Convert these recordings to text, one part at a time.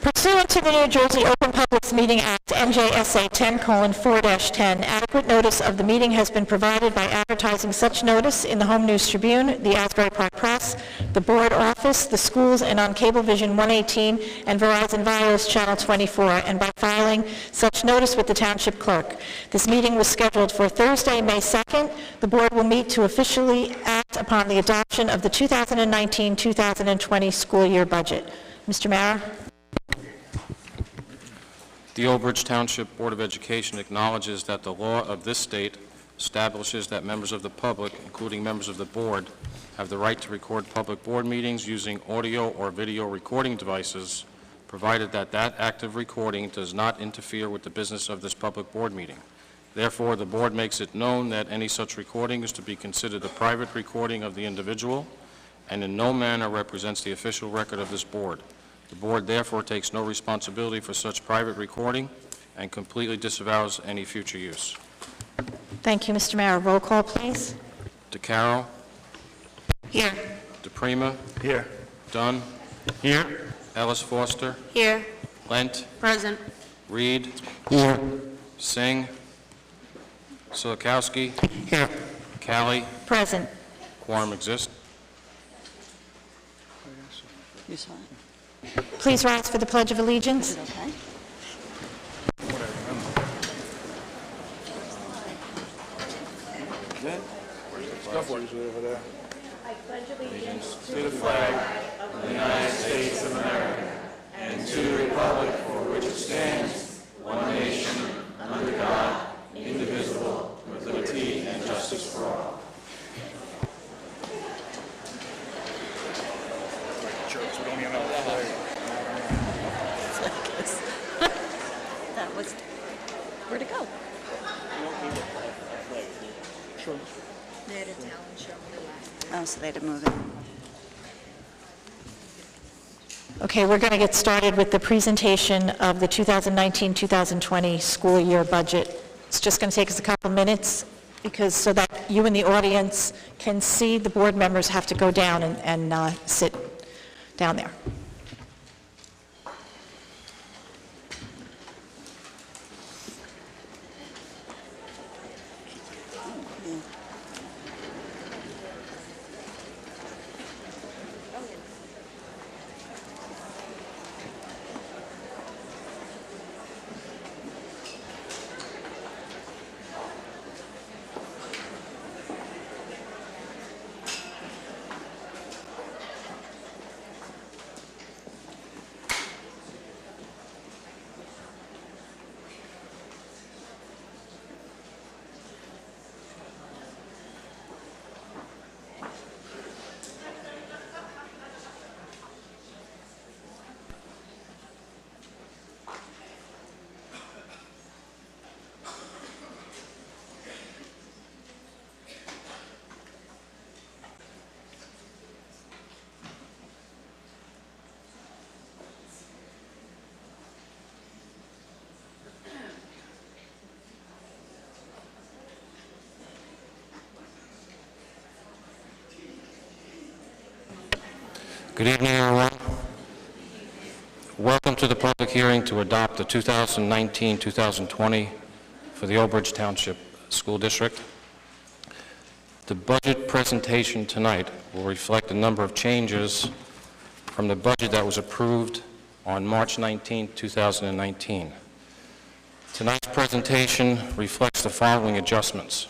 Pursuant to the New Jersey Open Public Meeting Act, NJSA 10:4-10, adequate notice of the meeting has been provided by advertising such notice in the Home News Tribune, the Asbury Park Press, the Board Office, the schools, and on Cablevision 118 and Verizon Fios Channel 24, and by filing such notice with the Township Clerk. This meeting was scheduled for Thursday, May 2nd. The Board will meet to officially act upon the adoption of the 2019-2020 school year budget. Mr. Mara. The Old Bridge Township Board of Education acknowledges that the law of this state establishes that members of the public, including members of the board, have the right to record public board meetings using audio or video recording devices, provided that that active recording does not interfere with the business of this public board meeting. Therefore, the board makes it known that any such recording is to be considered a private recording of the individual and in no manner represents the official record of this board. The board therefore takes no responsibility for such private recording and completely disavows any future use. Thank you, Mr. Mara. Roll call, please. DeCaro. Here. DePrima. Here. Dunn. Here. Ellis Foster. Here. Lent. Present. Reed. Here. Singh. Silikowski. Here. Callie. Present. Quorum exists. You saw it? Please rise for the Pledge of Allegiance. Is it okay? I pledge allegiance to the flag of the United States of America and to the republic for which it stands, one nation, under God, indivisible, with liberty and justice for all. That was, where'd it go? Oh, so they had to move it. Okay, we're going to get started with the presentation of the 2019-2020 school year budget. It's just going to take us a couple minutes because so that you in the audience can see, the board members have to go down and sit down there. Good evening, everyone. Welcome to the public hearing to adopt the 2019-2020 for the Old Bridge Township School District. The budget presentation tonight will reflect a number of changes from the budget that was approved on March 19, 2019. Tonight's presentation reflects the following adjustments.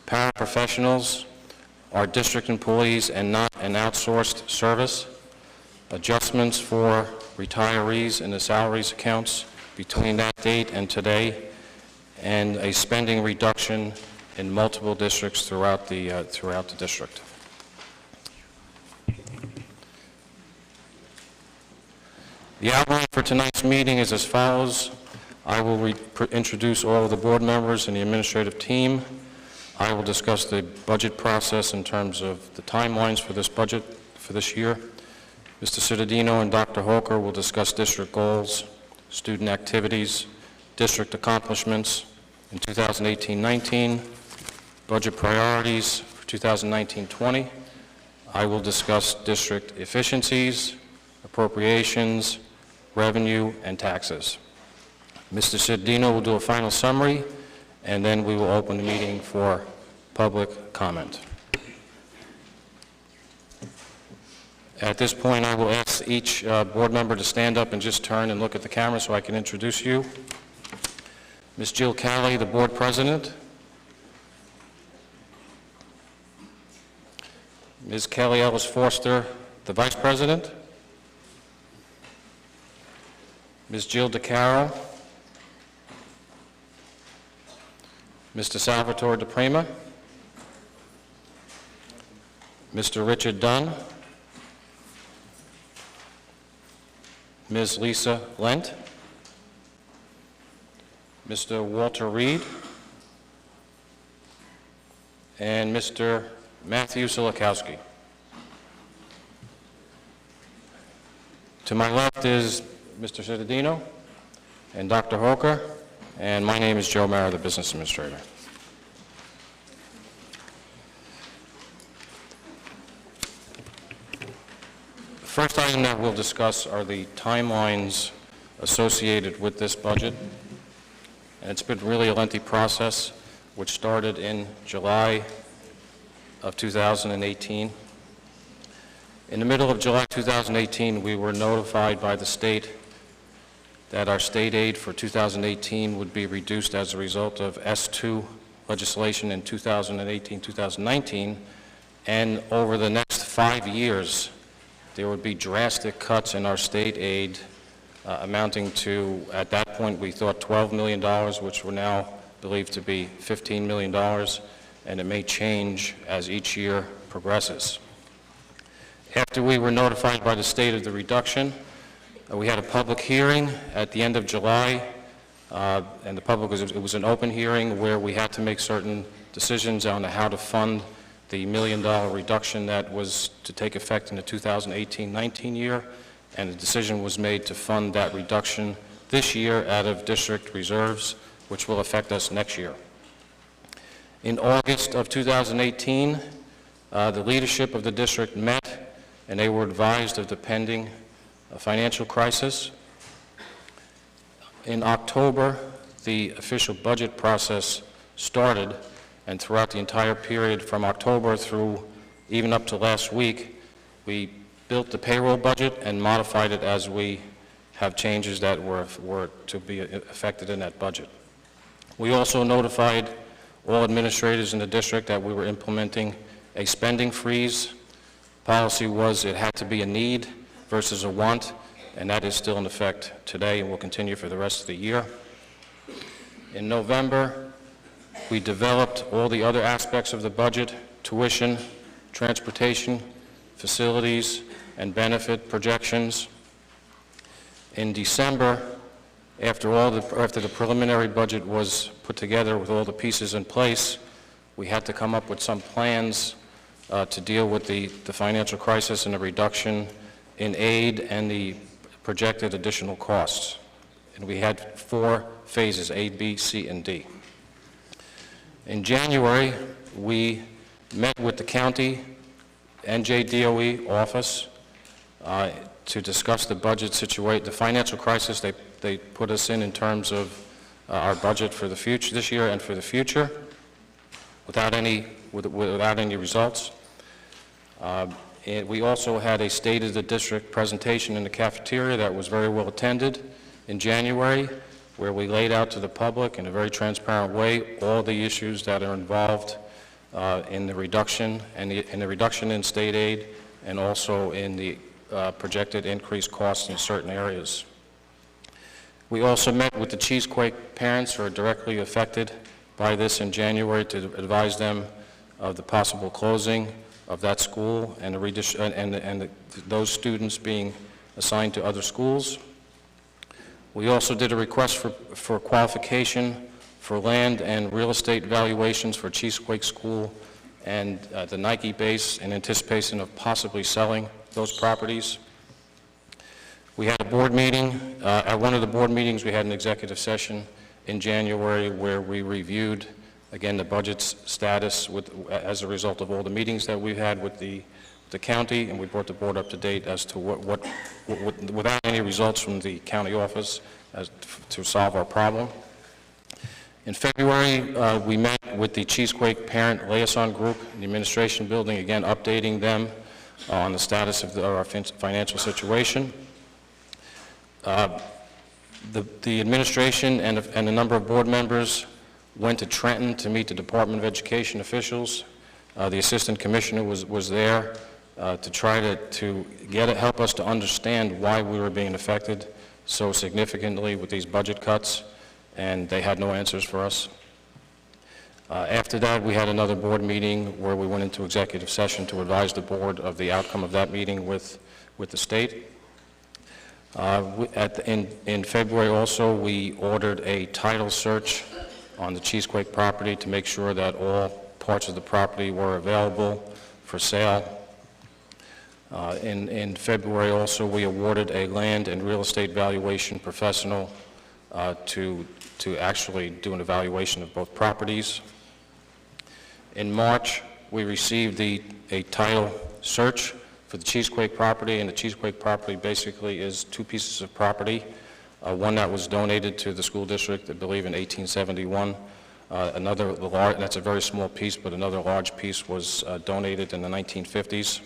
Paraprofessionals are district employees and not an outsourced service. Adjustments for retirees in the salaries accounts between that date and today, and a spending reduction in multiple districts throughout the district. The outline for tonight's meeting is as follows. I will introduce all of the board members and the administrative team. I will discuss the budget process in terms of the timelines for this budget for this year. Mr. Cittadino and Dr. Holker will discuss district goals, student activities, district accomplishments in 2018-19, budget priorities for 2019-20. I will discuss district efficiencies, appropriations, revenue, and taxes. Mr. Cittadino will do a final summary, and then we will open the meeting for public comment. At this point, I will ask each board member to stand up and just turn and look at the camera so I can introduce you. Ms. Jill Calley, the board president. Ms. Kelly Ellis Forster, the vice president. Ms. Jill DeCaro. Mr. Salvatore DePrima. Mr. Richard Dunn. Ms. Lisa Lent. Mr. Walter Reed. And Mr. Matthew Silikowski. To my left is Mr. Cittadino and Dr. Hoker, and my name is Joe Mara, the business administrator. The first item that we'll discuss are the timelines associated with this budget. And it's been really a lengthy process, which started in July of 2018. In the middle of July 2018, we were notified by the state that our state aid for 2018 would be reduced as a result of S2 legislation in 2018-2019, and over the next 5 years, there would be drastic cuts in our state aid amounting to, at that point, we thought $12 million, which we're now believed to be $15 million, and it may change as each year progresses. After we were notified by the state of the reduction, we had a public hearing at the end of July, and it was an open hearing where we had to make certain decisions on how to fund the $1 million reduction that was to take effect in the 2018-19 year, and a decision was made to fund that reduction this year out of district reserves, which will affect us next year. In August of 2018, the leadership of the district met, and they were advised of the pending financial crisis. In October, the official budget process started, and throughout the entire period from October through even up to last week, we built the payroll budget and modified it as we have changes that were to be affected in that budget. We also notified all administrators in the district that we were implementing a spending freeze. Policy was it had to be a need versus a want, and that is still in effect today and will continue for the rest of the year. In November, we developed all the other aspects of the budget: tuition, transportation, facilities, and benefit projections. In December, after the preliminary budget was put together with all the pieces in place, we had to come up with some plans to deal with the financial crisis and the reduction in aid and the projected additional costs. And we had 4 phases: A, B, C, and D. In January, we met with the county NJDOE office to discuss the budget situation, the financial crisis they put us in terms of our budget for the future, this year and for the future, without any results. And we also had a State of the District presentation in the cafeteria that was very well attended in January, where we laid out to the public in a very transparent way all the issues that are involved in the reduction and the reduction in state aid, and also in the projected increased costs in certain areas. We also met with the Cheesequake parents who are directly affected by this in January to advise them of the possible closing of that school and those students being assigned to other schools. We also did a request for qualification for land and real estate valuations for Cheesequake School and the Nike base in anticipation of possibly selling those properties. We had a board meeting. At one of the board meetings, we had an executive session in January where we reviewed, again, the budget's status as a result of all the meetings that we've had with the the county, and we brought the board up to date as to what without any results from the county office to solve our problem. In February, we met with the Cheesequake Parent Liaison Group in the Administration Building, again updating them on the status of our financial situation. The administration and a number of board members went to Trenton to meet the Department of Education officials. The Assistant Commissioner was there to try to help us to understand why we were being affected so significantly with these budget cuts, and they had no answers for us. After that, we had another board meeting where we went into executive session to advise the board of the outcome of that meeting with the state. In February also, we ordered a title search on the Cheesequake property to make sure that all parts of the property were available for sale. In February also, we awarded a land and real estate valuation professional to actually do an evaluation of both properties. In March, we received a title search for the Cheesequake property, and the Cheesequake property basically is two pieces of property. One that was donated to the school district, I believe, in 1871. That's a very small piece, but another large piece was donated in the 1950s.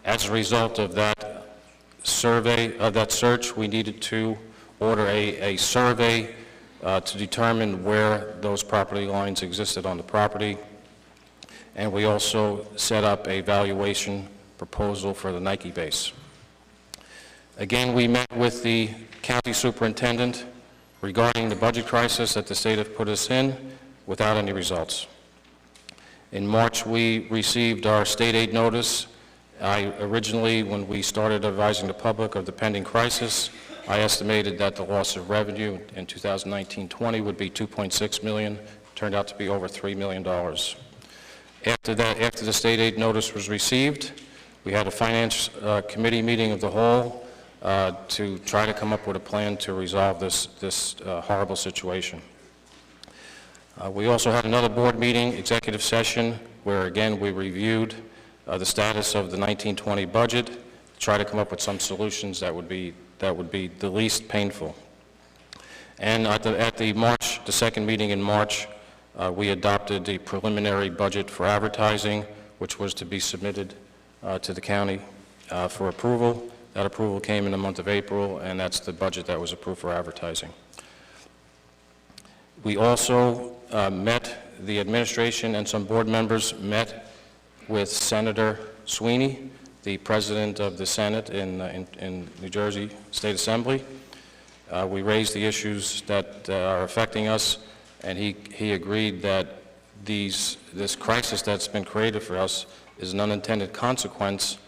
As a result of that search, we needed to order a survey to determine where those property lines existed on the property. And we also set up a valuation proposal for the Nike base. Again, we met with the county superintendent regarding the budget crisis that the state have put us in without any results. In March, we received our state aid notice. Originally, when we started advising the public of the pending crisis, I estimated that the loss of revenue in 2019-20 would be $2.6 million. Turned out to be over $3 million. After the state aid notice was received, we had a finance committee meeting of the whole to try to come up with a plan to resolve this horrible situation. We also had another board meeting, executive session, where again we reviewed the status of the 1920 budget, to try to come up with some solutions that would be the least painful. And at the second meeting in March, we adopted the preliminary budget for advertising, which was to be submitted to the county for approval. That approval came in the month of April, and that's the budget that was approved for advertising. We also the administration and some board members met with Senator Sweeney, the President of the Senate in New Jersey State Assembly. We raised the issues that are affecting us, and he agreed that this crisis that's been created for us is an unintended consequence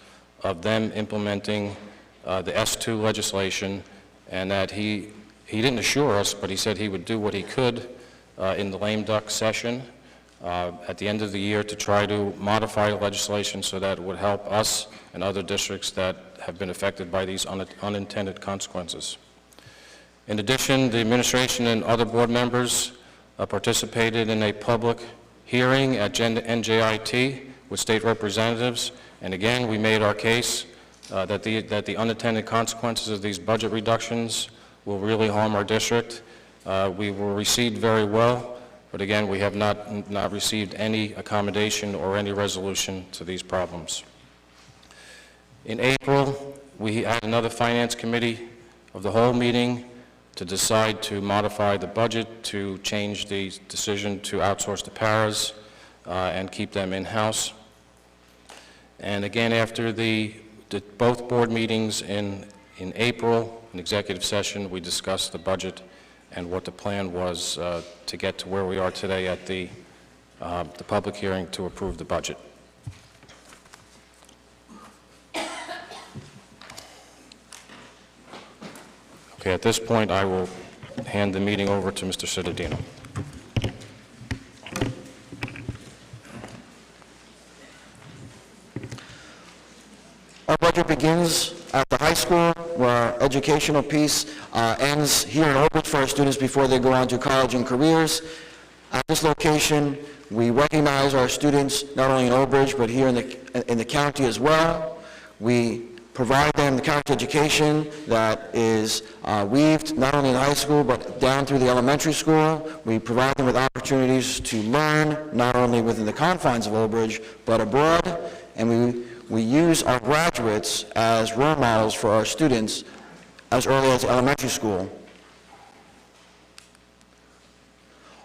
of them implementing the S2 legislation, and that he didn't assure us, but he said he would do what he could in the lame duck session at the end of the year to try to modify the legislation so that it would help us and other districts that have been affected by these unintended consequences. In addition, the administration and other board members participated in a public hearing at NJIT with state representatives, and again we made our case that the unintended consequences of these budget reductions will really harm our district. We were received very well, but again we have not received any accommodation or any resolution to these problems. In April, we had another Finance Committee of the whole meeting to decide to modify the budget to change the decision to outsource the paras and keep them in-house. And again, after both board meetings in April, in executive session, we discussed the budget and what the plan was to get to where we are today at the public hearing to approve the budget. Okay, at this point, I will hand the meeting over to Mr. Cittadino. Our budget begins at the high school, where our educational piece ends here in Oak Ridge for our students before they go on to college and careers. At this location, We recognize our students not only in Old Bridge, but here in the county as well. We provide them the county education that is weaved not only in high school, but down through the elementary school. We provide them with opportunities to learn, not only within the confines of Old Bridge, but abroad. And we use our graduates as role models for our students as early as elementary school.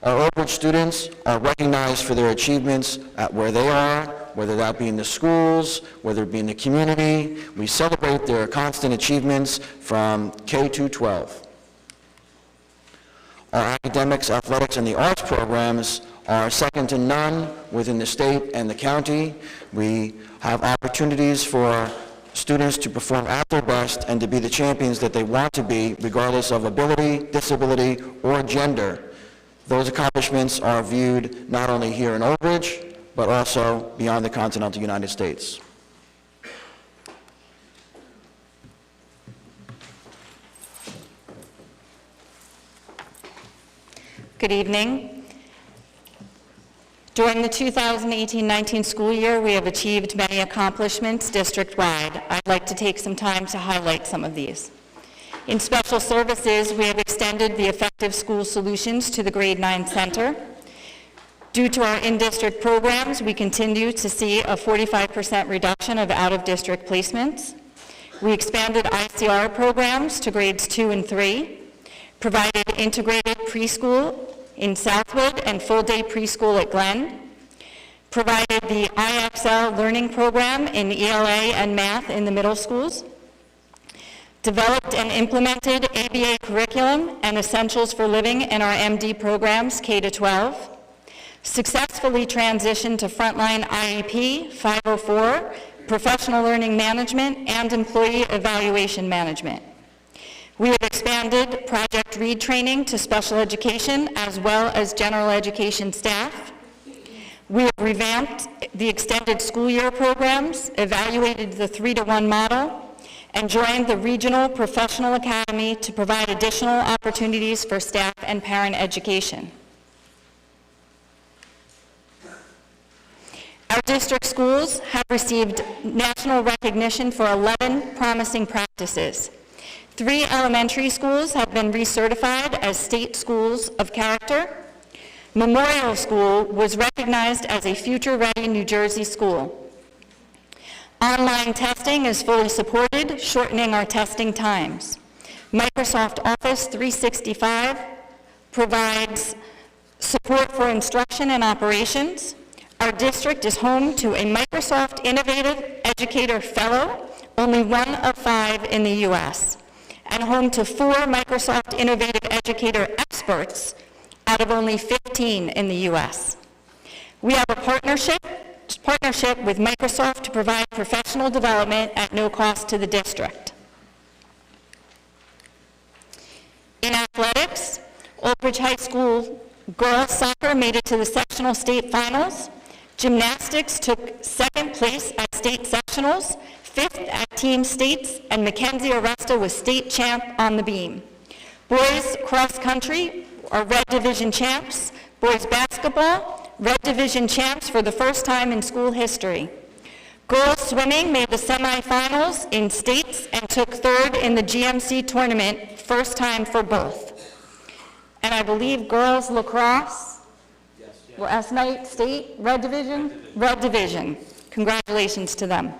Our Old Bridge students are recognized for their achievements at where they are, whether that be in the schools, whether it be in the community. We celebrate their constant achievements from K to 12. Our academics, athletics, and the arts programs are second to none within the state and the county. We have opportunities for students to perform at their best and to be the champions that they want to be, regardless of ability, disability, or gender. Those accomplishments are viewed not only here in Old Bridge, but also beyond the continental United States. Good evening. During the 2018-19 school year, we have achieved many accomplishments district-wide. I'd like to take some time to highlight some of these. In special services, we have extended the Effective School Solutions to the Grade 9 Center. Due to our in-district programs, we continue to see a 45% reduction of out-of-district placements. We expanded ICR programs to grades 2 and 3, provided integrated preschool in Southwood and full-day preschool at Glen, provided the IXL learning program in ELA and math in the middle schools, developed and implemented ABA curriculum and essentials for living in our MD programs K to 12, successfully transitioned to frontline IEP 504, professional learning management, and employee evaluation management. We have expanded Project READ training to special education as well as general education staff. We have revamped the extended school year programs, evaluated the 3-to-1 model, and joined the Regional Professional Academy to provide additional opportunities for staff and parent education. Our district schools have received national recognition for 11 promising practices. 3 elementary schools have been recertified as state schools of character. Memorial School was recognized as a future-ready New Jersey school. Online testing is fully supported, shortening our testing times. Microsoft Office 365 provides support for instruction and operations. Our district is home to a Microsoft Innovative Educator Fellow, only 1 of 5 in the U.S., and home to 4 Microsoft Innovative Educator Experts out of only 15 in the U.S. We have a partnership with Microsoft to provide professional development at no cost to the district. In athletics, Old Bridge High School girls soccer made it to the sectional state finals. Gymnastics took 2nd place at state sectionals, 5th at team states, and Mackenzie Aresta was state champ on the beam. Boys cross country are Red Division champs. Boys basketball, Red Division champs for the first time in school history. Girls swimming made the semifinals in states and took 3rd in the GMC tournament, first time for both. And I believe girls lacrosse were last night state, Red Division? Red Division. Congratulations to them.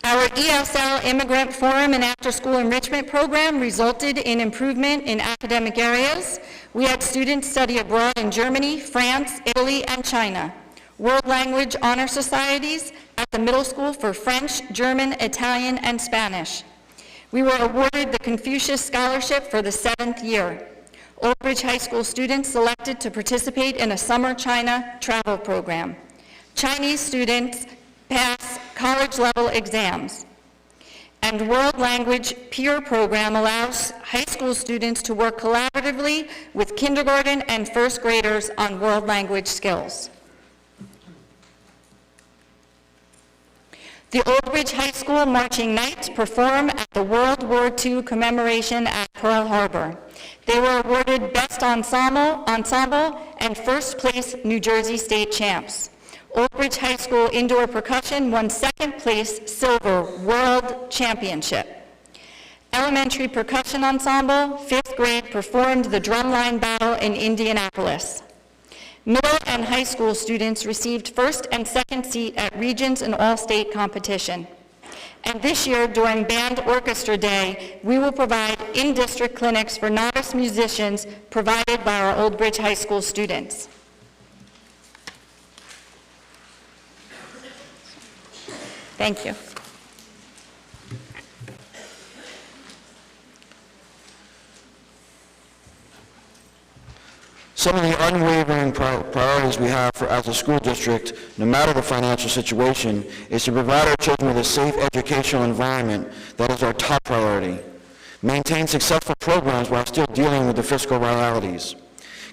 Our ESL Immigrant Forum and After-School Enrichment Program resulted in improvement in academic areas. We had students study abroad in Germany, France, Italy, and China. World Language Honor Societies at the middle school for French, German, Italian, and Spanish. We were awarded the Confucius Scholarship for the 7th year. Old Bridge High School students selected to participate in a summer China travel program. Chinese students pass college-level exams. And World Language Peer Program allows high school students to work collaboratively with kindergarten and first graders on world language skills. The Old Bridge High School Marching Knights perform at the World War II commemoration at Pearl Harbor. They were awarded Best Ensemble and First Place New Jersey State Champs. Old Bridge High School Indoor Percussion won second place Silver World Championship. Elementary Percussion Ensemble, 5th grade, performed the drumline battle in Indianapolis. Middle and high school students received first and second seat at Regions and All-State competition. And this year, during Band Orchestra Day, we will provide in-district clinics for novice musicians provided by our Old Bridge High School students. Thank you. Some of the unwavering priorities we have as a school district, no matter the financial situation, is to provide our children with a safe educational environment. That is our top priority. Maintain successful programs while still dealing with the fiscal realities.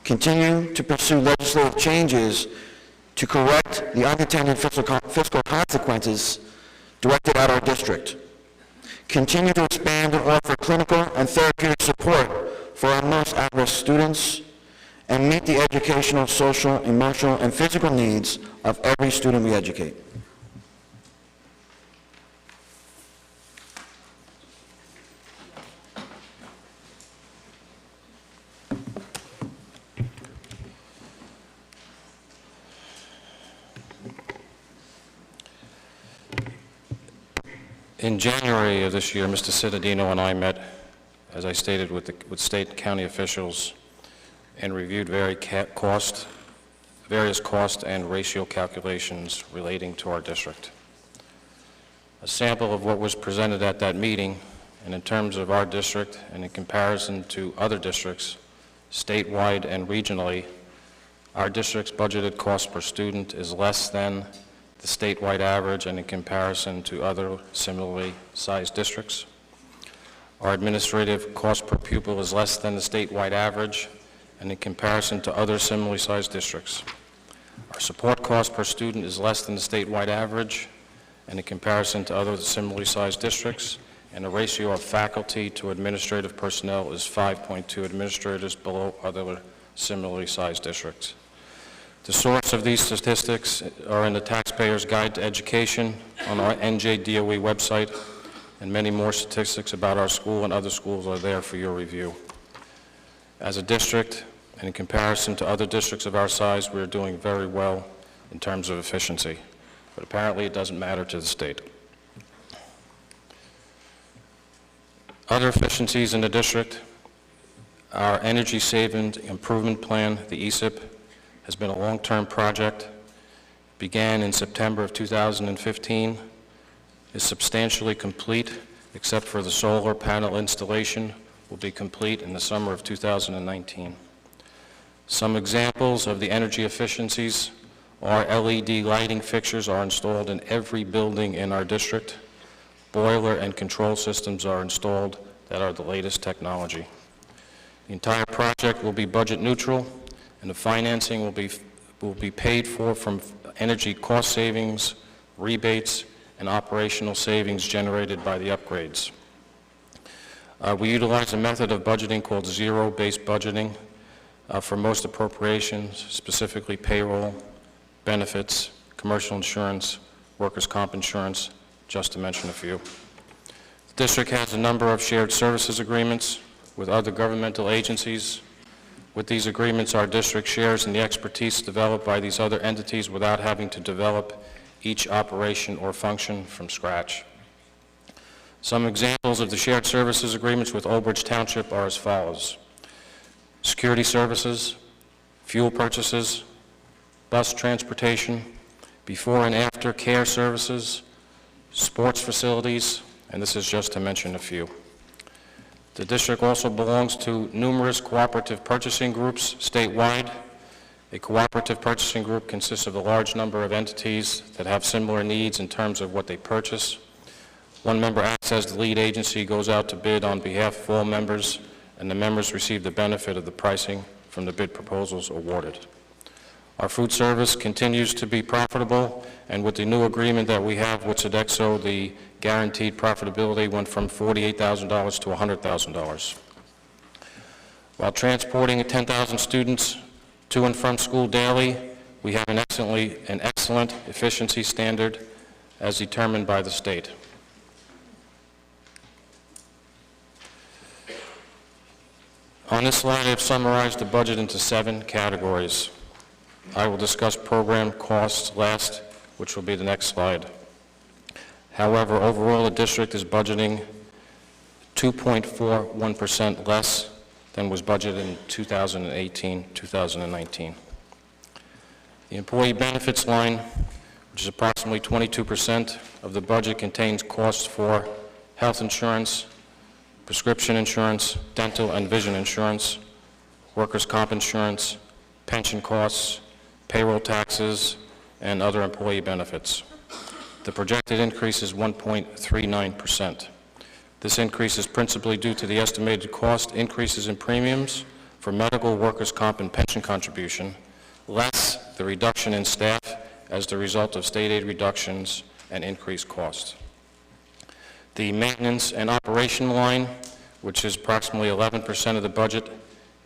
Continue to pursue legislative changes to correct the unintended fiscal consequences directed at our district. Continue to expand and offer clinical and therapeutic support for our most at-risk students, and meet the educational, social, emotional, and physical needs of every student we educate. In January of this year, Mr. Cittadino and I met, as I stated, with state and county officials and reviewed various cost and ratio calculations relating to our district. A sample of what was presented at that meeting, and in terms of our district and in comparison to other districts, statewide and regionally, our district's budgeted cost per student is less than the statewide average and in comparison to other similarly sized districts. Our administrative cost per pupil is less than the statewide average and in comparison to other similarly sized districts. Our support cost per student is less than the statewide average and in comparison to other similarly sized districts, and the ratio of faculty to administrative personnel is 5.2 administrators below other similarly sized districts. The source of these statistics are in the Taxpayer's Guide to Education on our NJDOE website, and many more statistics about our school and other schools are there for your review. As a district, and in comparison to other districts of our size, we are doing very well in terms of efficiency, but apparently it doesn't matter to the state. Other efficiencies in the district, our energy savings improvement plan, the ESIP, has been a long-term project, began in September of 2015, is substantially complete except for the solar panel installation, will be complete in the summer of 2019. Some examples of the energy efficiencies are LED lighting fixtures are installed in every building in our district. Boiler and control systems are installed that are the latest technology. The entire project will be budget neutral, and the financing will be paid for from energy cost savings, rebates, and operational savings generated by the upgrades. We utilize a method of budgeting called zero-based budgeting for most appropriations, specifically payroll, benefits, commercial insurance, workers' comp insurance, just to mention a few. The district has a number of shared services agreements with other governmental agencies. With these agreements, our district shares in the expertise developed by these other entities without having to develop each operation or function from scratch. Some examples of the shared services agreements with Old Bridge Township are as follows: security services, fuel purchases, bus transportation, before and after care services, sports facilities, and this is just to mention a few. The district also belongs to numerous cooperative purchasing groups statewide. A cooperative purchasing group consists of a large number of entities that have similar needs in terms of what they purchase. One member acts as the lead agency, goes out to bid on behalf of all members, and the members receive the benefit of the pricing from the bid proposals awarded. Our food service continues to be profitable, and with the new agreement that we have with Sodexo, the guaranteed profitability went from $48,000 to $100,000. While transporting 10,000 students to and from school daily, we have an excellent efficiency standard as determined by the state. On this slide, I have summarized the budget into 7 categories. I will discuss program costs last, which will be the next slide. However, overall, the district is budgeting 2.41% less than was budgeted in 2018-2019. The employee benefits line, which is approximately 22% of the budget, contains costs for health insurance, prescription insurance, dental and vision insurance, workers' comp insurance, pension costs, payroll taxes, and other employee benefits. The projected increase is 1.39%. This increase is principally due to the estimated cost increases in premiums for medical, workers' comp, and pension contribution, less the reduction in staff as the result of state aid reductions and increased costs. The maintenance and operation line, which is approximately 11% of the budget,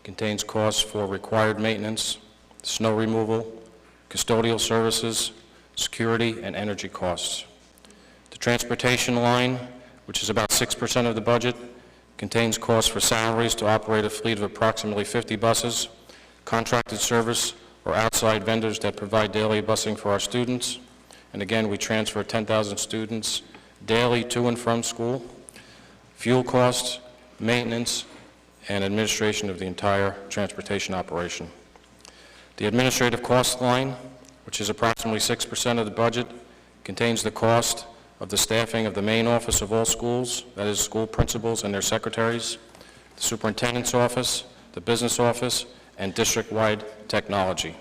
contains costs for required maintenance, snow removal, custodial services, security, and energy costs. The transportation line, which is about 6% of the budget, contains costs for salaries to operate a fleet of approximately 50 buses, contracted service, or outside vendors that provide daily busing for our students. And again, we transfer 10,000 students daily to and from school, fuel costs, maintenance, and administration of the entire transportation operation. The administrative cost line, which is approximately 6% of the budget, contains the cost of the staffing of the main office of all schools, that is, school principals and their secretaries, the superintendent's office, the business office, and district-wide technology.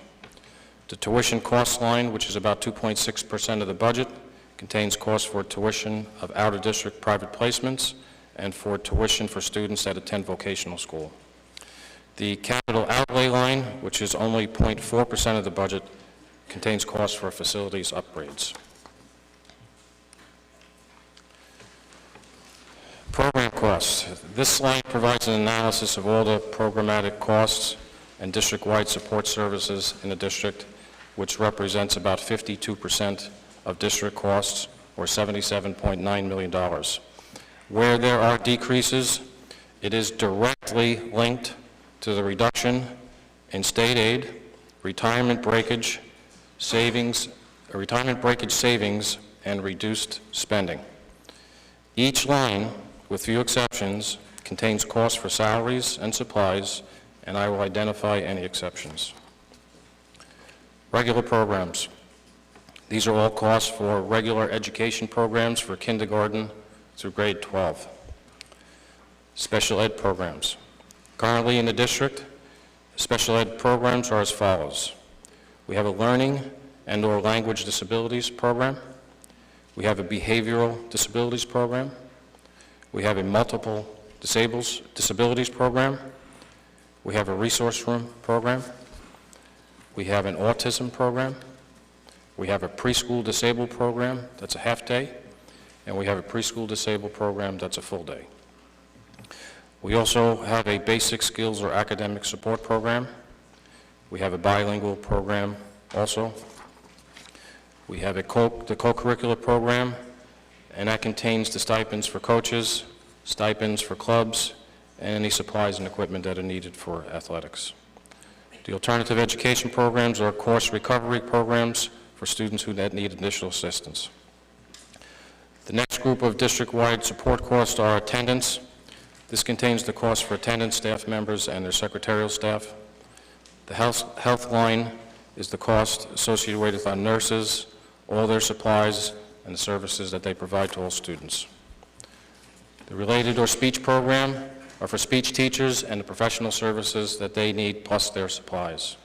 The tuition cost line, which is about 2.6% of the budget, contains costs for tuition of out-of-district private placements and for tuition for students that attend vocational school. The capital outlay line, which is only 0.4% of the budget, contains costs for facilities upgrades. Program costs. This slide provides an analysis of all the programmatic costs and district-wide support services in the district, which represents about 52% of district costs, or $77.9 million. Where there are decreases, it is directly linked to the reduction in state aid, retirement breakage savings, and reduced spending. Each line, with few exceptions, contains costs for salaries and supplies, and I will identify any exceptions. Regular programs. These are all costs for regular education programs for kindergarten through grade 12. Special ed programs. Currently in the district, special ed programs are as follows. We have a learning and/or language disabilities program. We have a behavioral disabilities program. We have a multiple disabilities program. We have a resource room program. We have an autism program. We have a preschool disabled program that's a half day, and we have a preschool disabled program that's a full day. We also have a basic skills or academic support program. We have a bilingual program also. We have the co-curricular program, and that contains the stipends for coaches, stipends for clubs, and any supplies and equipment that are needed for athletics. The alternative education programs are course recovery programs for students who need additional assistance. The next group of district-wide support costs are attendance. This contains the cost for attendance staff members and their secretarial staff. The health line is the cost associated with our nurses, all their supplies, and the services that they provide to all students. The related or speech program are for speech teachers and the professional services that they need, plus their supplies.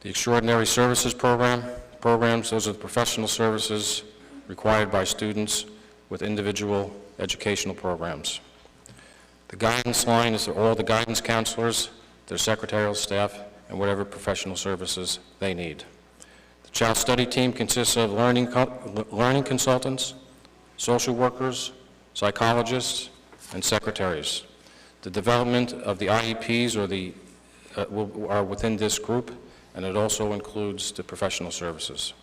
The extraordinary services programs, those are the professional services required by students with individual educational programs. The guidance line is all the guidance counselors, their secretarial staff, and whatever professional services they need. The child study team consists of learning consultants, social workers, psychologists, and secretaries. The development of the IEPs are within this group, and it also includes the professional services.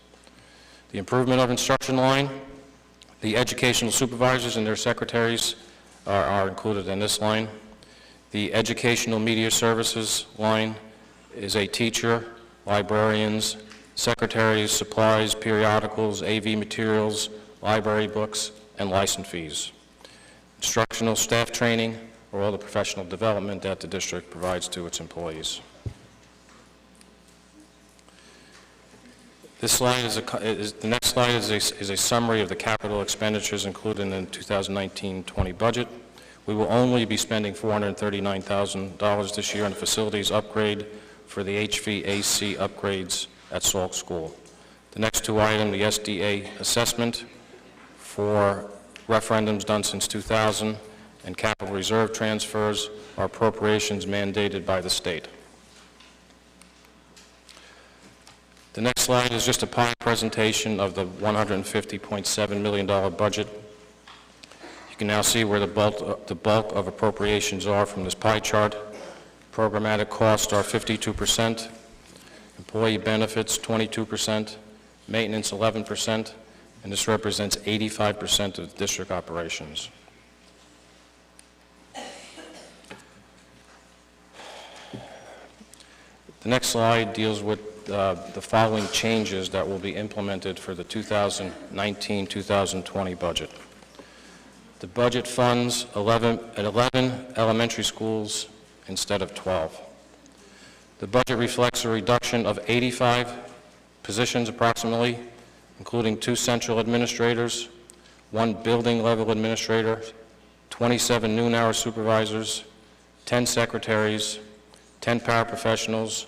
The improvement of instruction line, the educational supervisors and their secretaries are included in this line. The educational media services line is a teacher, librarians, secretaries, supplies, periodicals, AV materials, library books, and license fees. Instructional staff training, or all the professional development that the district provides to its employees. This slide the next slide is a summary of the capital expenditures included in the 2019-20 budget. We will only be spending $439,000 this year on facilities upgrade for the HVAC upgrades at Salk School. The next two items, the SDA assessment for referendums done since 2000 and capital reserve transfers, are appropriations mandated by the state. The next slide is just a pie presentation of the $150.7 million budget. You can now see where the bulk of appropriations are from this pie chart. Programmatic costs are 52%, employee benefits 22%, maintenance 11%, and this represents 85% of district operations. The next slide deals with the following changes that will be implemented for the 2019-2020 budget. The budget funds 11 elementary schools instead of 12. The budget reflects a reduction of 85 positions approximately, including 2 central administrators, 1 building level administrator, 27 noon hour supervisors, 10 secretaries, 10 paraprofessionals,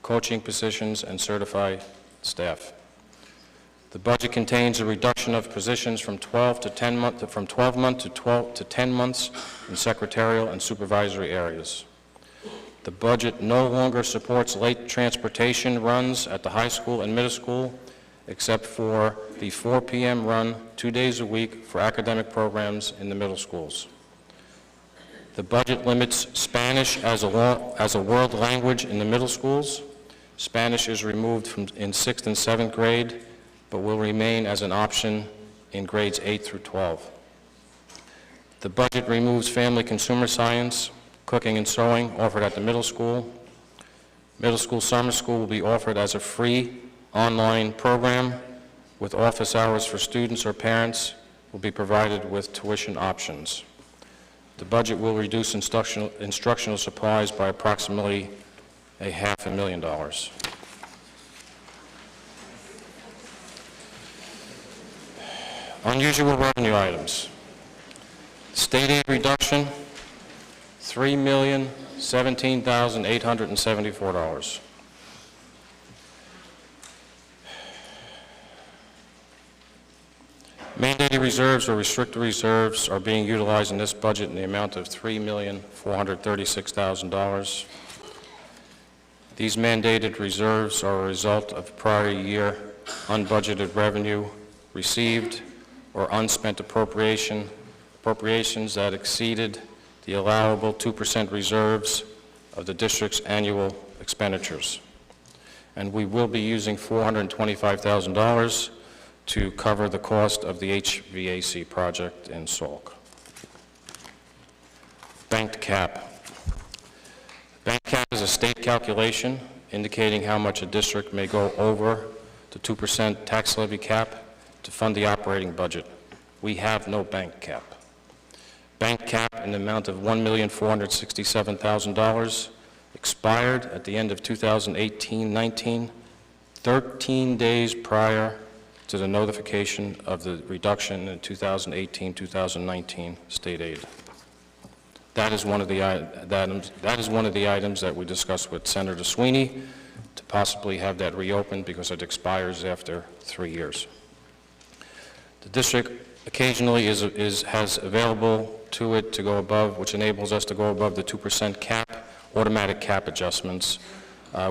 coaching positions, and certified staff. The budget contains a reduction of positions from 12 to 10 months, from 12 months to 10 months in secretarial and supervisory areas. The budget no longer supports late transportation runs at the high school and middle school, except for the 4 p.m. run 2 days a week for academic programs in the middle schools. The budget limits Spanish as a world language in the middle schools. Spanish is removed in 6th and 7th grade, but will remain as an option in grades 8 through 12. The budget removes family consumer science, cooking and sewing offered at the middle school. Middle school summer school will be offered as a free online program with office hours for students or parents will be provided with tuition options. The budget will reduce instructional supplies by approximately $500,000. Unusual revenue items. State aid reduction, $3,017,874. Mandated reserves or restricted reserves are being utilized in this budget in the amount of $3,436,000. These mandated reserves are a result of prior year unbudgeted revenue received or unspent appropriations that exceeded the allowable 2% reserves of the district's annual expenditures. And we will be using $425,000 to cover the cost of the HVAC project in Salk. Banked cap. Bank cap is a state calculation indicating how much a district may go over the 2% tax levy cap to fund the operating budget. We have no bank cap. Bank cap in the amount of $1,467,000 expired at the end of 2018-19, 13 days prior to the notification of the reduction in 2018-2019 state aid. That is one of the items that we discussed with Senator Sweeney to possibly have that reopened because it expires after 3 years. The district occasionally has available to it to go above, which enables us to go above the 2% cap, automatic cap adjustments.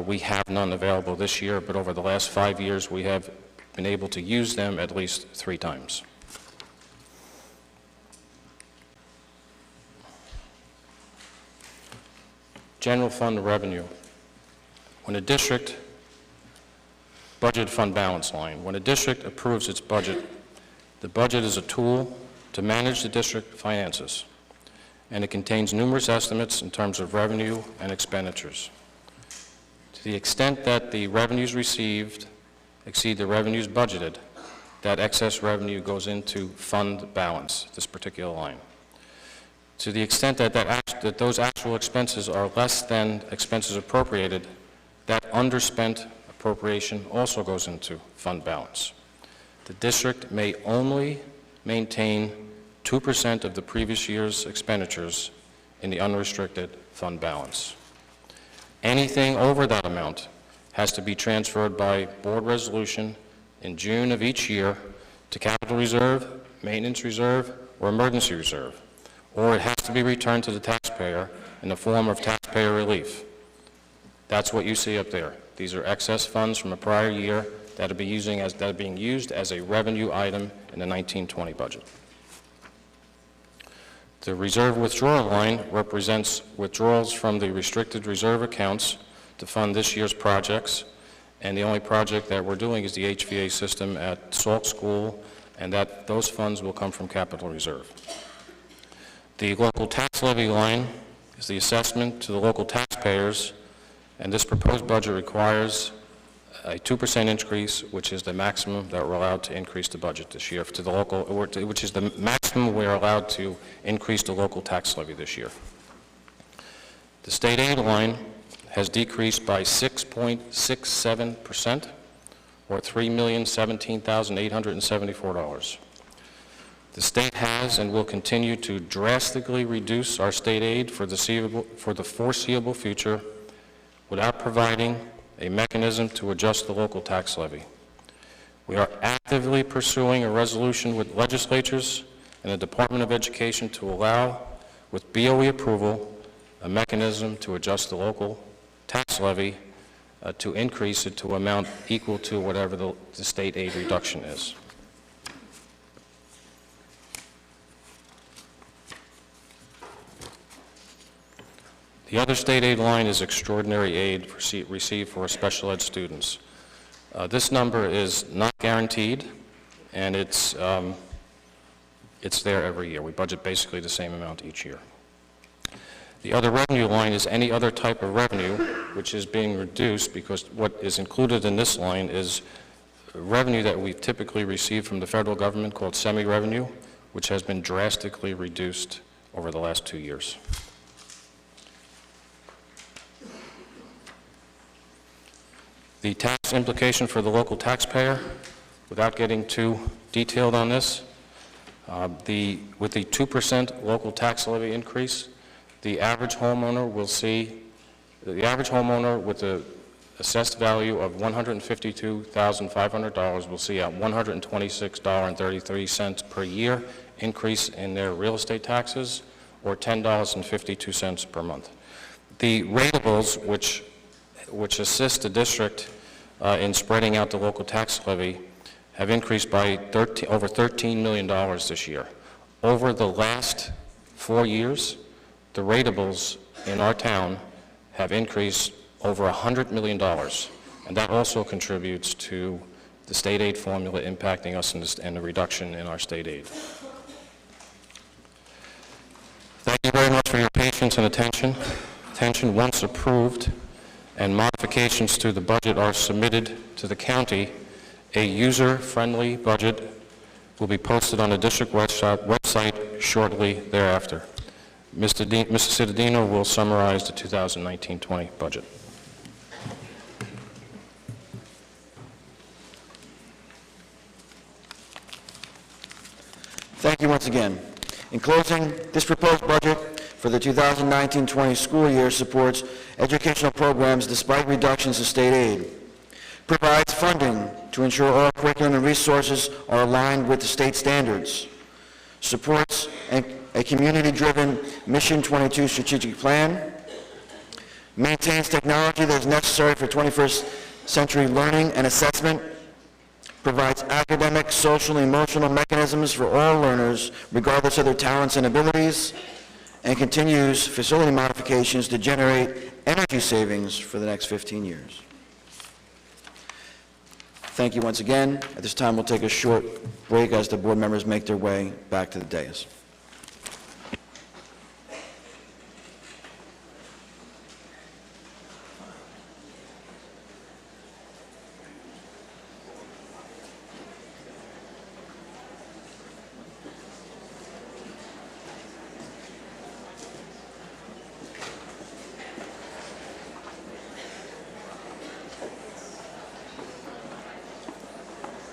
We have none available this year, but over the last 5 years we have been able to use them at least 3 times. general fund revenue. When a district budget fund balance line, when a district approves its budget, the budget is a tool to manage the district finances, and it contains numerous estimates in terms of revenue and expenditures. To the extent that the revenues received exceed the revenues budgeted, that excess revenue goes into fund balance, this particular line. To the extent that those actual expenses are less than expenses appropriated, that underspent appropriation also goes into fund balance. The district may only maintain 2% of the previous year's expenditures in the unrestricted fund balance. Anything over that amount has to be transferred by board resolution in June of each year to capital reserve, maintenance reserve, or emergency reserve, or it has to be returned to the taxpayer in the form of taxpayer relief. That's what you see up there. These are excess funds from a prior year that are being used as a revenue item in the 1920 budget. The reserve withdrawal line represents withdrawals from the restricted reserve accounts to fund this year's projects, and the only project that we're doing is the HVA system at Salk School, and those funds will come from capital reserve. The local tax levy line is the assessment to the local taxpayers, and this proposed budget requires a 2% increase, which is the maximum that we're allowed to increase the budget this year to the local, which is the maximum we're allowed to increase the local tax levy this year. The state aid line has decreased by 6.67%, or $3,017,874. The state has and will continue to drastically reduce our state aid for the foreseeable future without providing a mechanism to adjust the local tax levy. We are actively pursuing a resolution with legislatures and the Department of Education to allow, with BOE approval, a mechanism to adjust the local tax levy to increase it to amount equal to whatever the state aid reduction is. The other state aid line is extraordinary aid received for special ed students. This number is not guaranteed, and it's there every year. We budget basically the same amount each year. The other revenue line is any other type of revenue, which is being reduced because what is included in this line is revenue that we typically receive from the federal government called semi-revenue, which has been drastically reduced over the last 2 years. The tax implication for the local taxpayer, without getting too detailed on this, with the 2% local tax levy increase, the average homeowner will see, the average homeowner with the assessed value of $152,500 will see a $126.33 per year increase in their real estate taxes, or $10.52 per month. The ratables, which assist the district in spreading out the local tax levy, have increased by over $13 million this year. Over the last 4 years, the ratables in our town have increased over $100 million, and that also contributes to the state aid formula impacting us and the reduction in our state aid. Thank you very much for your patience and attention. Once approved and modifications to the budget are submitted to the county, a user-friendly budget will be posted on the district website shortly thereafter. Mr. Cittadino will summarize the 2019-20 budget. Thank you once again. In closing, this proposed budget for the 2019-20 school year supports educational programs despite reductions in state aid, provides funding to ensure all curriculum and resources are aligned with the state standards, supports a community-driven Mission 22 strategic plan, maintains technology that is necessary for 21st century learning and assessment, provides academic, social, and emotional mechanisms for all learners, regardless of their talents and abilities, and continues facility modifications to generate energy savings for the next 15 years. Thank you once again. At this time, we'll take a short break as the board members make their way back to the dais.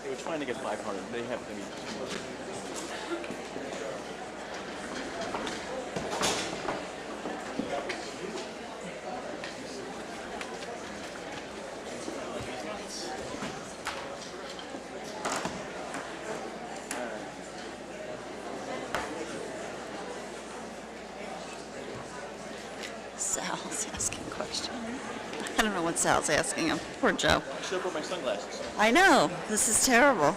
They were trying to get 500. They have to be. Sal's asking a question. I don't know what Sal's asking him. Poor Joe. I should have brought my sunglasses. I know. This is terrible.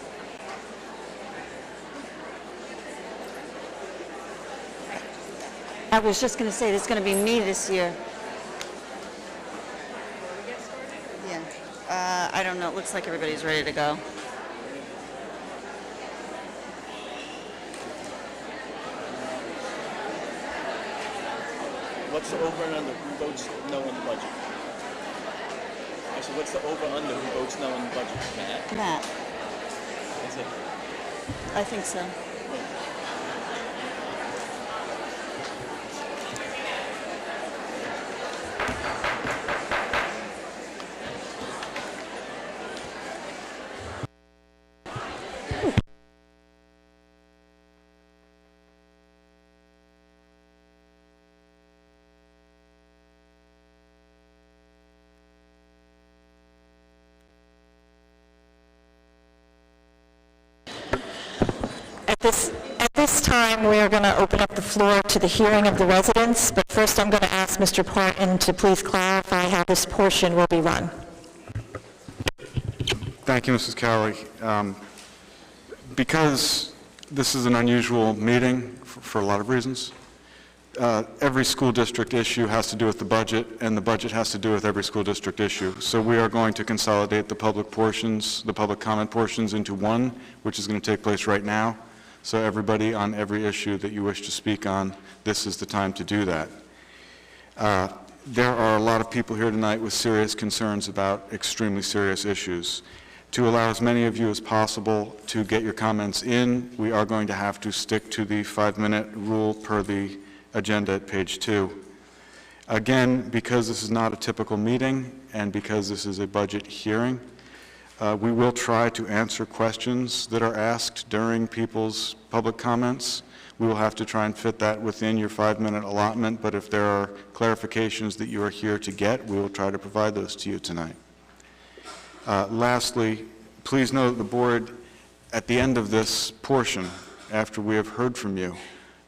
I was just going to say, it's going to be me this year. Yeah. I don't know. It looks like everybody's ready to go. What's the over and under? Who votes no on the budget? I said, what's the over under? Who votes no on the budget? Matt? Matt, That's it. I think so. At this time, we are going to open up the floor to the hearing of the residents, but first I'm going to ask Mr. Parton to please clarify how this portion will be run. Thank you, Mrs. Cowley. Because this is an unusual meeting for a lot of reasons, every school district issue has to do with the budget, and the budget has to do with every school district issue. So we are going to consolidate the public portions, the public comment portions into one, which is going to take place right now. So everybody on every issue that you wish to speak on, this is the time to do that. There are a lot of people here tonight with serious concerns about extremely serious issues. To allow as many of you as possible to get your comments in, we are going to have to stick to the 5-minute rule per the agenda at page 2. Again, because this is not a typical meeting and because this is a budget hearing, we will try to answer questions that are asked during people's public comments. We will have to try and fit that within your 5-minute allotment, but if there are clarifications that you are here to get, we will try to provide those to you tonight. Lastly, please know that the board, at the end of this portion, after we have heard from you,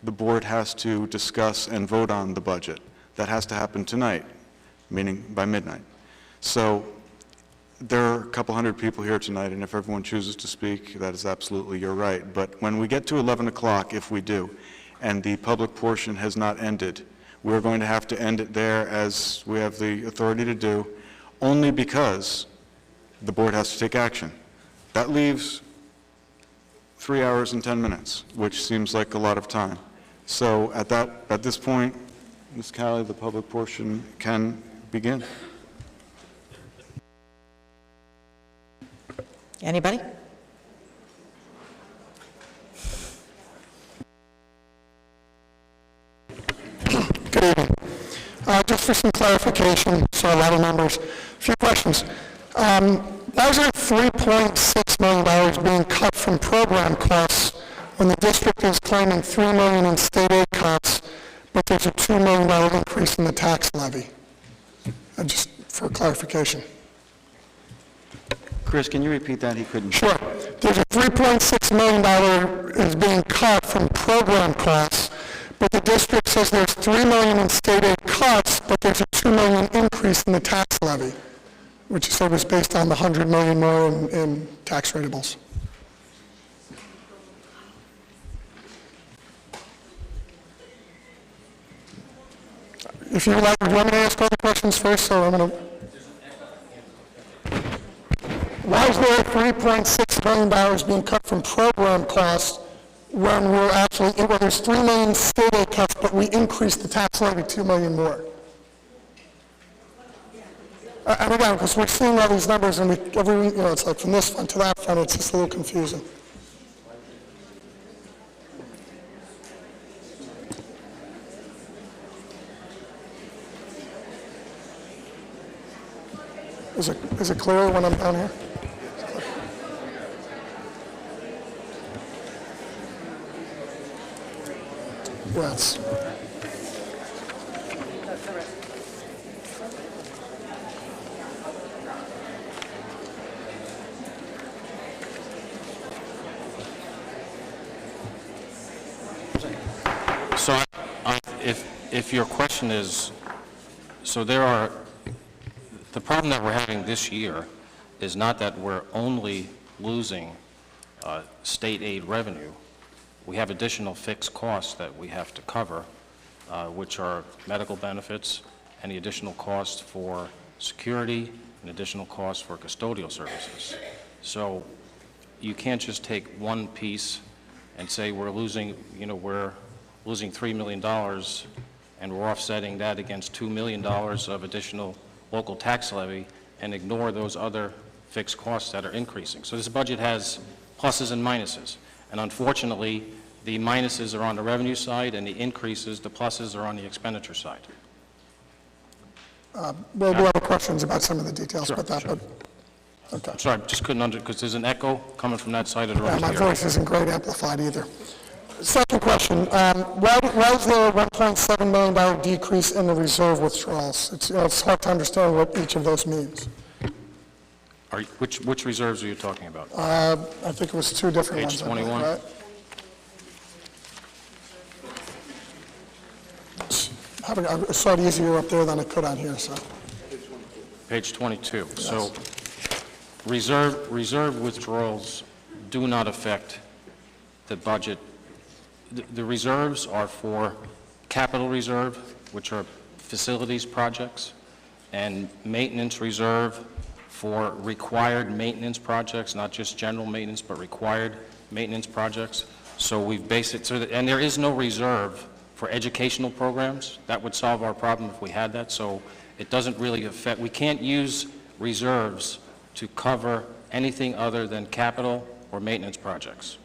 the board has to discuss and vote on the budget. That has to happen tonight, meaning by midnight. So there are a couple hundred people here tonight, and if everyone chooses to speak, that is absolutely your right. But when we get to 11 o'clock, if we do, and the public portion has not ended, we're going to have to end it there as we have the authority to do, only because the board has to take action. That leaves 3 hours and 10 minutes, which seems like a lot of time. So at this point, Ms. Cowley, the public portion can begin. Anybody? Good evening. Just for some clarification, so a lot of numbers, a few questions. Why is there $3.6 million being cut from program costs when the district is claiming $3 million in state aid cuts, but there's a $2 million increase in the tax levy? Just for clarification. Chris, can you repeat that? He couldn't. Sure. There's a $3.6 million is being cut from program costs, but the district says there's $3 million in state aid cuts, but there's a $2 million increase in the tax levy, which you said was based on the $100 million more in tax rateables. If you would like, do you want me to ask all the questions? questions first, so I'm going to... Why is there $3.6 million being cut from program costs when we're actually, well, there's $3 million state aid cuts, but we increased the tax levy $2 million more? And again, because we're seeing all these numbers, and it's like from this fund to that fund, it's just a little confusing. Is it clear when I'm down here? Yes. So if your question is, so there are, the problem that we're having this year is not that we're only losing state aid revenue. We have additional fixed costs that we have to cover, which are medical benefits, any additional costs for security, and additional costs for custodial services. So you can't just take one piece and say we're losing $3 million, and we're offsetting that against $2 million of additional local tax levy and ignore those other fixed costs that are increasing. So this budget has pluses and minuses. And unfortunately, the minuses are on the revenue side, and the increases, the pluses, are on the expenditure side. We'll have questions about some of the details about that, sure. but, okay. I'm sorry, I just couldn't because there's an echo coming from that side of the room. My voice isn't great amplified either. Second question, why is there a $1.7 million decrease in the reserve withdrawals? It's hard to understand what each of those means. Which reserves are you talking about? I think it was two different ones. Page 21. Right? I saw it easier up there than I could on here, so. Page 22. Yes. So reserve withdrawals do not affect the budget. The reserves are for capital reserve, which are facilities projects, and maintenance reserve for required maintenance projects, not just general maintenance, but required maintenance projects. So we've based it, and there is no reserve for educational programs. That would solve our problem if we had that. So it doesn't really affect, we can't use reserves to cover anything other than capital or maintenance projects.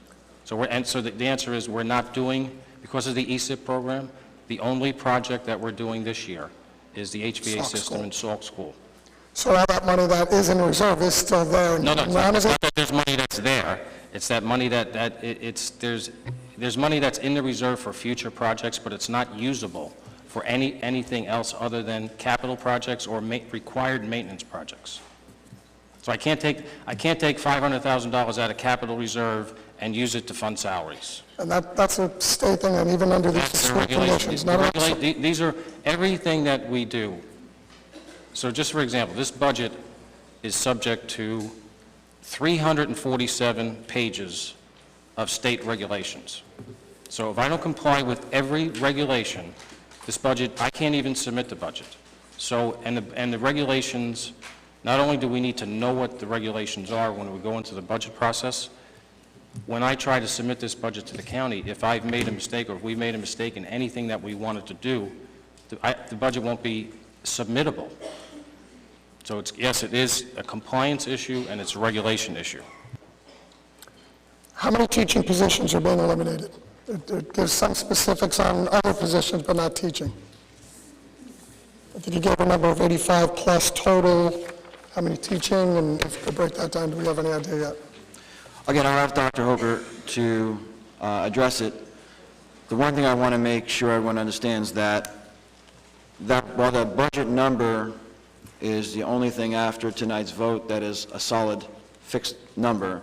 So the answer is we're not doing, because of the ESIP program, the only project that we're doing this year is the HVA system in Sauk School. So all that money that is in reserve is still there? No, it's not that there's money that's there. It's that money there's money that's in the reserve for future projects, but it's not usable for anything else other than capital projects or required maintenance projects. So I can't take $500,000 out of capital reserve and use it to fund salaries. And that's a state thing, and even under these strict conditions. These are everything that we do. So just for example, this budget is subject to 347 pages of state regulations. So if I don't comply with every regulation, this budget, I can't even submit the budget. So, and the regulations, not only do we need to know what the regulations are when we go into the budget process, when I try to submit this budget to the county, if I've made a mistake or if we made a mistake in anything that we wanted to do, the budget won't be submittable. So yes, it is a compliance issue and it's a regulation issue. How many teaching positions are being eliminated? There's some specifics on other positions, but not teaching. I think you gave a number of 85 plus total. How many teaching, and if you could break that down, do we have any idea yet? Again, I'll have Dr. Hoker to address it. The one thing I want to make sure everyone understands that while the budget number is the only thing after tonight's vote that is a solid fixed number,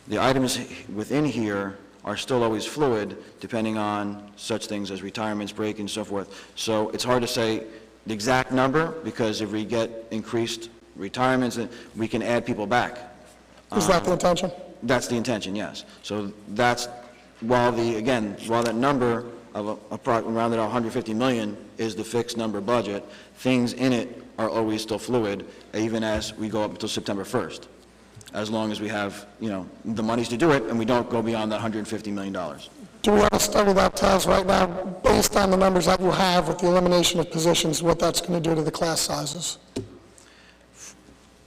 the items within here are still always fluid depending on such things as retirements, break, and so forth. So it's hard to say the exact number because if we get increased retirements, we can add people back. Is that the intention? That's the intention, yes. So that's, while that number of around about 150 million is the fixed number budget. Things in it are always still fluid, even as we go up until September 1st, as long as we have, the monies to do it, and we don't go beyond that $150 million. Do we have a study that tells right now, based on the numbers that you have with the elimination of positions, what that's going to do to the class sizes?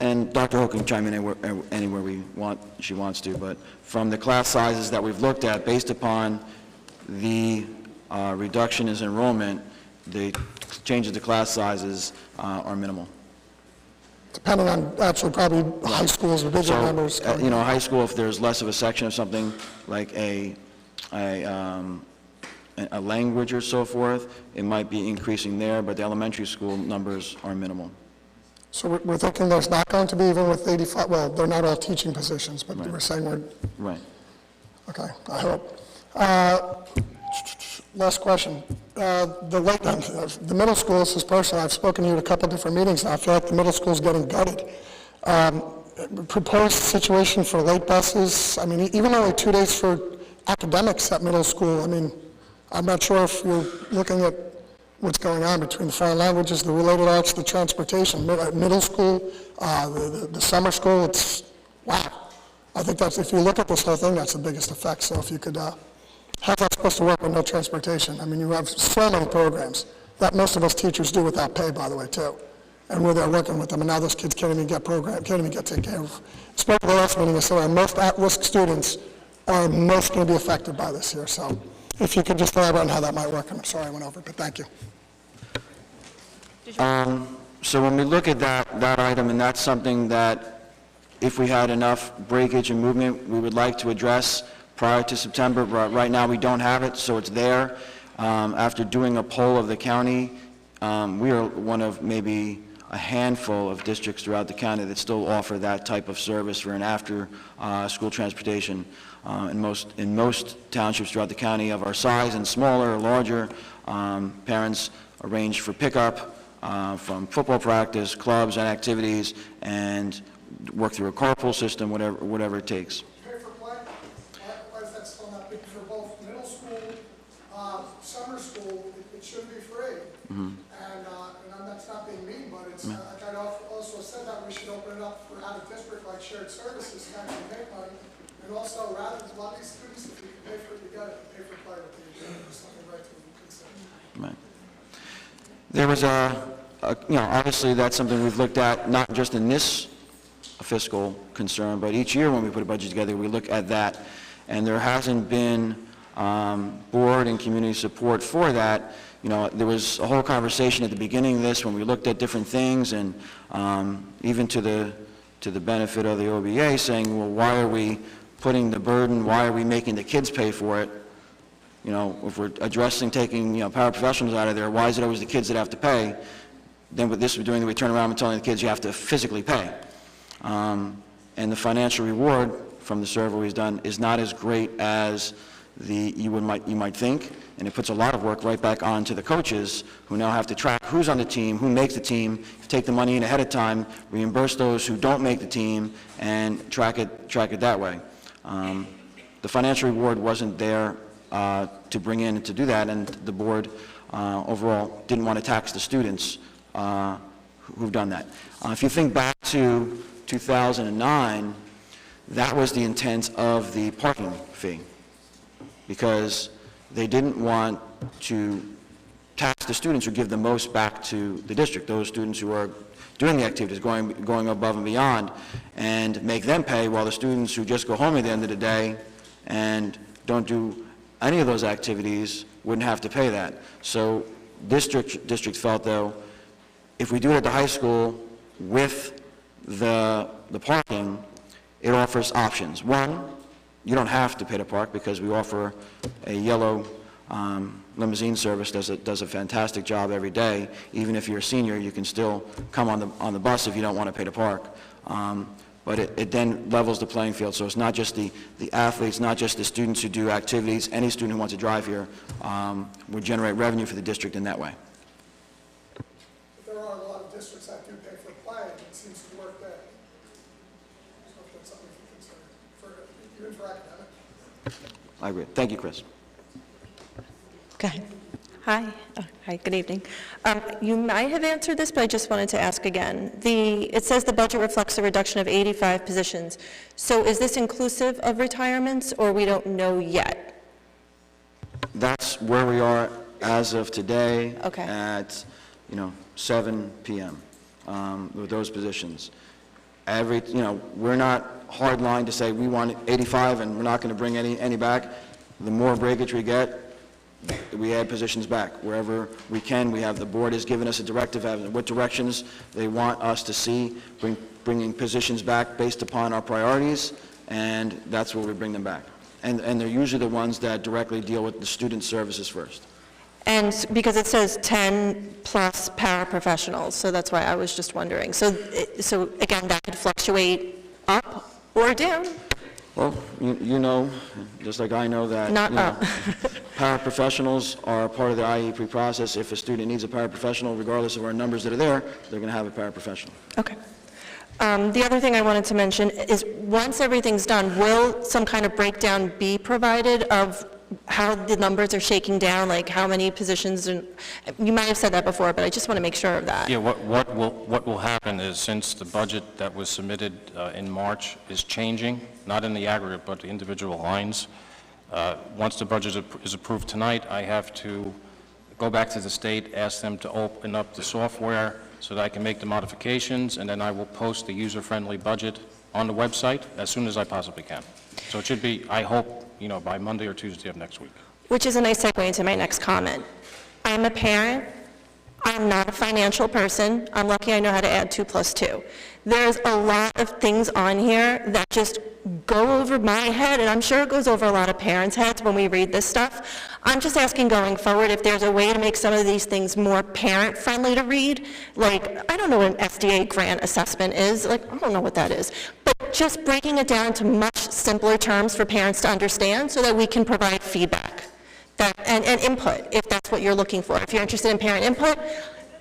And Dr. Ho can chime in anywhere she wants to, but from the class sizes that we've looked at, based upon the reduction in enrollment, the changes to class sizes are minimal. Depending on, actually, probably high schools with bigger numbers. High school, if there's less of a section of something like a language or so forth, it might be increasing there, but the elementary school numbers are minimal. So we're thinking there's not going to be, even with 85, well, they're not all teaching positions, but we're saying we're, Right. okay, I hope. Last question. The middle school, this is personal, I've spoken to you at a couple different meetings now, I feel like the middle school's getting gutted. Proposed situation for late buses, I mean, even only 2 days for academics at middle school, I mean, I'm not sure if you're looking at what's going on between the foreign languages, the related arts, the transportation, middle school, the summer school, it's, wow. I think that's, if you look at this whole thing, that's the biggest effect. So if you could, how's that supposed to work with no transportation? I mean, you have so many programs that most of us teachers do without pay, by the way, too. And we're there working with them, and now those kids can't even get taken care of. Spoke at the last meeting, I said our most at-risk students are most going to be affected by this here. So if you could just elaborate on how that might work, and I'm sorry I went over, but thank you. So when we look at that item, and that's something that if we had enough breakage and movement, we would like to address prior to September, but right now we don't have it, so it's there. After doing a poll of the county, we are one of maybe a handful of districts throughout the county that still offer that type of service for an after-school transportation. In most townships throughout the county of our size and smaller or larger, parents arrange for pickup from football practice, clubs and activities, and work through a carpool system, whatever it takes. Pay for play? Why is that still not big for both middle school, summer school? It should be free. And that's not being mean, but it's, like I also said that we should open it up for out-of-district, like shared services, to actually make money. And also, rather than a lot of these students, if you can pay for it, you got it, pay for play with the something right to consider. Right. There was obviously that's something we've looked at, not just in this fiscal concern, but each year when we put a budget together, we look at that. And there hasn't been board and community support for that. There was a whole conversation at the beginning of this when we looked at different things, and even to the benefit of the OBA, saying, well, why are we putting the burden, why are we making the kids pay for it? If we're addressing taking, paraprofessionals out of there, why is it always the kids that have to pay? Then what this we're doing, we turn around and telling the kids you have to physically pay. And the financial reward from the survey we've done is not as great as you might think, and it puts a lot of work right back onto the coaches, who now have to track who's on the team, who makes the team, take the money in ahead of time, reimburse those who don't make the team, and track it that way. The financial reward wasn't there to bring in to do that, and the board overall didn't want to tax the students who've done that. If you think back to 2009, that was the intent of the parking fee, because they didn't want to tax the students who give the most back to the district, those students who are doing the activities, going above and beyond, and make them pay, while the students who just go home at the end of the day and don't do any of those activities wouldn't have to pay that. So district felt, though, if we do it at the high school with the parking, it offers options. One, you don't have to pay to park, because we offer a yellow limousine service does a fantastic job every day. Even if you're a senior, you can still come on the bus if you don't want to pay to park. But it then levels the playing field. So it's not just the athletes, not just the students who do activities. Any student who wants to drive here would generate revenue for the district in that way. But there are a lot of districts that do pay for play, and it seems to work there. So if that's something you consider, even for academic. I agree. Thank you, Chris. Go ahead. Hi. Oh, hi, good evening. You might have answered this, but I just wanted to ask again. It says the budget reflects a reduction of 85 positions. So is this inclusive of retirements, or we don't know yet? That's where we are as of today. Okay. At, 7 p.m. With those positions. We're not hardline to say we want 85 and we're not going to bring any back. The more breakage we get, we add positions back. Wherever we can, the board has given us a directive as to what directions they want us to see, bringing positions back based upon our priorities, and that's where we bring them back. And they're usually the ones that directly deal with the student services first. And because it says 10 plus paraprofessionals, so that's why I was just wondering. So again, that could fluctuate up or down? Well, just like I know that Not up. paraprofessionals are part of the IEP process. If a student needs a paraprofessional, regardless of our numbers that are there, they're going to have a paraprofessional. Okay. The other thing I wanted to mention is once everything's done, will some kind of breakdown be provided of how the numbers are shaking down, like how many positions? And you might have said that before, but I just want to make sure of that. Yeah, what will happen is, since the budget that was submitted in March is changing, not in the aggregate, but the individual lines, once the budget is approved tonight, I have to go back to the state, ask them to open up the software so that I can make the modifications, and then I will post the user-friendly budget on the website as soon as I possibly can. So it should be, I hope, by Monday or Tuesday of next week. Which is a nice segue into my next comment. I'm a parent. I'm not a financial person. I'm lucky I know how to add 2 plus 2. There's a lot of things on here that just go over my head, and I'm sure it goes over a lot of parents' heads when we read this stuff. I'm just asking going forward if there's a way to make some of these things more parent-friendly to read. Like, I don't know what an SDA grant assessment is. Like, I don't know what that is. But just breaking it down to much simpler terms for parents to understand so that we can provide feedback and input if that's what you're looking for. If you're interested in parent input,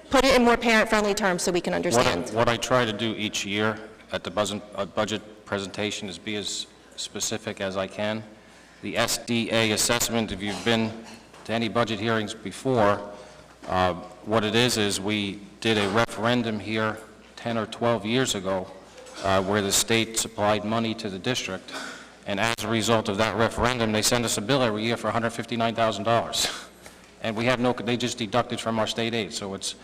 put it in more parent-friendly terms so we can understand. What I try to do each year at the budget presentation is be as specific as I can. The SDA assessment, if you've been to any budget hearings before, what it is we did a referendum here 10 or 12 years ago where the state supplied money to the district, and as a result of that referendum, they send us a bill every year for $159,000. And we have they just deducted from our state aid, so it's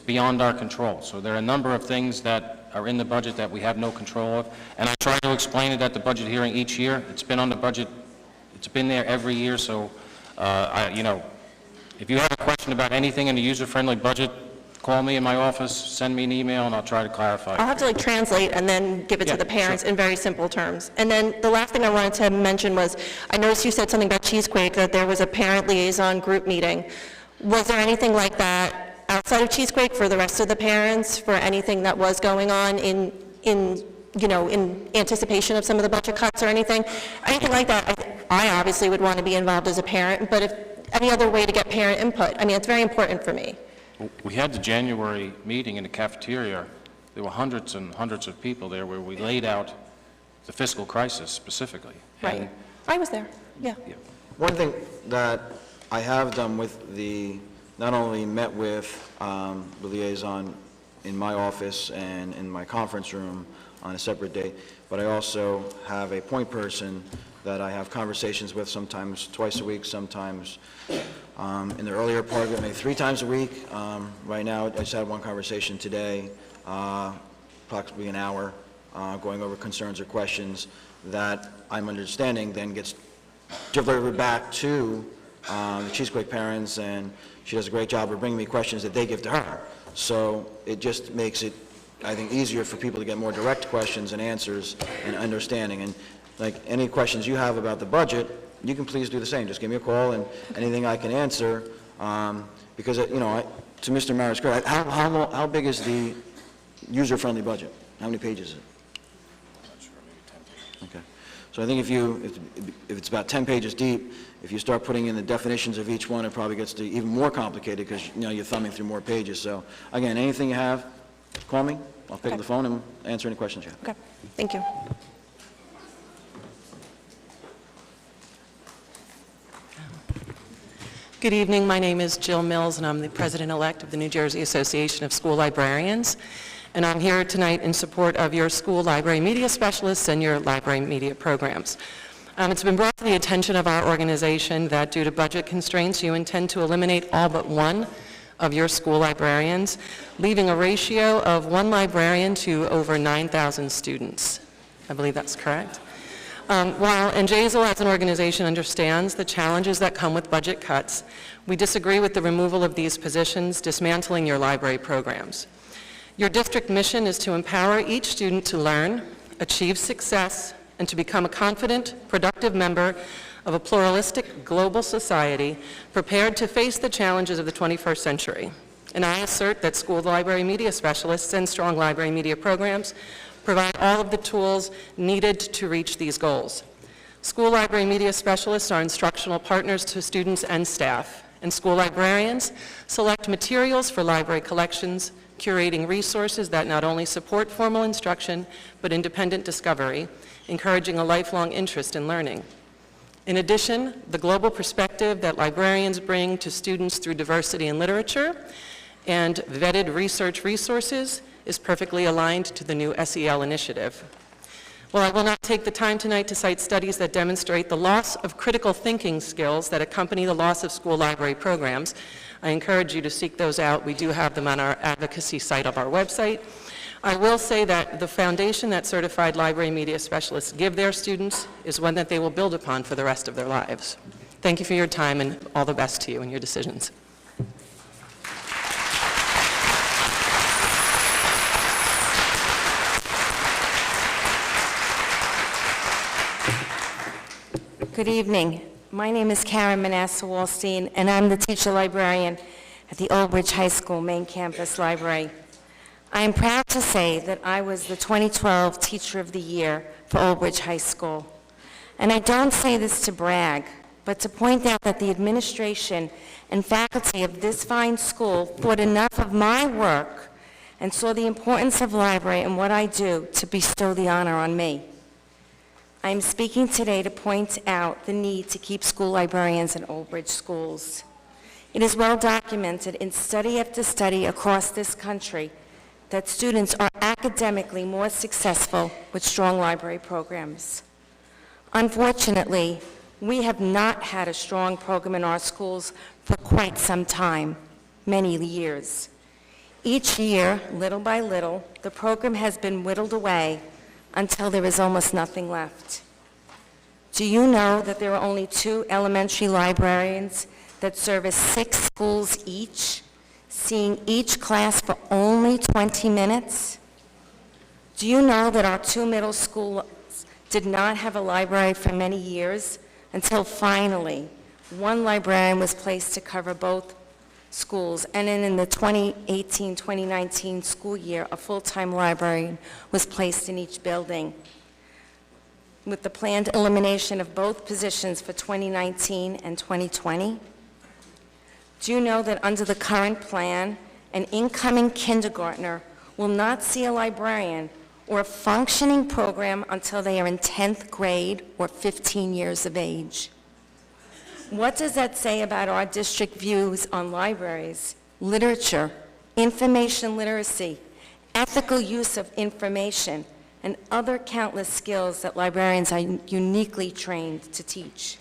beyond our control. So there are a number of things that are in the budget that we have no control of, and I try to explain it at the budget hearing each year. It's been on the budget, it's been there every year, so, if you have a question about anything in the user-friendly budget, call me in my office, send me an email, and I'll try to clarify. I'll have to translate and then give it to the parents in very simple terms. And then the last thing I wanted to mention was, I noticed you said something about Cheesequake, that there was a parent liaison group meeting. Was there anything like that outside of Cheesequake for the rest of the parents, for anything that was going on in anticipation of some of the budget cuts or anything like that? I obviously would want to be involved as a parent, but if any other way to get parent input, it's very important for me. We had the January meeting in the cafeteria. There were hundreds and hundreds of people there where we laid out the fiscal crisis specifically. Right. And I was there, yeah. One thing that I have done with not only met with the liaison in my office and in my conference room on a separate day, but I also have a point person that I have conversations with, sometimes twice a week, sometimes in the earlier part of it, maybe 3 times a week. Right now, I just had one conversation today, approximately an hour, going over concerns or questions that I'm understanding then gets delivered back to the Cheesequake parents, and she does a great job of bringing me questions that they give to her. So it just makes it, I think, easier for people to get more direct questions and answers and understanding. And like any questions you have about the budget, you can please do the same. Just give me a call, and anything I can answer, because, to Mr. Mara's credit, how big is the user-friendly budget? How many pages is it? Okay. So I think if it's about 10 pages deep, if you start putting in the definitions of each one, it probably gets to even more complicated because, you're thumbing through more pages. So again, anything you have, call me. I'll pick up the phone and answer any questions you have. Okay, thank you. Good evening. My name is Jill Mills, and I'm the president-elect of the New Jersey Association of School Librarians. And I'm here tonight in support of your school library media specialists and your library media programs. It's been brought to the attention of our organization that due to budget constraints, you intend to eliminate all but one of your school librarians, leaving a ratio of one librarian to over 9,000 students. I believe that's correct. While NJSL as an organization understands the challenges that come with budget cuts, we disagree with the removal of these positions, dismantling your library programs. Your district mission is to empower each student to learn, achieve success, and to become a confident, productive member of a pluralistic global society prepared to face the challenges of the 21st century. And I assert that school library media specialists and strong library media programs provide all of the tools needed to reach these goals. School library media specialists are instructional partners to students and staff, and school librarians select materials for library collections, curating resources that not only support formal instruction, but independent discovery, encouraging a lifelong interest in learning. In addition, the global perspective that librarians bring to students through diversity in literature and vetted research resources is perfectly aligned to the new SEL initiative. While I will not take the time tonight to cite studies that demonstrate the loss of critical thinking skills that accompany the loss of school library programs, I encourage you to seek those out. We do have them on our advocacy site of our website. I will say that the foundation that certified library media specialists give their students is one that they will build upon for the rest of their lives. Thank you for your time, and all the best to you in your decisions. Good evening. My name is Karen Manasseh-Wallstein, and I'm the teacher librarian at the Old Bridge High School main campus library. I am proud to say that I was the 2012 Teacher of the Year for Old Bridge High School. And I don't say this to brag, but to point out that the administration and faculty of this fine school thought enough of my work and saw the importance of library and what I do to bestow the honor on me. I am speaking today to point out the need to keep school librarians in Old Bridge schools. It is well documented in study after study across this country that students are academically more successful with strong library programs. Unfortunately, we have not had a strong program in our schools for quite some time, many years. Each year, little by little, the program has been whittled away until there is almost nothing left. Do you know that there are only 2 elementary librarians that service 6 schools each, seeing each class for only 20 minutes? Do you know that our 2 middle schools did not have a library for many years until finally 1 librarian was placed to cover both schools, and then in the 2018-2019 school year, a full-time librarian was placed in each building. With the planned elimination of both positions for 2019 and 2020, do you know that under the current plan, an incoming kindergartner will not see a librarian or a functioning program until they are in 10th grade or 15 years of age? What does that say about our district views on libraries, literature, information literacy, ethical use of information, and other countless skills that librarians are uniquely trained to teach?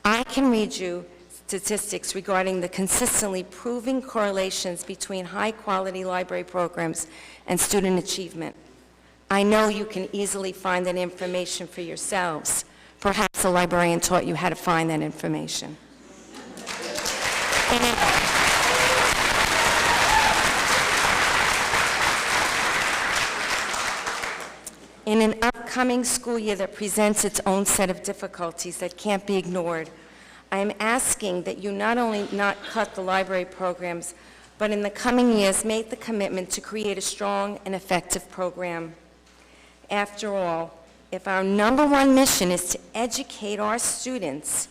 I can read you statistics regarding the consistently proving correlations between high-quality library programs and student achievement. I know you can easily find that information for yourselves. Perhaps a librarian taught you how to find that information. In an upcoming school year that presents its own set of difficulties that can't be ignored, I am asking that you not only not cut the library programs, but in the coming years make the commitment to create a strong and effective program. After all, if our #1 mission is to educate our students,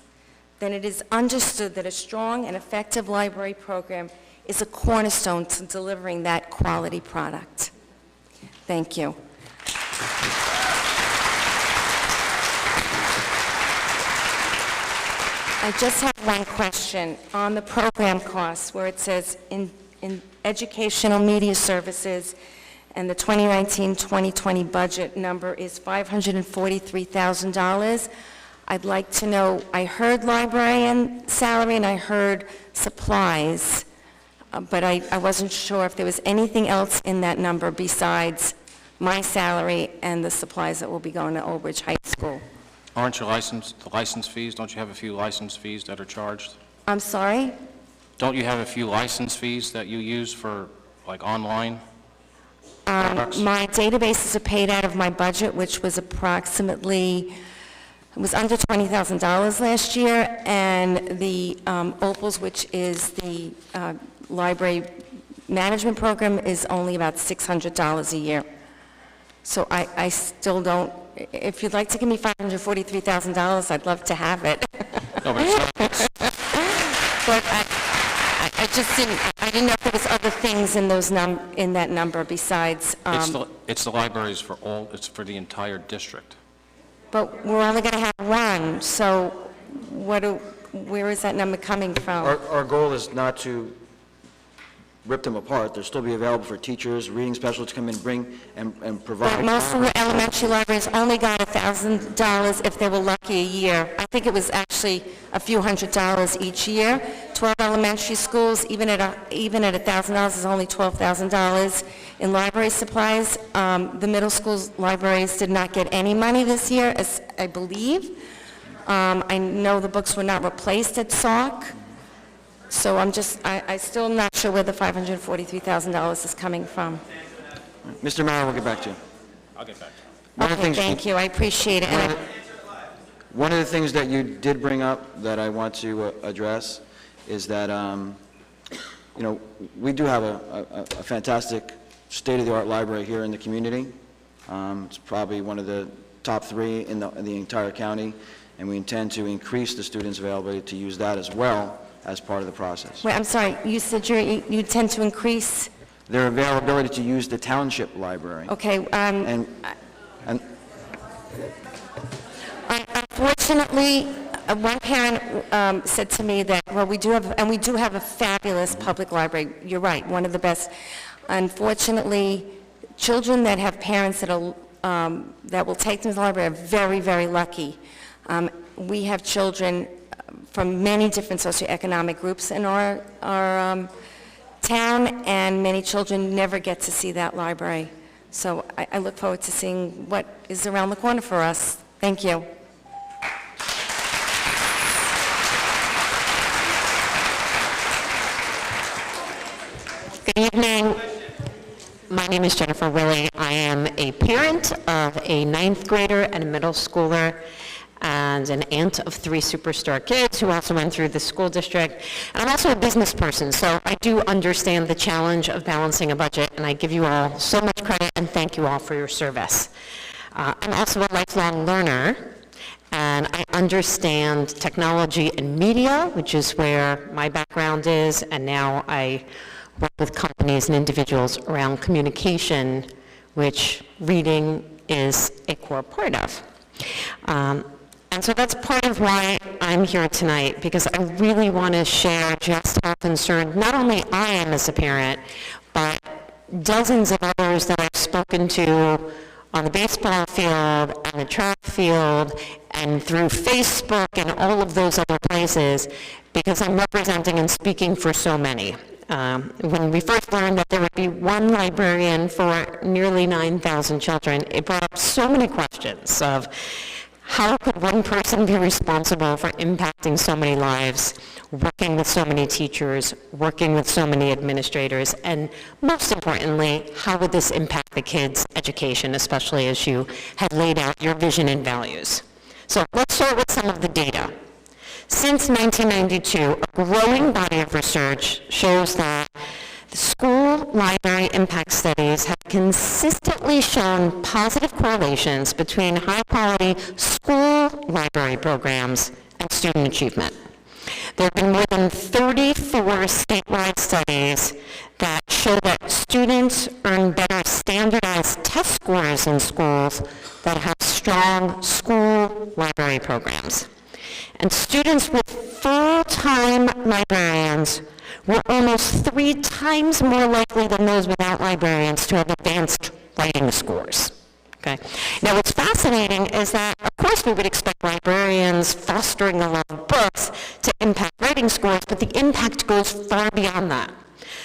then it is understood that a strong and effective library program is a cornerstone to delivering that quality product. Thank you. I just have one question. On the program costs, where it says in educational media services, and the 2019-2020 budget number is $543,000. I'd like to know, I heard librarian salary and I heard supplies, but I wasn't sure if there was anything else in that number besides my salary and the supplies that will be going to Old Bridge High School. Aren't your the license fees, don't you have a few license fees that are charged? I'm sorry? Don't you have a few license fees that you use for, like, online products? My databases are paid out of my budget, which was approximately, it was under $20,000 last year, and the Opals, which is the library management program, is only about $600 a year. So I still don't, if you'd like to give me $543,000, I'd love to have it. No, but it's not, But I just didn't, I didn't know if there was other things in those in that number besides, it's the libraries for all, it's for the entire district. but we're only going to have one, so where is that number coming from? Our goal is not to rip them apart. They'll still be available for teachers, reading specialists to come in, bring and provide. But most of the elementary libraries only got $1,000 if they were lucky a year. I think it was actually a few $100s each year. 12 elementary schools, even at $1,000, is only $12,000 in library supplies. The middle school libraries did not get any money this year, as I believe. I know the books were not replaced at SAUC. So I'm still not sure where the $543,000 is coming from. Mr. Mayor, we'll get back to you. I'll get back to you. Okay, thank you, I appreciate it. And One of the things that you did bring up that I want to address is that, we do have a fantastic state-of-the-art library here in the community. It's probably one of the top 3 in the entire county, and we intend to increase the students' availability to use that as well as part of the process. Wait, I'm sorry, you said you tend to increase, Their availability to use the township library. okay, And unfortunately, one parent said to me that, well, we do have a fabulous public library. You're right, one of the best. Unfortunately, children that have parents that will take them to the library are very, very lucky. We have children from many different socioeconomic groups in our town, and many children never get to see that library. So I look forward to seeing what is around the corner for us. Thank you. Good evening. My name is Jennifer Willey. I am a parent of a 9th grader and a middle schooler, and an aunt of 3 superstar kids who also went through the school district. And I'm also a business person, so I do understand the challenge of balancing a budget, and I give you all so much credit and thank you all for your service. I'm also a lifelong learner, and I understand technology and media, which is where my background is, and now I work with companies and individuals around communication, which reading is a core part of. And so that's part of why I'm here tonight, because I really want to share just how concerned not only I am as a parent, but dozens of others that I've spoken to on the baseball field, on the track field, and through Facebook and all of those other places, because I'm representing and speaking for so many. When we first learned that there would be one librarian for nearly 9,000 children, it brought up so many questions of how could one person be responsible for impacting so many lives, working with so many teachers, working with so many administrators, and most importantly, how would this impact the kids' education, especially as you had laid out your vision and values. So let's start with some of the data. Since 1992, a growing body of research shows that the school library impact studies have consistently shown positive correlations between high-quality school library programs and student achievement. There have been more than 34 statewide studies that show that students earn better standardized test scores in schools that have strong school library programs. And students with full-time librarians were almost 3 times more likely than those without librarians to have advanced writing scores. Okay. Now, what's fascinating is that, of course, we would expect librarians fostering the love of books to impact writing scores, but the impact goes far beyond that.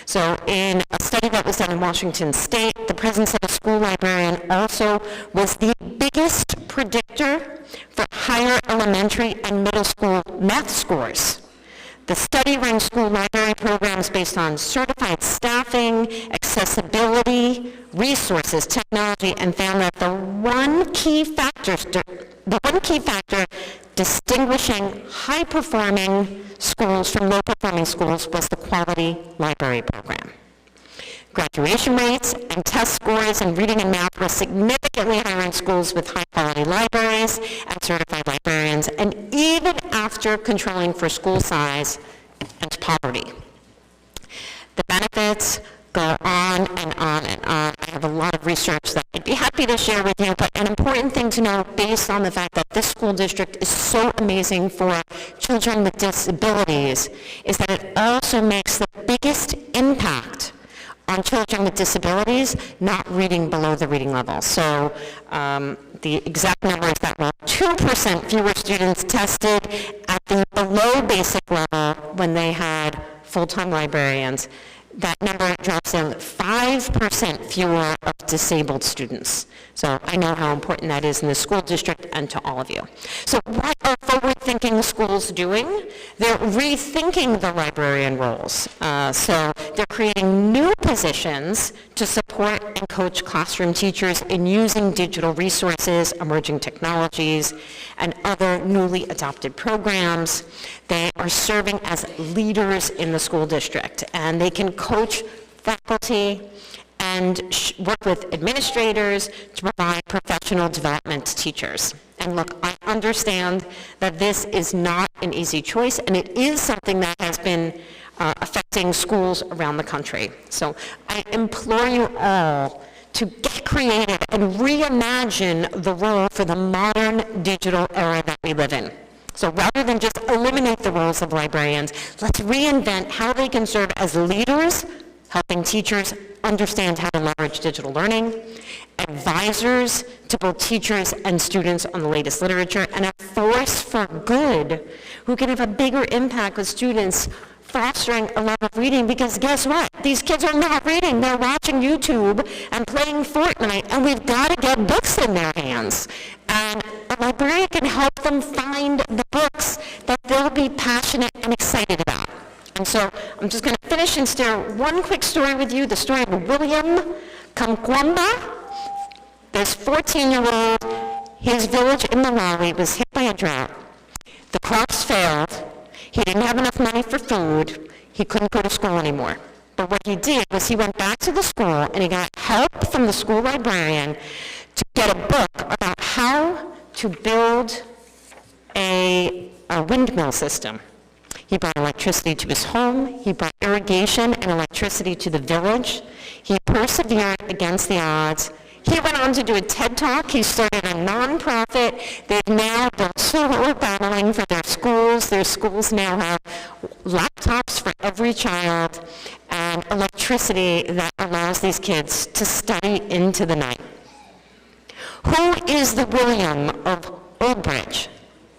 So in a study that was done in Washington State, the presence of a school librarian also was the biggest predictor for higher elementary and middle school math scores. The study ran school library programs based on certified staffing, accessibility, resources, technology, and found that the one key factor distinguishing high-performing schools from low-performing schools was the quality library program. Graduation rates and test scores in reading and math were significantly higher in schools with high-quality libraries and certified librarians, and even after controlling for school size and poverty. The benefits go on and on and on. I have a lot of research that I'd be happy to share with you, but an important thing to know based on the fact that this school district is so amazing for children with disabilities is that it also makes the biggest impact on children with disabilities not reading below the reading level. So the exact number is that 2% fewer students tested at the below basic level when they had full-time librarians. That number drops down to 5% fewer of disabled students. So I know how important that is in the school district and to all of you. So what are forward-thinking schools doing? They're rethinking the librarian roles. So they're creating new positions to support and coach classroom teachers in using digital resources, emerging technologies, and other newly adopted programs. They are serving as leaders in the school district, and they can coach faculty and work with administrators to provide professional development to teachers. And look, I understand that this is not an easy choice, and it is something that has been affecting schools around the country. So I implore you all to get creative and reimagine the role for the modern digital era that we live in. So rather than just eliminate the roles of librarians, let's reinvent how they can serve as leaders, helping teachers understand how to leverage digital learning, advisors to both teachers and students on the latest literature, and a force for good who can have a bigger impact with students fostering a love of reading, because guess what? These kids are not reading. They're watching YouTube and playing Fortnite, and we've got to get books in their hands. And a librarian can help them find the books that they'll be passionate and excited about. And so I'm just going to finish and share one quick story with you, the story of William Kamkwamba. This 14-year-old, his village in Malawi was hit by a drought. The crops failed. He didn't have enough money for food. He couldn't go to school anymore. But what he did was he went back to the school and he got help from the school librarian to get a book about how to build a windmill system. He brought electricity to his home. He brought irrigation and electricity to the village. He persevered against the odds. He went on to do a TED Talk. He started a nonprofit. They've now built solar paneling for their schools. Their schools now have laptops for every child and electricity that allows these kids to study into the night. Who is the William of Old Bridge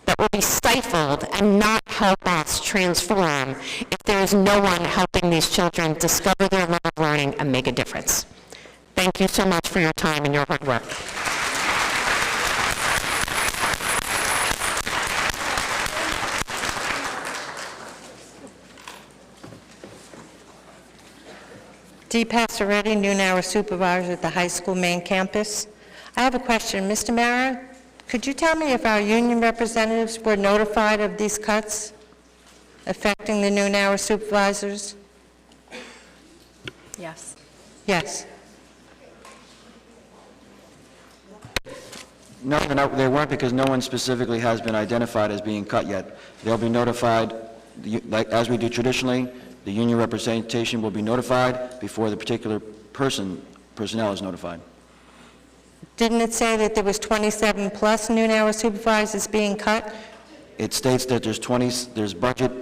that will be stifled and not help us transform if there is no one helping these children discover their love of learning and make a difference? Thank you so much for your time and your hard work. D. Passaretti, noon hour supervisor at the high school main campus. I have a question. Mr. Mara, could you tell me if our union representatives were notified of these cuts affecting the noon hour supervisors? Yes. Yes. No, they weren't, because no one specifically has been identified as being cut yet. They'll be notified, like as we do traditionally. The union representation will be notified before the particular personnel is notified. Didn't it say that there was 27 plus noon hour supervisors being cut? it states that there's budget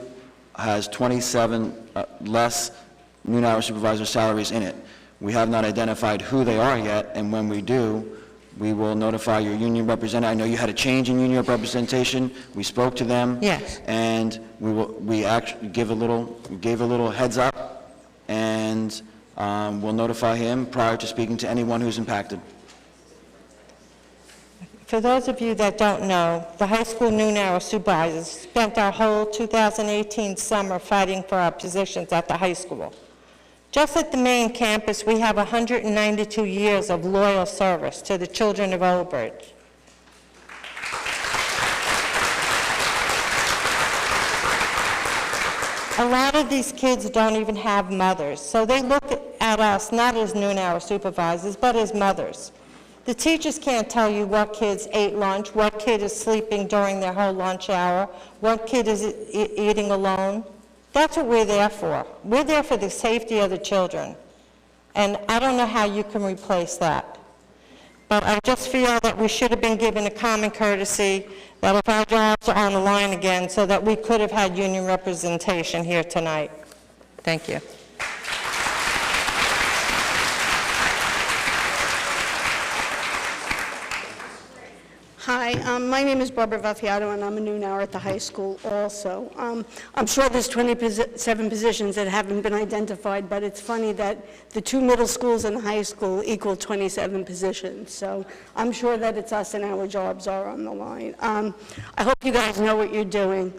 has 27 less noon hour supervisor salaries in it. We have not identified who they are yet, and when we do, we will notify your union representative. I know you had a change in union representation. We spoke to them. Yes. And we actually gave a little heads up, and we'll notify him prior to speaking to anyone who's impacted. For those of you that don't know, the high school noon hour supervisors spent our whole 2018 summer fighting for our positions at the high school. Just at the main campus, we have 192 years of loyal service to the children of Old Bridge. A lot of these kids don't even have mothers, so they look at us not as noon hour supervisors, but as mothers. The teachers can't tell you what kids ate lunch, what kid is sleeping during their whole lunch hour, what kid is eating alone. That's what we're there for. We're there for the safety of the children. And I don't know how you can replace that. But I just feel that we should have been given a common courtesy that if our jobs are on the line again, so that we could have had union representation here tonight. Thank you. Hi, my name is Barbara Vaffiato, and I'm a noon hour at the high school also. I'm sure there's 27 positions that haven't been identified, but it's funny that the 2 middle schools and the high school equal 27 positions. So I'm sure that it's us and our jobs are on the line. I hope you guys know what you're doing.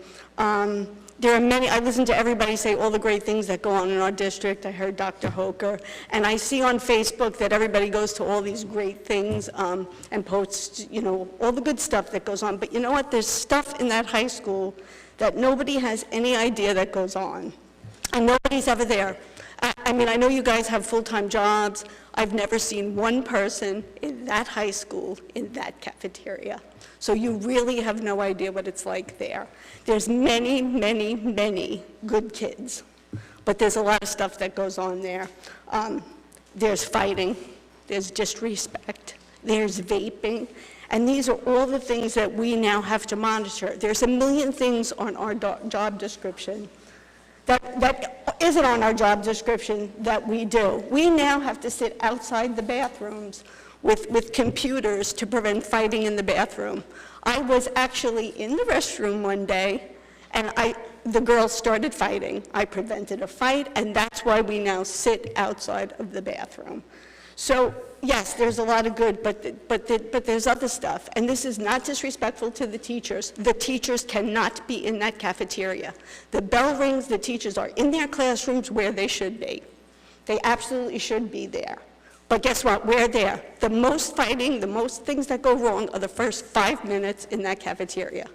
There are many, I listen to everybody say all the great things that go on in our district. I heard Dr. Hoker, and I see on Facebook that everybody goes to all these great things and posts, you know, all the good stuff that goes on. But you know what? There's stuff in that high school that nobody has any idea that goes on, and nobody's ever there. I mean, I know you guys have full-time jobs. I've never seen one person in that high school in that cafeteria. So you really have no idea what it's like there. There's many, many, many good kids, but there's a lot of stuff that goes on there. There's fighting, there's disrespect, there's vaping, and these are all the things that we now have to monitor. There's a million things on our job description that isn't on our job description that we do. We now have to sit outside the bathrooms with computers to prevent fighting in the bathroom. I was actually in the restroom one day, and the girls started fighting. I prevented a fight, and that's why we now sit outside of the bathroom. So yes, there's a lot of good, but there's other stuff, and this is not disrespectful to the teachers. The teachers cannot be in that cafeteria. The bell rings, the teachers are in their classrooms where they should be. They absolutely should be there. But guess what? We're there. The most fighting, the most things that go wrong are the first 5 minutes in that cafeteria.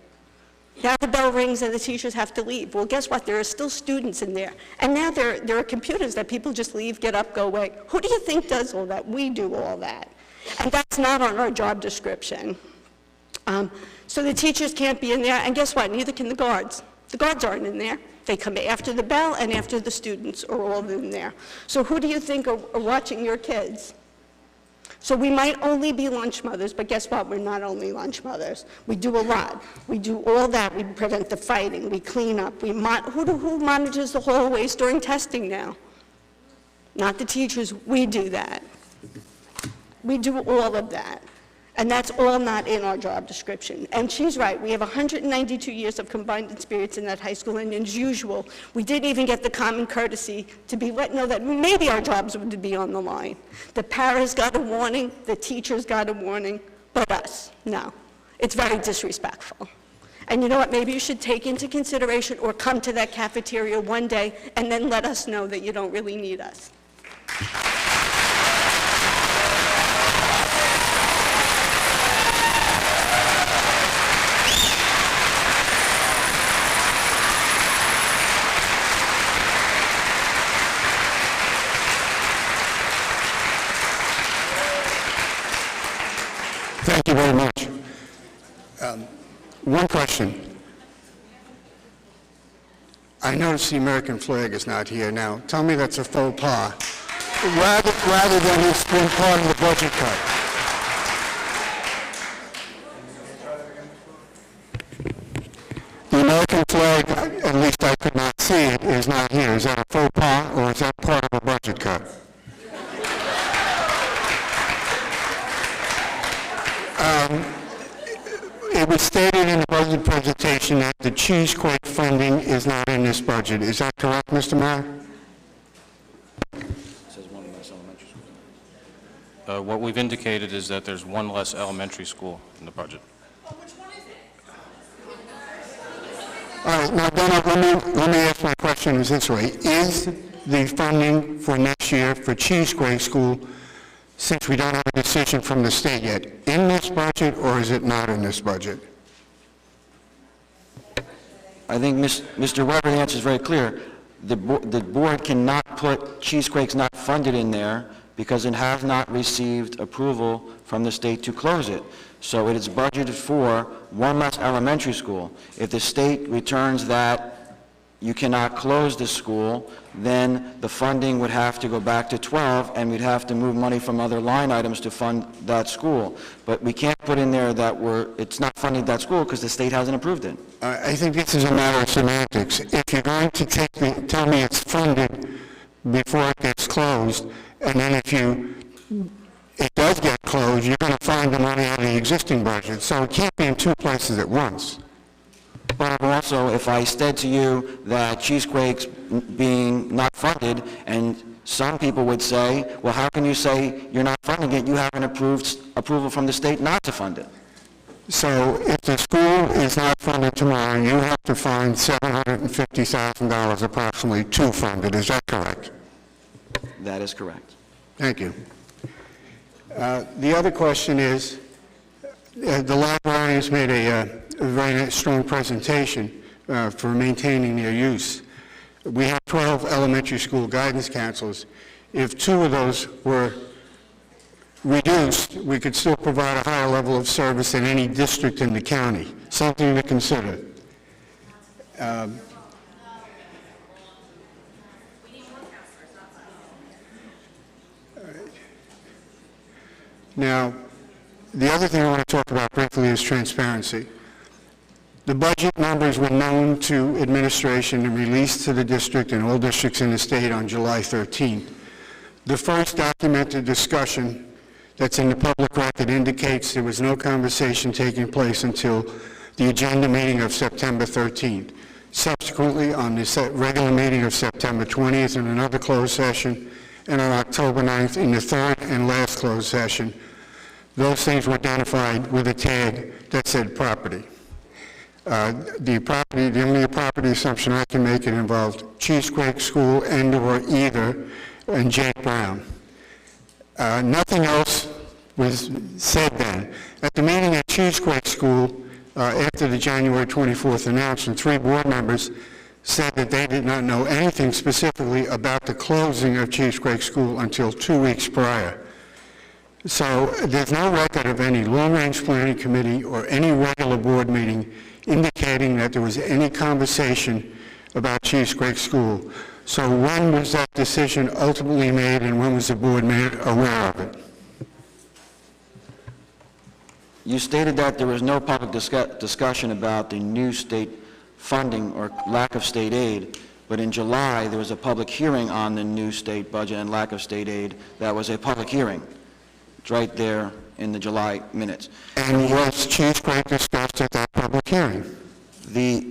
Now the bell rings and the teachers have to leave. Well, guess what? There are still students in there. And now there are computers that people just leave, get up, go away. Who do you think does all that? We do all that. And that's not on our job description. So the teachers can't be in there, and guess what? Neither can the guards. The guards aren't in there. They come after the bell and after the students are all in there. So who do you think are watching your kids? So we might only be lunch mothers, but guess what? We're not only lunch mothers. We do a lot. We do all that. We prevent the fighting. We clean up. Who monitors the hallways during testing now? Not the teachers. We do that. We do all of that. And that's all not in our job description. And she's right, we have 192 years of combined experience in that high school, and as usual, we didn't even get the common courtesy to be let know that maybe our jobs would be on the line. The paras got a warning, the teachers got a warning, but us, no. It's very disrespectful. And you know what, maybe you should take into consideration or come to that cafeteria one day and then let us know that you don't really need us. Thank you very much. One question. I notice the American flag is not here now. Tell me that's a faux pas, rather than it's been part of the budget cut. cut. It was stated in the budget presentation that the Cheesequake funding is not in this budget. Is that correct, Mr. Mayor? What we've indicated is that there's one less elementary school in the budget. All right, now, Donald, let me ask my question this way. Is the funding for next year for Cheesequake School, since we don't have a decision from the state yet, in this budget or is it not in this budget? I think Mr. Weber, the answer is very clear. The board cannot put Cheesequake's not funded in there because it has not received approval from the state to close it. So it is budgeted for one less elementary school. If the state returns that you cannot close the school, then the funding would have to go back to 12, and we'd have to move money from other line items to fund that school. But we can't put in there that it's not funding that school because the state hasn't approved it. I think this is a matter of semantics. If you're going to tell me it's funded before it gets closed, and then if it does get closed, you're going to find the money out of the existing budget. So it can't be in two places at once. But also, if I said to you that Cheesequake's being not funded, and some people would say, well, how can you say you're not funding it? You haven't approval from the state not to fund it. So if the school is not funded tomorrow, you have to find $750,000 approximately to fund it. Is that correct? That is correct. Thank you. The other question is, the librarians made a very strong presentation for maintaining their use. We have 12 elementary school guidance counselors. If 2 of those were reduced, we could still provide a higher level of service in any district in the county. Something to consider. Now, the other thing I want to talk about briefly is transparency. The budget numbers were known to administration and released to the district and all districts in the state on July 13th. The first documented discussion that's in the public record indicates there was no conversation taking place until the agenda meeting of September 13th. Subsequently, on the regular meeting of September 20th in another closed session, and on October 9th in the third and last closed session, those things were identified with a tag that said property. The only property assumption I can make, it involved Cheesequake School and or either and Jake Brown. Nothing else was said then. At the meeting at Cheesequake School, after the January 24th announcement, 3 board members said that they did not know anything specifically about the closing of Cheesequake School until 2 weeks prior. So there's no record of any long-range planning committee or any regular board meeting indicating that there was any conversation about Cheesequake School. So when was that decision ultimately made, and when was the board made aware of it? You stated that there was no public discussion about the new state funding or lack of state aid, but in July there was a public hearing on the new state budget and lack of state aid. That was a public hearing. It's right there in the July minutes. And was Cheesequake discussed at that public hearing? The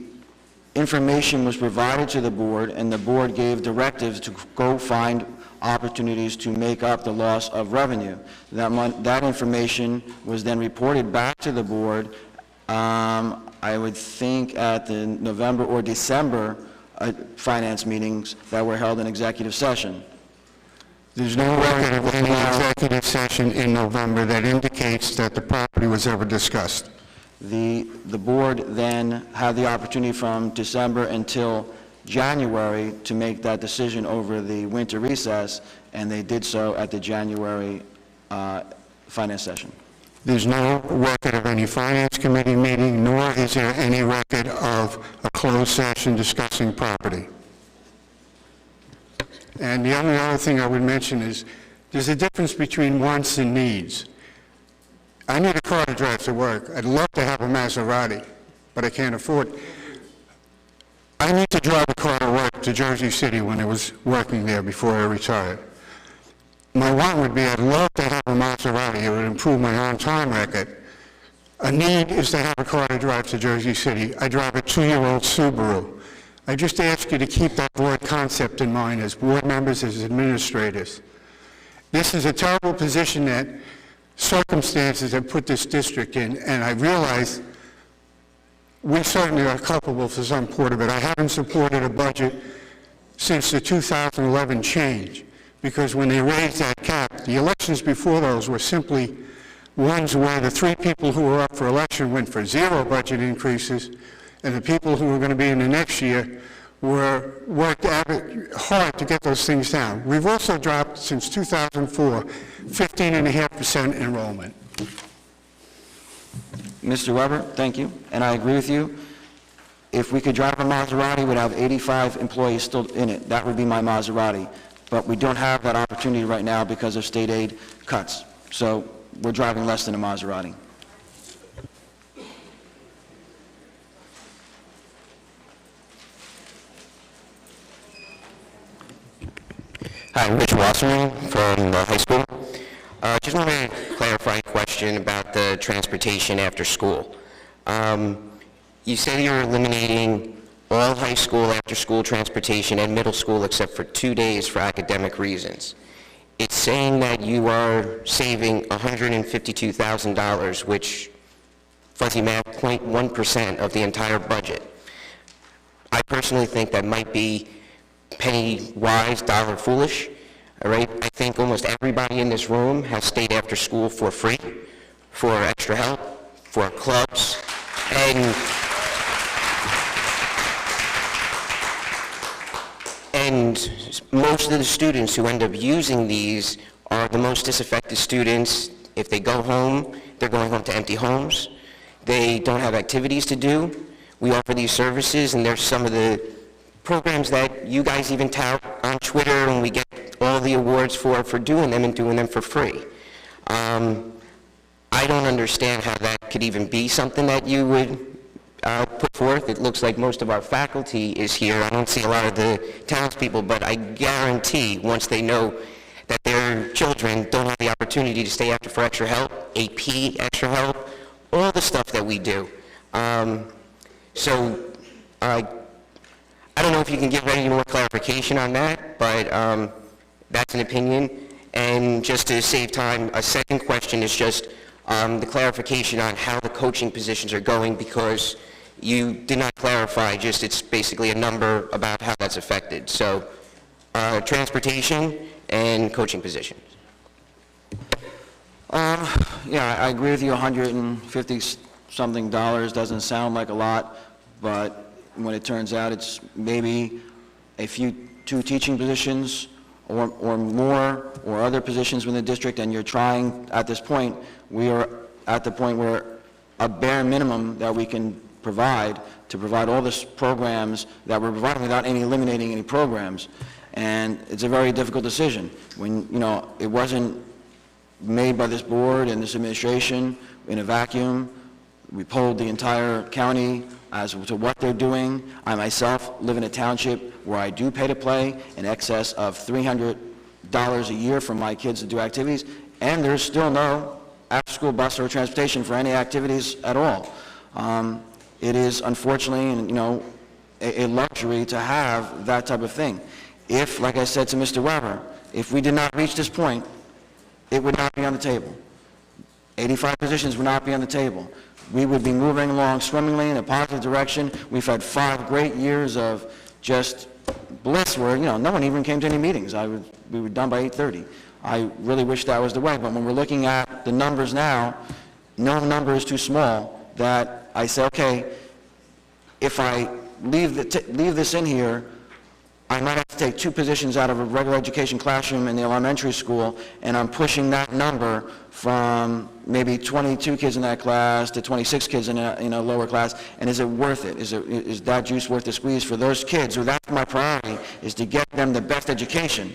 information was provided to the board, and the board gave directives to go find opportunities to make up the loss of revenue. That information was then reported back to the board, I would think at the November or December finance meetings that were held in executive session. There's no record of any executive session in November that indicates that the property was ever discussed. The board then had the opportunity from December until January to make that decision over the winter recess, and they did so at the January finance session. There's no record of any finance committee meeting, nor is there any record of a closed session discussing property. And the only other thing I would mention is there's a difference between wants and needs. I need a car to drive to work. I'd love to have a Maserati, but I can't afford it. I need to drive a car to work to Jersey City when I was working there before I retired. My want would be I'd love to have a Maserati. It would improve my on-time record. A need is to have a car to drive to Jersey City. I drive a 2-year-old Subaru. I just ask you to keep that broad concept in mind as board members, as administrators. This is a terrible position that circumstances have put this district in, and I realize we certainly are culpable for some part of it. I haven't supported a budget since the 2011 change, because when they raised that cap, the elections before those were simply ones where the 3 people who were up for election went for 0 budget increases, and the people who were going to be in the next year worked hard to get those things down. We've also dropped, since 2004, 15.5% enrollment. Mr. Weber, thank you, and I agree with you. If we could drive a Maserati, we'd have 85 employees still in it. That would be my Maserati. But we don't have that opportunity right now because of state aid cuts. So we're driving less than a Maserati. Hi, I'm Rich Wasserman from the high school. Just want to clarify a question about the transportation after school. You say you're eliminating all high school after-school transportation and middle school except for 2 days for academic reasons. It's saying that you are saving $152,000, which, fuzzy math, 0.1% of the entire budget. I personally think that might be penny wise, dollar foolish. All right, I think almost everybody in this room has stayed after school for free, for extra help, for clubs, and most of the students who end up using these are the most disaffected students. If they go home, they're going home to empty homes. They don't have activities to do. We offer these services, and there's some of the programs that you guys even tout on Twitter, and we get all the awards for doing them and doing them for free. I don't understand how that could even be something that you would put forth. It looks like most of our faculty is here. I don't see a lot of the townspeople, but I guarantee once they know that their children don't have the opportunity to stay after for extra help, AP extra help, all the stuff that we do. So I don't know if you can give any more clarification on that, but that's an opinion. And just to save time, a second question is just the clarification on how the coaching positions are going, because you did not clarify, just it's basically a number about how that's affected. So transportation and coaching positions. Yeah, I agree with you, $150-something doesn't sound like a lot, but when it turns out it's maybe two teaching positions or more, or other positions within the district, and you're trying, at this point, we are at the point where a bare minimum that we can provide all the programs that we're providing without eliminating any programs. And it's a very difficult decision. When, it wasn't made by this board and this administration in a vacuum. We polled the entire county as to what they're doing. I myself live in a township where I do pay to play in excess of $300 a year for my kids to do activities, and there's still no after-school bus or transportation for any activities at all. It is unfortunately, a luxury to have that type of thing. If, like I said to Mr. Weber, if we did not reach this point, it would not be on the table. 85 positions would not be on the table. We would be moving along swimmingly in a positive direction. We've had 5 great years of just bliss where, no one even came to any meetings. We were done by 8:30. I really wish that was the way, but when we're looking at the numbers now, no number is too small that I say, okay, if I leave this in here, I might have to take 2 positions out of a regular education classroom in the elementary school, and I'm pushing that number from maybe 22 kids in that class to 26 kids in a lower class, and is it worth it? Is that juice worth the squeeze for those kids? So that's my priority, is to get them the best education.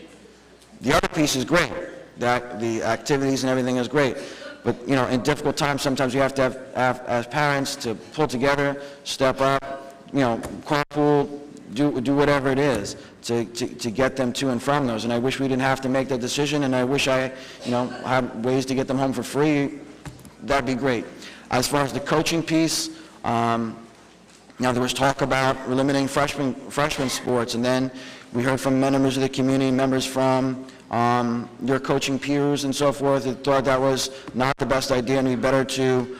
The other piece is great, that the activities and everything is great, but in difficult times, sometimes you have to have as parents to pull together, step up, carpool, do whatever it is to get them to and from those. And I wish we didn't have to make that decision, and I wish I, had ways to get them home for free. That'd be great. As far as the coaching piece, now there was talk about limiting freshman sports, and then we heard from members of the community, members from your coaching peers and so forth, that thought that was not the best idea, and it'd be better to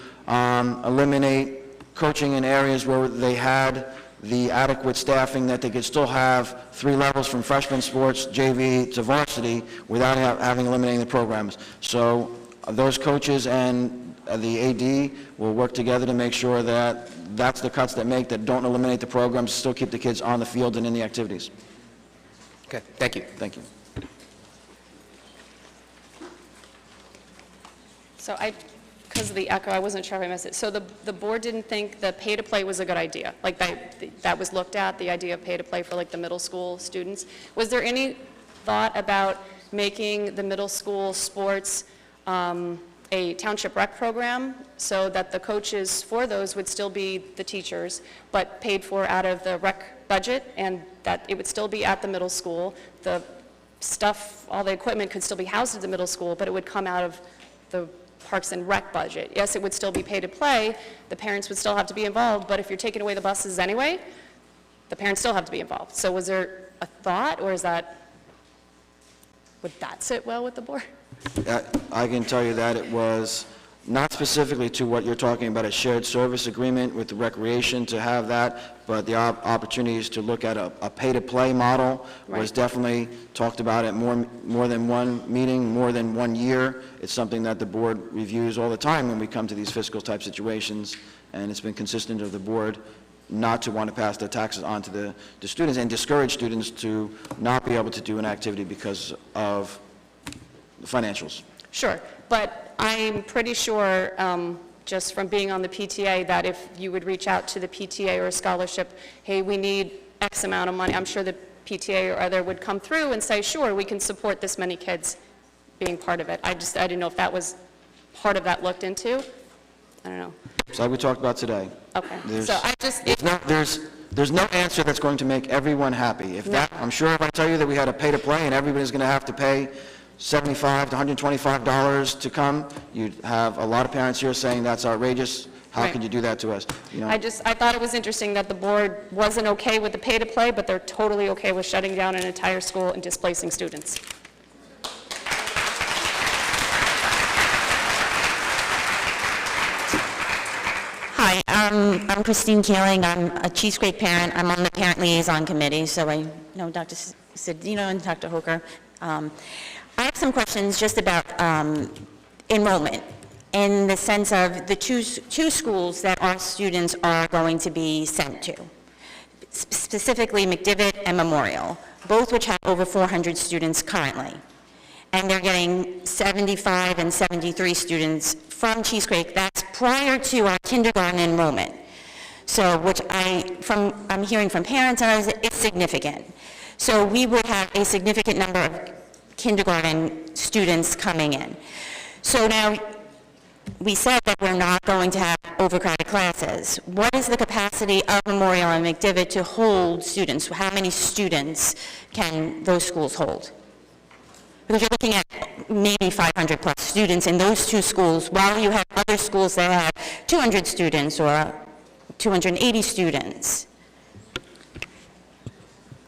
eliminate coaching in areas where they had the adequate staffing that they could still have 3 levels from freshman sports, JV to varsity, without having eliminating the programs. So those coaches and the AD will work together to make sure that that's the cuts that don't eliminate the programs, still keep the kids on the field and in the activities. Okay, thank you. Thank you. So because of the echo, I wasn't sure if I missed it. So the board didn't think the pay-to-play was a good idea? Like that was looked at, the idea of pay-to-play for like the middle school students? Was there any thought about making the middle school sports a township rec program so that the coaches for those would still be the teachers, but paid for out of the rec budget, and that it would still be at the middle school? The stuff, all the equipment could still be housed at the middle school, but it would come out of the Parks and Rec budget. Yes, it would still be pay to play, the parents would still have to be involved, but if you're taking away the buses anyway, the parents still have to be involved. So was there a thought, or would that sit well with the board? I can tell you that it was not specifically to what you're talking about, a shared service agreement with the recreation to have that, but the opportunities to look at a pay-to-play model was definitely talked about at more than one meeting, more than 1 year. It's something that the board reviews all the time when we come to these fiscal type situations, and it's been consistent of the board not to want to pass the taxes on to the students and discourage students to not be able to do an activity because of the financials. Sure, but I'm pretty sure, just from being on the PTA, that if you would reach out to the PTA or a scholarship, hey, we need X amount of money, I'm sure the PTA or other would come through and say, sure, we can support this many kids being part of it. I didn't know if that was part of that looked into. I don't know. It's like we talked about today. Okay. There's no answer that's going to make everyone happy. I'm sure if I tell you that we had a pay-to-play and everybody's going to have to pay $75 to $125 to come, you'd have a lot of parents here saying that's outrageous. How could you do that to us? I thought it was interesting that the board wasn't okay with the pay-to-play, but they're totally okay with shutting down an entire school and displacing students. Hi, I'm Christine Keeling. I'm a Cheesecake parent. I'm on the Parent Liaison Committee, so I know Dr. Cedino and Dr. Hooker. I have some questions just about enrollment, in the sense of the two schools that our students are going to be sent to, specifically McDivitt and Memorial, both which have over 400 students currently. And they're getting 75 and 73 students from Cheesecake. That's prior to our kindergarten enrollment. So, which I'm hearing from parents, and it's significant. So we would have a significant number of kindergarten students coming in. So now, we said that we're not going to have overcrowded classes. What is the capacity of Memorial and McDivitt to hold students? How many students can those schools hold? Because you're looking at maybe 500 plus students in those two schools, while you have other schools that have 200 students or 280 students.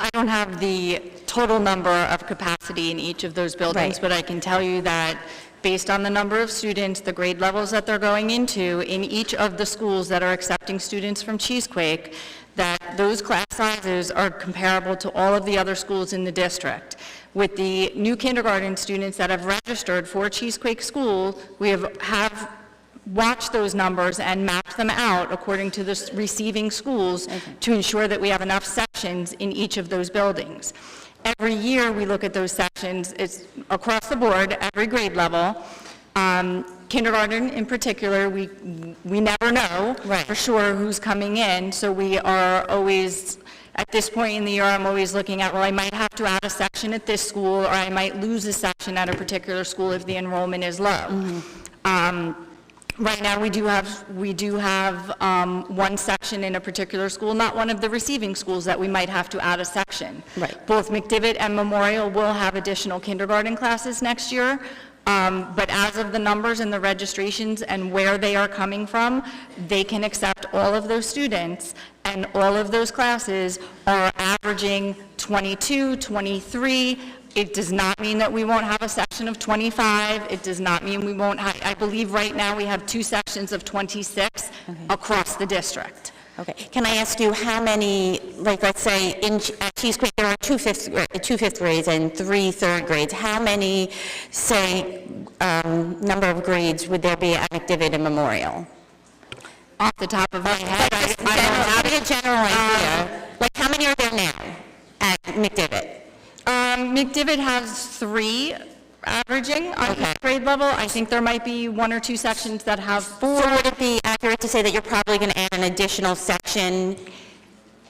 I don't have the total number of capacity in each of those buildings, but I can tell you that based on the number of students, the grade levels that they're going into in each of the schools that are accepting students from Cheesecake, that those class sizes are comparable to all of the other schools in the district. With the new kindergarten students that have registered for Cheesecake School, we have watched those numbers and mapped them out according to the receiving schools to ensure that we have enough sections in each of those buildings. Every year we look at those sections, it's across the board, every grade level. Kindergarten in particular, we never know for sure who's coming in, so we are always, at this point in the year, I'm always looking at, well, I might have to add a section at this school, or I might lose a section at a particular school if the enrollment is low. Right now, we do have one section in a particular school, not one of the receiving schools, that we might have to add a section. Right. Both McDivitt and Memorial will have additional kindergarten classes next year, but as of the numbers and the registrations and where they are coming from, they can accept all of those students, and all of those classes are averaging 22, 23. It does not mean that we won't have a section of 25. It does not mean we won't have, I believe right now we have 2 sections of 26 across the district. Okay. Can I ask you how many, like, let's say at Cheese Creek there are two fifth grades and 3 third grades. How many, say, number of grades would there be at McDivitt and Memorial? Off the top of my head, I don't have a general idea. Like, how many are there now at McDivitt? McDivitt has 3 averaging on each grade level. I think there might be 1 or 2 sections that have 4. So would it be accurate to say that you're probably going to add an additional section,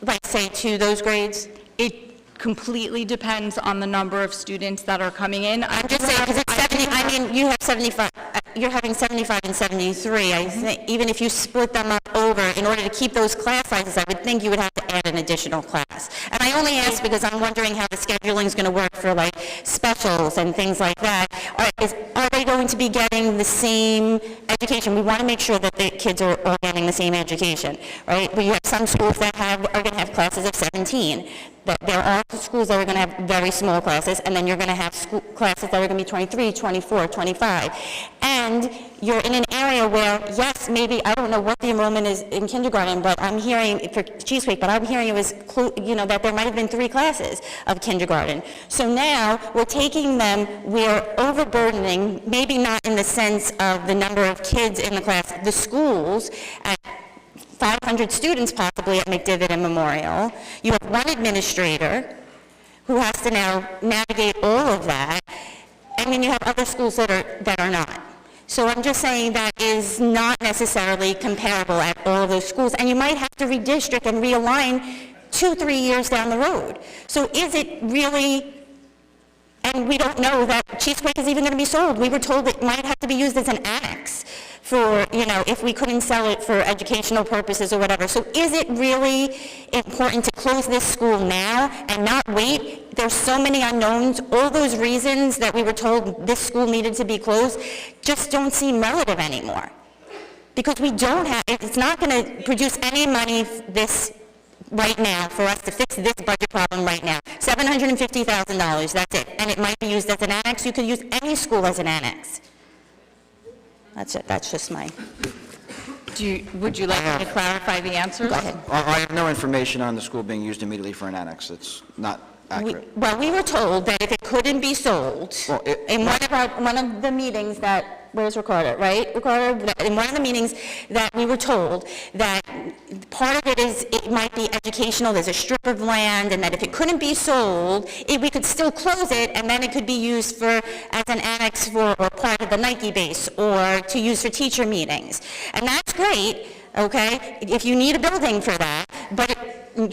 like, say, to those grades? It completely depends on the number of students that are coming in. I'm just saying, because it's 70, I mean, you have 75, you're having 75 and 73. I think even if you split them up over, in order to keep those class sizes, I would think you would have to add an additional class. And I only ask because I'm wondering how the scheduling is going to work for, like, specials and things like that. Are they going to be getting the same education? We want to make sure that the kids are all getting the same education, right? But you have some schools that are going to have classes of 17. There are schools that are going to have very small classes, and then you're going to have classes that are going to be 23, 24, 25. And you're in an area where, yes, maybe, I don't know what the enrollment is in kindergarten, but I'm hearing, for Cheese Creek, but I'm hearing it was, that there might have been 3 classes of kindergarten. So now, we're taking them, we're overburdening, maybe not in the sense of the number of kids in the class, the schools at 500 students possibly at McDivitt and Memorial. You have one administrator who has to now navigate all of that, and then you have other schools that are not. So I'm just saying that is not necessarily comparable at all of those schools, and you might have to redistrict and realign 2-3 years down the road. So is it really, and we don't know that Cheese Creek is even going to be sold. We were told it might have to be used as an annex for, if we couldn't sell it for educational purposes or whatever. So is it really important to close this school now and not wait? There's so many unknowns. All those reasons that we were told this school needed to be closed just don't seem relative anymore. Because we don't have, it's not going to produce any money right now for us to fix this budget problem right now. $750,000, that's it. And it might be used as an annex. You could use any school as an annex. That's it. That's just my... Would you like me to clarify the answers? Go ahead. I have no information on the school being used immediately for an annex. It's not accurate. We were told that if it couldn't be sold, in one of the meetings that, where's Ricardo, right? Ricardo, in one of the meetings that we were told that part of it is, it might be educational, there's a strip of land, and that if it couldn't be sold, we could still close it, and then it could be used as an annex or part of the Nike base, or to use for teacher meetings. And that's great, okay, if you need a building for that, but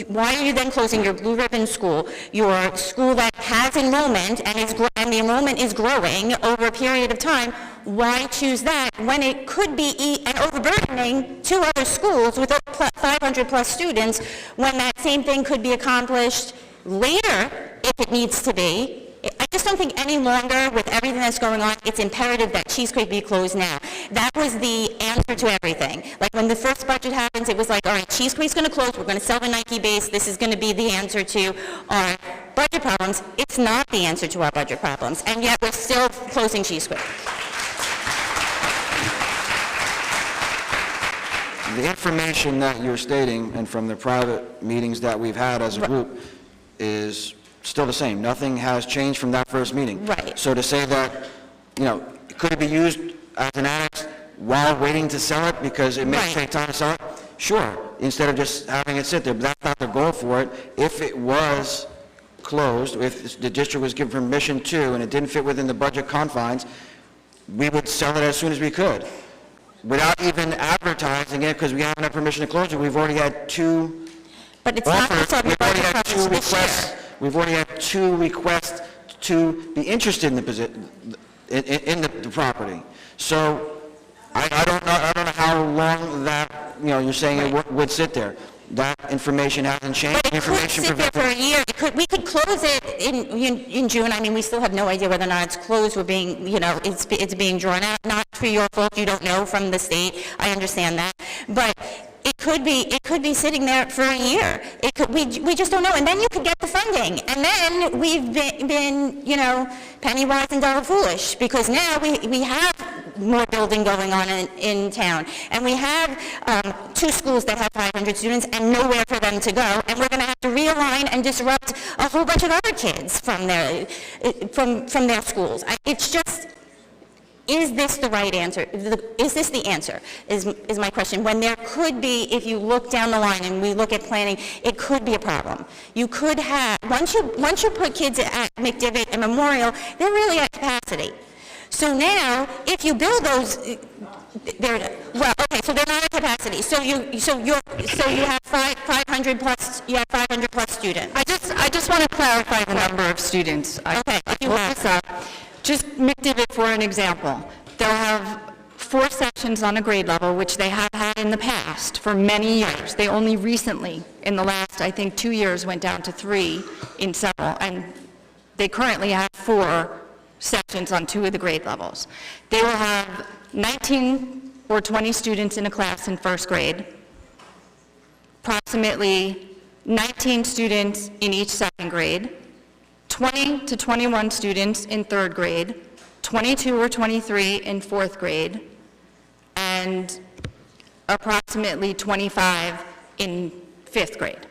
why are you then closing your Blue Ribbon school, your school that has enrollment and the enrollment is growing over a period of time? Why choose that when it could be an overburdening 2 other schools with 500 plus students, when that same thing could be accomplished later if it needs to be? I just don't think any longer, with everything that's going on, it's imperative that Cheese Creek be closed now. That was the answer to everything. Like, when the first budget happens, it was like, all right, Cheese Creek's going to close, we're going to sell the Nike base, this is going to be the answer to our budget problems. It's not the answer to our budget problems, and yet we're still closing Cheese Creek. The information that you're stating, and from the private meetings that we've had as a group, is still the same. Nothing has changed from that first meeting. Right. So to say that, could it be used as an annex while waiting to sell it because it may take time to sell it? Sure, instead of just having it sit there. But that's not the goal for it. If it was closed, if the district was given permission to, and it didn't fit within the budget confines, we would sell it as soon as we could, without even advertising it, because we haven't had permission to close it. We've already had 2 But it's not offers. the We've already budget had 2 problems this requests. year. We've already had 2 requests to be interested in the property. So I don't know how long that, you're saying it would sit there. That information hasn't changed. But it could sit there for a year. We could close it in June. I mean, we still have no idea whether or not it's closed. We're being, it's being drawn out. Not for your fault. You don't know from the state. I understand that. But it could be sitting there for a year. We just don't know. And then you could get the funding. And then we've been penny wise and dollar foolish, because now we have more building going on in town. And we have 2 schools that have 500 students and nowhere for them to go. And we're going to have to realign and disrupt a whole bunch of other kids from their schools. It's just, is this the right answer? Is this the answer, is my question. When there could be, if you look down the line and we look at planning, it could be a problem. You could have, once you put kids at McDivitt and Memorial, they're really at capacity. So now, if you build those, so they're not at capacity. So you have 500 plus students. I just want to clarify the number of students. Okay. If you look this up, just McDivitt for an example, they'll have 4 sections on a grade level, which they have had in the past for many years. They only recently, in the last, I think, 2 years, went down to 3 in several, and they currently have 4 sections on 2 of the grade levels. They will have 19 or 20 students in a class in first grade, approximately 19 students in each second grade, 20 to 21 students in third grade, 22 or 23 in fourth grade, and approximately 25 in fifth grade.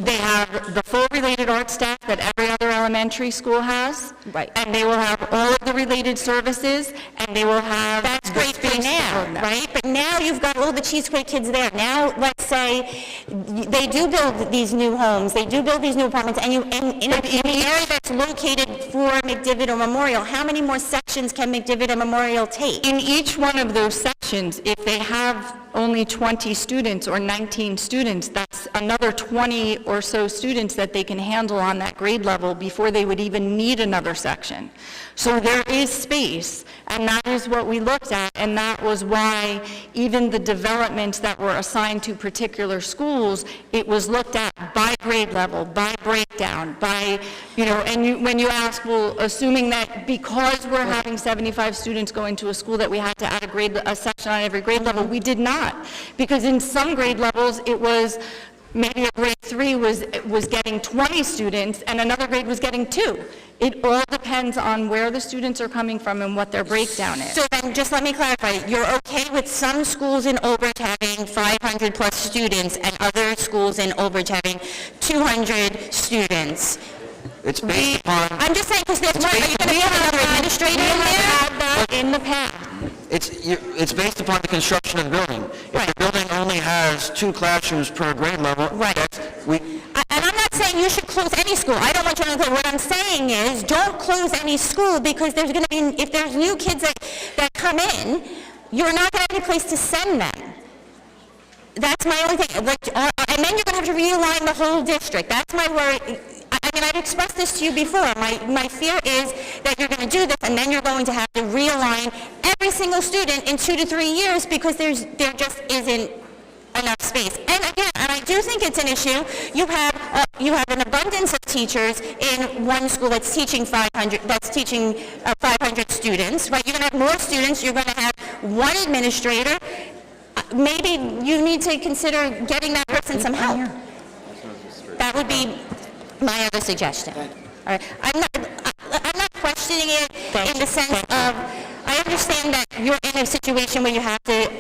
They have the full related art staff that every other elementary school has. Right. And they will have all of the related services, and they will have... That's great for now, right? But now you've got all the Cheesecake kids there. Now, let's say they do build these new homes, they do build these new apartments, and in the area that's located for McDivitt or Memorial, how many more sections can McDivitt and Memorial take? In each one of those sections, if they have only 20 students or 19 students, that's another 20 or so students that they can handle on that grade level before they would even need another section. So there is space, and that is what we looked at, and that was why even the developments that were assigned to particular schools, it was looked at by grade level, by breakdown, by, when you ask, well, assuming that because we're having 75 students going to a school that we had to add a section on every grade level, we did not. Because in some grade levels, it was maybe a grade 3 was getting 20 students and another grade was getting 2. It all depends on where the students are coming from and what their breakdown is. So then, just let me clarify, you're okay with some schools in Old Bridge having 500 plus students and other schools in Old Bridge having 200 students? It's based upon... I'm just saying, because there's one, are you going to have another administrator in there? Had that in the past. It's based upon the construction of the building. If the building only has 2 classrooms per grade level, And I'm not saying you should close any school. I don't want you to close. What I'm saying is, don't close any school, because there's going to be, if there's new kids that come in, you're not going to have any place to send them. That's my only thing. And then you're going to have to realign the whole district. That's my worry. I mean, I've expressed this to you before. My fear is that you're going to do this, and then you're going to have to realign every single student in 2 to 3 years, because there just isn't enough space. And again, and I do think it's an issue. You have an abundance of teachers in one school that's teaching 500 students, right? You're going to have more students. You're going to have one administrator. Maybe you need to consider getting that person some help. That would be my other suggestion. All right. I'm not questioning it in the sense of, I understand that you're in a situation where you have to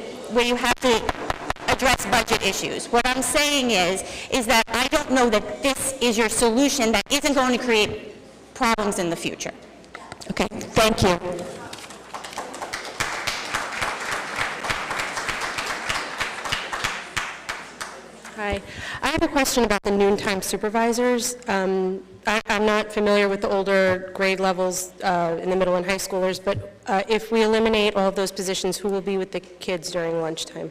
address budget issues. What I'm saying is that I don't know that this is your solution that isn't going to create problems in the future. Okay, thank you. Hi. I have a question about the noontime supervisors. I'm not familiar with the older grade levels in the middle and high schoolers, but if we eliminate all of those positions, who will be with the kids during lunchtime?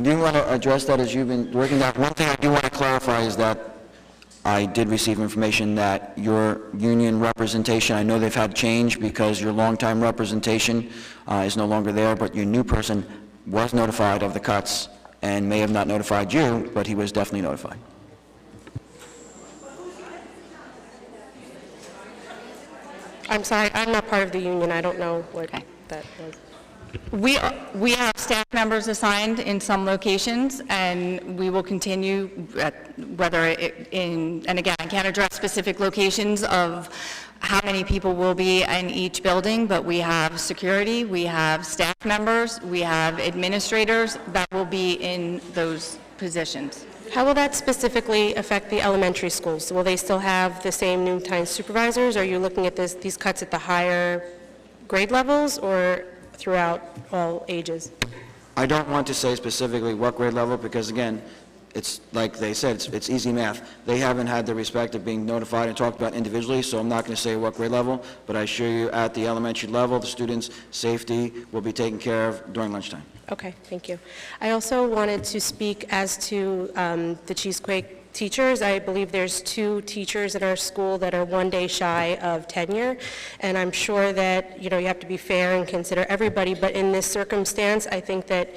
Do you want to address that as you've been working that? One thing I do want to clarify is that I did receive information that your union representation, I know they've had change because your longtime representation is no longer there, but your new person was notified of the cuts and may have not notified you, but he was definitely notified. I'm sorry, I'm not part of the union, I don't know what that was. We have staff members assigned in some locations, and we will continue, and again, I can't address specific locations of how many people will be in each building, but we have security, we have staff members, we have administrators that will be in those positions. How will that specifically affect the elementary schools? Will they still have the same noontime supervisors? Are you looking at these cuts at the higher grade levels or throughout all ages? I don't want to say specifically what grade level because, again, it's like they said, it's easy math. They haven't had the respect of being notified and talked about individually, so I'm not going to say what grade level, but I assure you at the elementary level, the students' safety will be taken care of during lunchtime. Okay, thank you. I also wanted to speak as to the Cheesequake teachers. I believe there's 2 teachers at our school that are 1 day shy of tenure, and I'm sure that, you have to be fair and consider everybody, but in this circumstance, I think that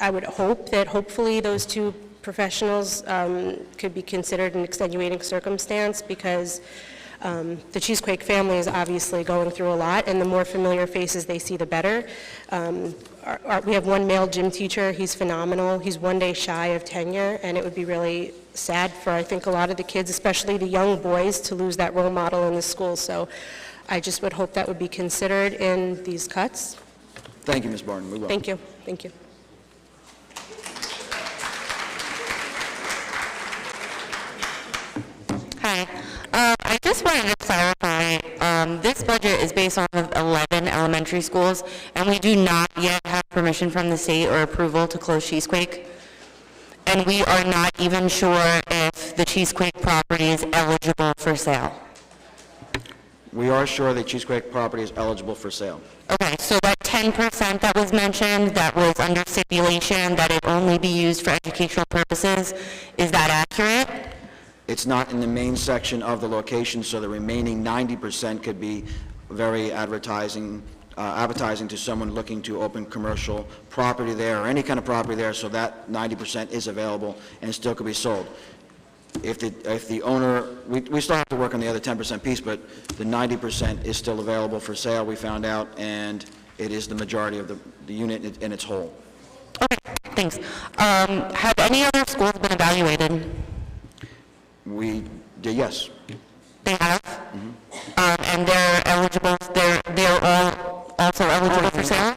I would hope that hopefully those 2 professionals could be considered an extenuating circumstance because the Cheesequake family is obviously going through a lot, and the more familiar faces they see, the better. We have 1 male gym teacher. He's phenomenal. He's 1 day shy of tenure, and it would be really sad for, I think, a lot of the kids, especially the young boys, to lose that role model in the school. So I just would hope that would be considered in these cuts. Thank you, Ms. Barton. We will. Thank you. Thank you. Hi. I just wanted to clarify, this budget is based on 11 elementary schools, and we do not yet have permission from the state or approval to close Cheesequake. And we are not even sure if the Cheesequake property is eligible for sale. We are sure that Cheesequake property is eligible for sale. Okay, so that 10% that was mentioned, that was under stipulation that it only be used for educational purposes, is that accurate? It's not in the main section of the location, so the remaining 90% could be very advertising to someone looking to open commercial property there or any kind of property there, so that 90% is available and still could be sold. If the owner, we still have to work on the other 10% piece, but the 90% is still available for sale, we found out, and it is the majority of the unit in its whole. Okay, thanks. Have any other schools been evaluated? We did, yes. They have? And they're eligible, they're all also eligible for sale?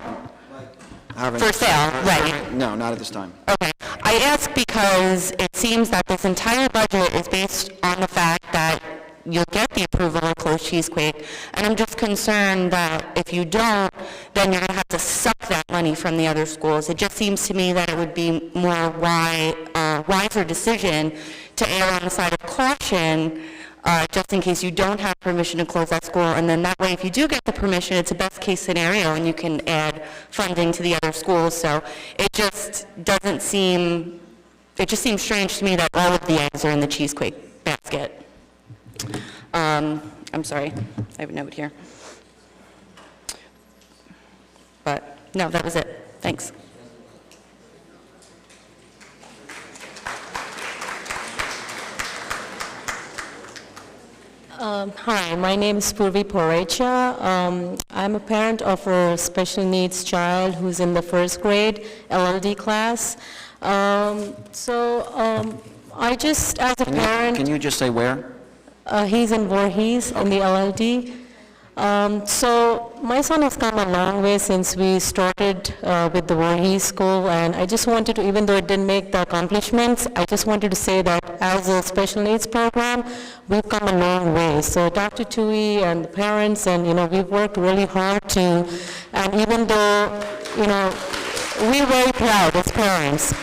For sale, right. No, not at this time. Okay. I ask because it seems that this entire budget is based on the fact that you'll get the approval of closed Cheesequake, and I'm just concerned that if you don't, then you're going to have to suck that money from the other schools. It just seems to me that it would be more wiser decision to err on the side of caution, just in case you don't have permission to close that school, and then that way, if you do get the permission, it's a best-case scenario, and you can add funding to the other schools. So it just doesn't seem, it just seems strange to me that all of the eggs are in the Cheesequake basket. I'm sorry, I have a note here. But, no, that was it. Thanks. Hi, my name is Purvi Porecha. I'm a parent of a special needs child who's in the first grade LLD class. I just, as a parent... Can you just say where? He's in Voorhees in the LLD. So my son has come a long way since we started with the Voorhees school, and I just wanted to, even though it didn't make the accomplishments, I just wanted to say that as a special needs program, we've come a long way. So Dr. Tui and the parents, and we've worked really hard to, and even though, we're very proud as parents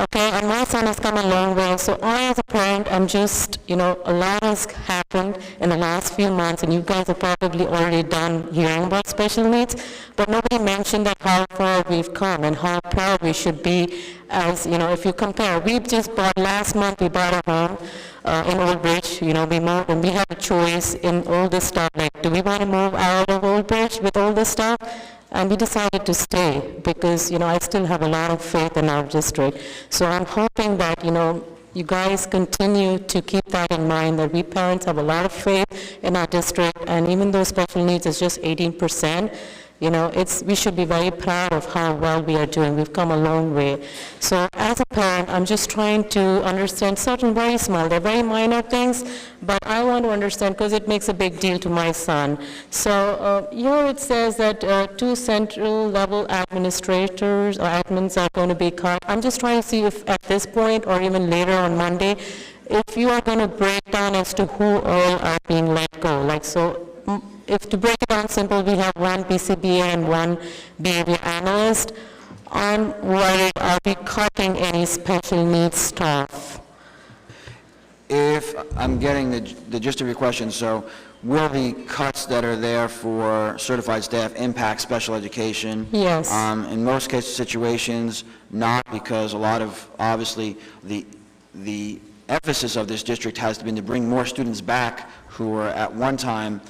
okay, and my son has come a long way, so I as a parent, I'm just, a lot has happened in the last few months, and you guys are probably already done hearing about special needs, but nobody mentioned that how far we've come and how proud we should be as, if you compare. Last month we bought a home in Old Bridge, we moved, and we had a choice in all this stuff, like, do we want to move out of Old Bridge with all this stuff? And we decided to stay because, I still have a lot of faith in our district. So I'm hoping that, you guys continue to keep that in mind, that we parents have a lot of faith in our district, and even though special needs is just 18%, we should be very proud of how well we are doing. We've come a long way. So as a parent, I'm just trying to understand certain very small, they're very minor things, but I want to understand because it makes a big deal to my son. So here it says that 2 central level administrators or admins are going to be cut. I'm just trying to see if at this point or even later on Monday, if you are going to break down as to who all are being let go. If to break it down simple, we have 1 PCBA and 1 behavior analyst. I'm worried, are we cutting any special needs staff? If I'm getting the gist of your question, so will the cuts that are there for certified staff impact special education? Yes. In most cases, situations, not, because a lot of, obviously, the emphasis of this district has been to bring more students back who were at one time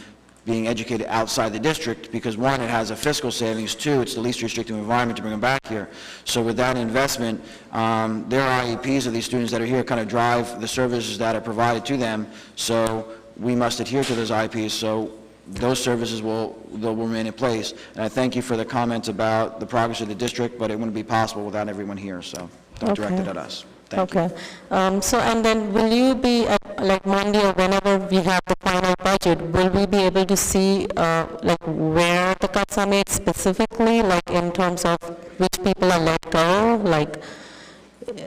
being educated outside the district, because one, it has a fiscal savings, two, it's the least restrictive environment to bring them back here. So with that investment, their IEPs of these students that are here kind of drive the services that are provided to them, so we must adhere to those IEPs, so those services will remain in place. And I thank you for the comments about the progress of the district, but it wouldn't be possible without everyone here, so don't direct it at us. Thank you. And then will you be at Monday or whenever we have the final budget, will we be able to see where the cuts are made specifically, in terms of which people are let go?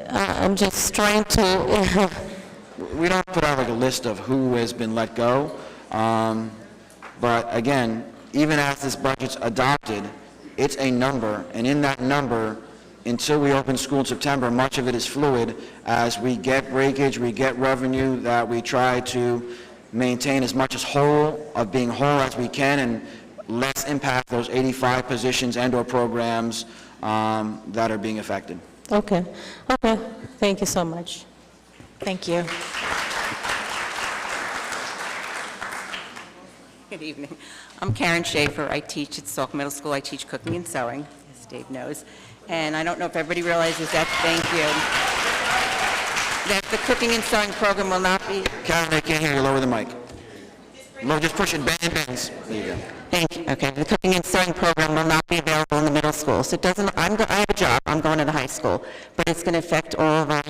I'm just trying to... We don't put out a list of who has been let go, but again, even as this budget's adopted, it's a number, and in that number, until we open school in September, much of it is fluid. As we get breakage, we get revenue, that we try to maintain as much of being whole as we can, and less impact those 85 positions and/or programs that are being affected. Okay. Thank you so much. Thank you. Good evening. I'm Karen Schaefer. I teach at Sauk Middle School. I teach cooking and sewing, as Dave knows. And I don't know if everybody realizes that, thank you, that the cooking and sewing program will not be... Karen, I can't hear you. Lower the mic. No, just push it. Bends. There you go. Thank you. Okay. The cooking and sewing program will not be available in the middle school. So it doesn't... I have a job. I'm going to the high school. But it's going to affect all of our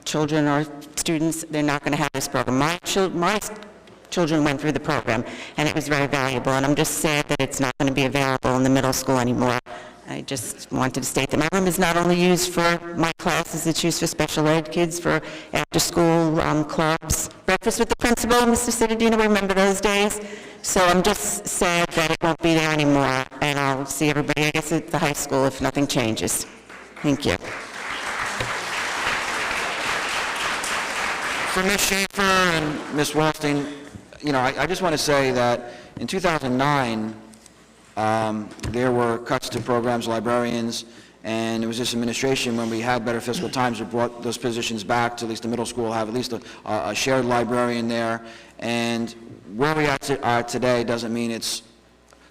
children or students. They're not going to have this program. My children went through the program, and it was very valuable. And I'm just sad that it's not going to be available in the middle school anymore. I just wanted to state that my room is not only used for my classes, it's used for special ed kids, for after-school clubs. Breakfast with the principal, Mr. Cittadino, remember those days? So I'm just sad that it won't be there anymore, and I'll see everybody, I guess, at the high school if nothing changes. Thank you. For Ms. Schaefer and Ms. Wallstein, I just want to say that in 2009, there were cuts to programs, librarians, and it was this administration, when we had better fiscal times, that brought those positions back to at least the middle school, have at least a shared librarian there. And where we are today doesn't mean it's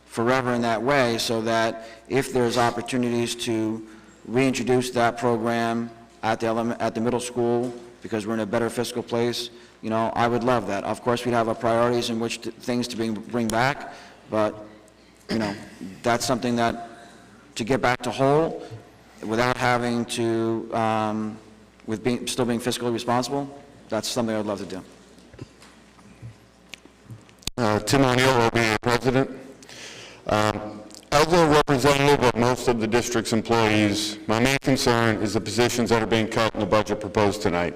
forever in that way, so that if there's opportunities to reintroduce that program at the middle school, because we're in a better fiscal place, I would love that. Of course, we'd have our priorities in which things to bring back, but that's something that, to get back to whole, without having to, still being fiscally responsible, that's something I'd love to do. Tim O'Neill, OBA President. As a representative of most of the district's employees, my main concern is the positions that are being cut in the budget proposed tonight.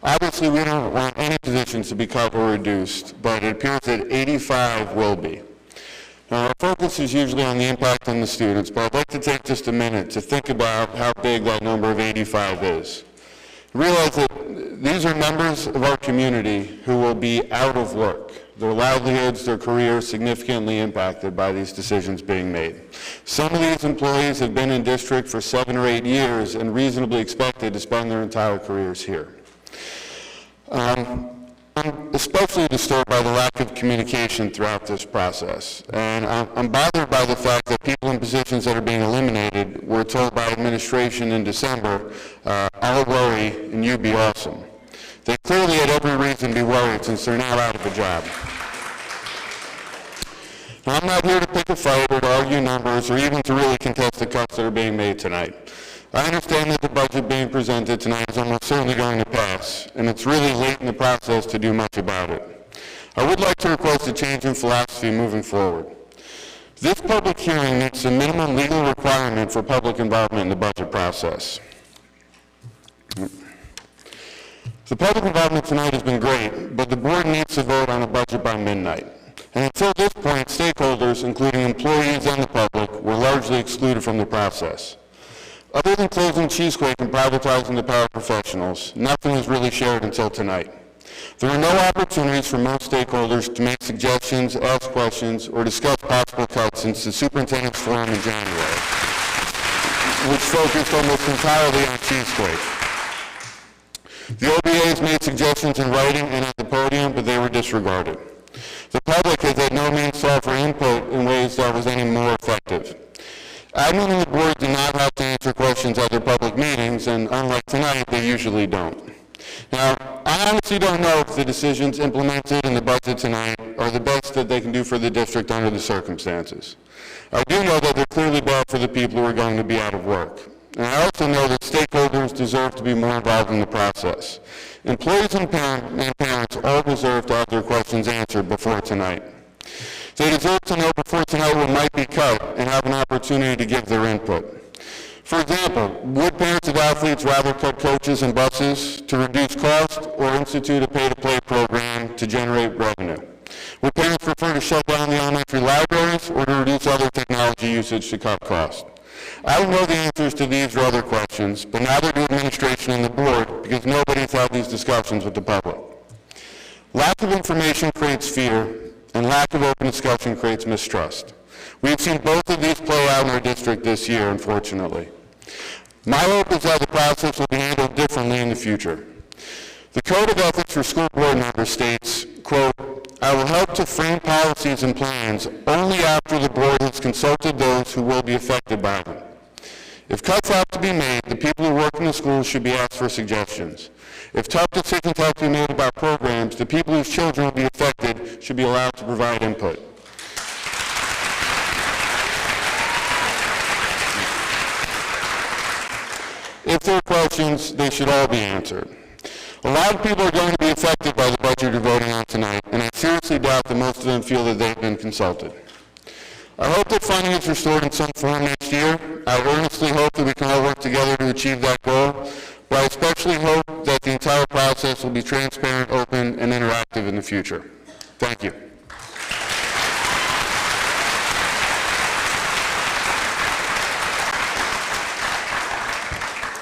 Obviously, we don't want any positions to be cut or reduced, but it appears that 85 will be. Now, our focus is usually on the impact on the students, but I'd like to take just a minute to think about how big that number of 85 is. Realize that these are members of our community who will be out of work. Their livelihoods, their careers significantly impacted by these decisions being made. Some of these employees have been in district for 7 or 8 years and reasonably expected to spend their entire careers here. I'm especially disturbed by the lack of communication throughout this process. And I'm bothered by the fact that people in positions that are being eliminated were told by administration in December, I'll worry and you be awesome. They clearly had every reason to be worried since they're now out of a job. Now, I'm not here to pick a fight or to argue numbers or even to really contest the cuts that are being made tonight. I understand that the budget being presented tonight is almost certainly going to pass, and it's really late in the process to do much about it. I would like to request a change in philosophy moving forward. This public hearing meets the minimum legal requirement for public involvement in the budget process. The public involvement tonight has been great, but the board needs to vote on a budget by midnight. And until this point, stakeholders, including employees and the public, were largely excluded from the process. Other than closing Cheesequake and privatizing the paraprofessionals, nothing was really shared until tonight. There were no opportunities for most stakeholders to make suggestions, ask questions, or discuss possible cuts since the superintendent's forum in January, which focused almost entirely on Cheesequake. The OBAs made suggestions in writing and at the podium, but they were disregarded. The public has at no means sought for input in ways that was any more effective. Admin and the board do not have to answer questions at their public meetings, and unlike tonight, they usually don't. Now, I honestly don't know if the decisions implemented in the budget tonight are the best that they can do for the district under the circumstances. I do know that they're clearly bad for the people who are going to be out of work. And I also know that stakeholders deserve to be more involved in the process. Employees and parents all deserve to have their questions answered before tonight. They deserve to know before tonight what might be cut and have an opportunity to give their input. For example, would parents of athletes rather cut coaches and buses to reduce cost or institute a pay-to-play program to generate revenue? Would parents prefer to shut down the elementary libraries or to reduce other technology usage to cut cost? I don't know the answers to these or other questions, but neither do administration and the board because nobody's had these discussions with the public. Lack of information creates fear, and lack of open discussion creates mistrust. We have seen both of these play out in our district this year, unfortunately. My hope is that the process will be handled differently in the future. The Code of Ethics for School Board Members states, quote, I will help to frame policies and plans only after the board has consulted those who will be affected by them. If cuts have to be made, the people who work in the schools should be asked for suggestions. If tough decisions have to be made about programs, the people whose children will be affected should be allowed to provide input. If there are questions, they should all be answered. A lot of people are going to be affected by the budget you're voting on tonight, and I seriously doubt that most of them feel that they've been consulted. I hope that funding is restored in some form next year. I earnestly hope that we can all work together to achieve that goal, but I especially hope that the entire process will be transparent, open, and interactive in the future. Thank you.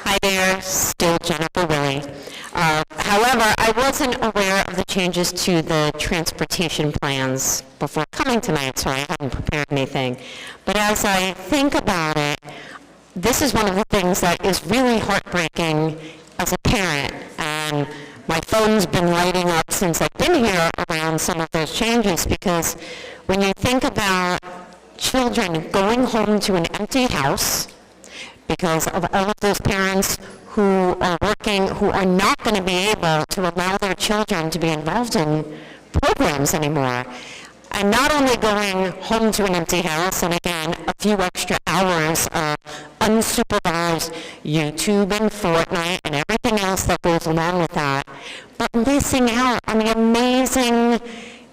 Hi there, still Jennifer Willie. However, I wasn't aware of the changes to the transportation plans before coming tonight, so I hadn't prepared anything. But as I think about it, this is one of the things that is really heartbreaking as a parent, and my phone's been lighting up since I've been here around some of those changes, because when you think about children going home to an empty house because of all of those parents who are working, who are not going to be able to allow their children to be involved in programs anymore. And not only going home to an empty house, and again, a few extra hours of unsupervised YouTube and Fortnite and everything else that goes along with that, but missing out on the amazing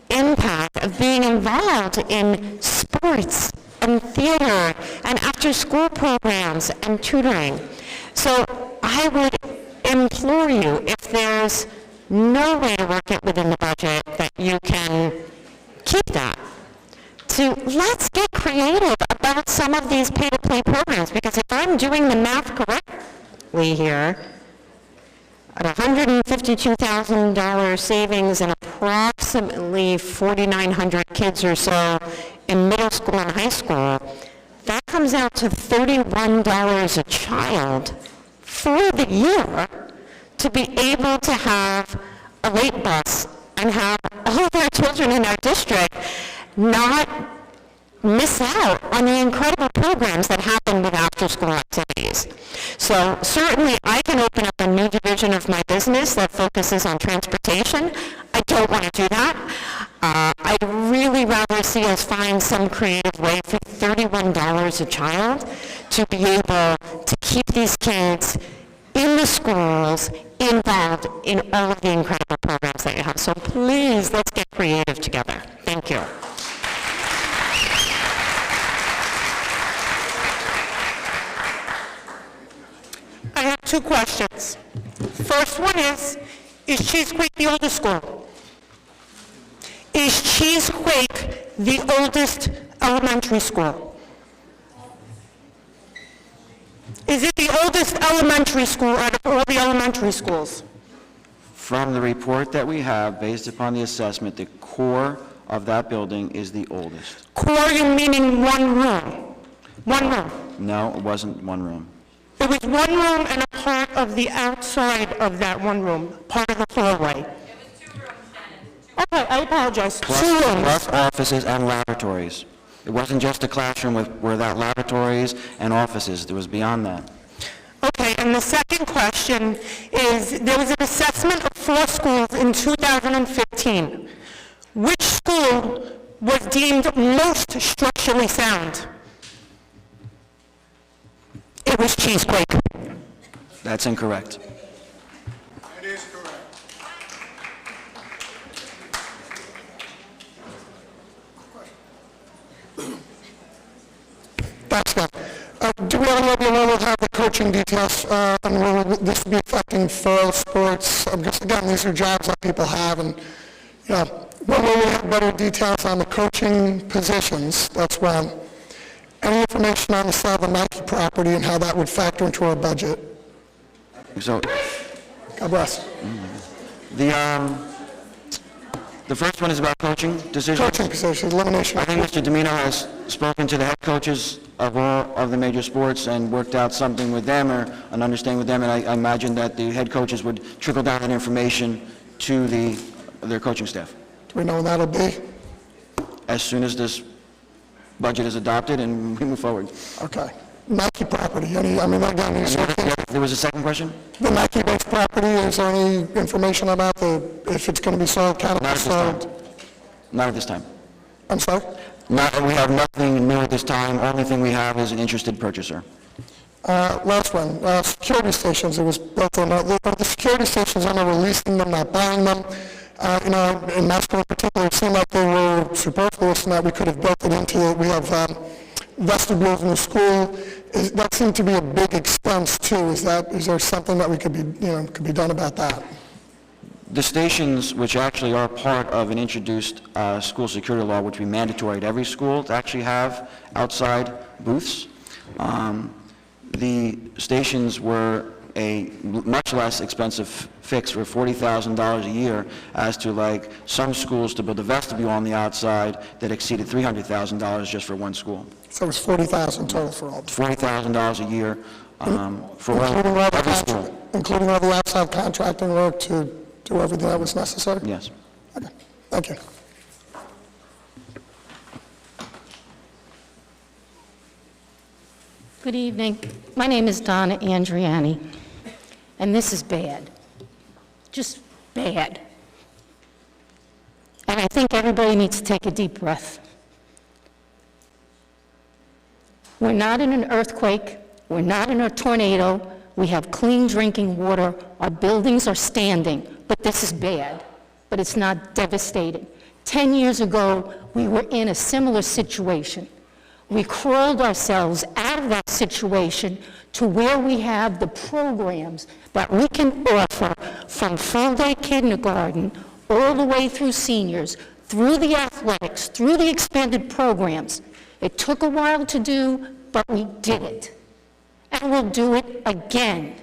impact of being involved in sports and theater and after-school programs and tutoring. So I would implore you, if there's no way to work it within the budget, that you can keep that, to let's get creative about some of these pay-to-play programs, because if I'm doing the math correctly here, at $152,000 savings and approximately 4,900 kids or so in middle school and high school, that comes out to $31 a child for the year to be able to have a late bus and have all of our children in our district not miss out on the incredible programs that happen with after-school activities. So certainly I can open up a new division of my business that focuses on transportation. I don't want to do that. I'd really rather see us find some creative way for $31 a child to be able to keep these kids in the schools, involved in all of the incredible programs that you have. So please, let's get creative together. Thank you. I have two questions. First one is Cheesequake the oldest school? Is Cheesequake the oldest elementary school? Is it the oldest elementary school out of all the elementary schools? From the report that we have, based upon the assessment, the core of that building is the oldest. Core, you meaning one room? One room? No, it wasn't one room. It was one room and a part of the outside of that one room, part of the floorway. Okay, I apologize. Two rooms. Plus offices and laboratories. It wasn't just a classroom without laboratories and offices. There was beyond that. Okay, and the second question is, there was an assessment of 4 schools in 2015. Which school was deemed most structurally sound? It was Cheesequake. That's incorrect. It is correct. That's good. Do we have any idea when we'll have the coaching details, and will this be affecting fall sports? Because again, these are jobs that people have, and when will we have better details on the coaching positions? That's one. Any information on the sale of the Nike property and how that would factor into our budget? So, God bless. The first one is about coaching decisions. Coaching positions, elimination. I think Mr. Domino has spoken to the head coaches of all of the major sports and worked out something with them or an understanding with them, and I imagine that the head coaches would trickle down that information to their coaching staff. Do we know when that'll be? As soon as this budget is adopted and we move forward. Okay. Nike property, again, There was a second question? The Nike-based property, is there any information about if it's going to be sold, cannabis sold? Not at this time. I'm sorry? We have nothing new at this time. Only thing we have is an interested purchaser. Last one, security stations. It was built on, the security stations, I'm not releasing them, not buying them. In my school in particular, it seemed like they were superfluous and that we could have built it into it. We have vestibules in the school. That seemed to be a big expense too. Is there something that we could be done about that? The stations, which actually are part of an introduced school security law, which we mandatory at every school to actually have outside booths. The stations were a much less expensive fix for $40,000 a year as to like some schools to build a vestibule on the outside that exceeded $300,000 just for one school. So it was $40,000 total for all. $40,000 a year for every school. Including all the outside contracting work to do everything that was necessary? Yes. Okay, thank you. Good evening. My name is Donna Andriani, and this is bad. Just bad. And I think everybody needs to take a deep breath. We're not in an earthquake. We're not in a tornado. We have clean drinking water. Our buildings are standing. But this is bad. But it's not devastating. 10 years ago, we were in a similar situation. We crawled ourselves out of that situation to where we have the programs that we can offer from full-day kindergarten all the way through seniors through the athletics, through the expanded programs. It took a while to do, but we did it. And we'll do it again.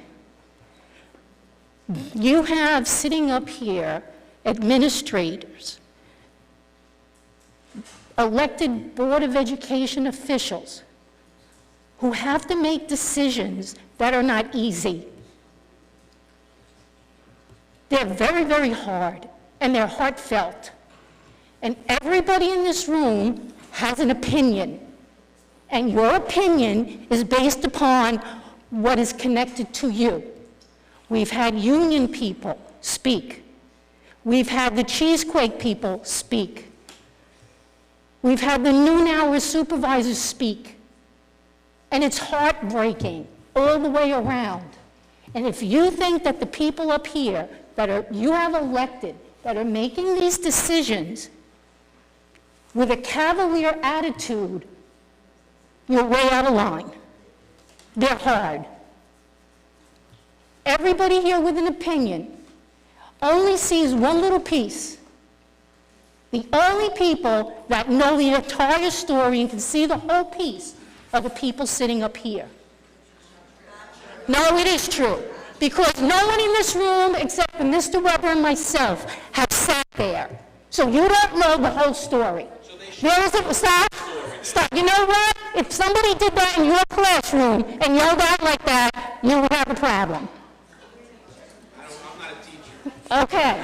You have sitting up here administrators, elected Board of Education officials who have to make decisions that are not easy. They're very, very hard, and they're heartfelt. And everybody in this room has an opinion, and your opinion is based upon what is connected to you. We've had union people speak. We've had the Cheesequake people speak. We've had the noon hour supervisors speak. And it's heartbreaking all the way around. And if you think that the people up here you have elected that are making these decisions with a cavalier attitude, you're way out of line. They're hard. Everybody here with an opinion only sees one little piece. The only people that know the entire story and can see the whole piece are the people sitting up here. No, it is true. Because no one in this room, except for Mr. Weber and myself, have sat there. So you don't know the whole story. Stop. You know what? If somebody did that in your classroom and yelled out like that, you would have a problem. I'm not a teacher. Okay.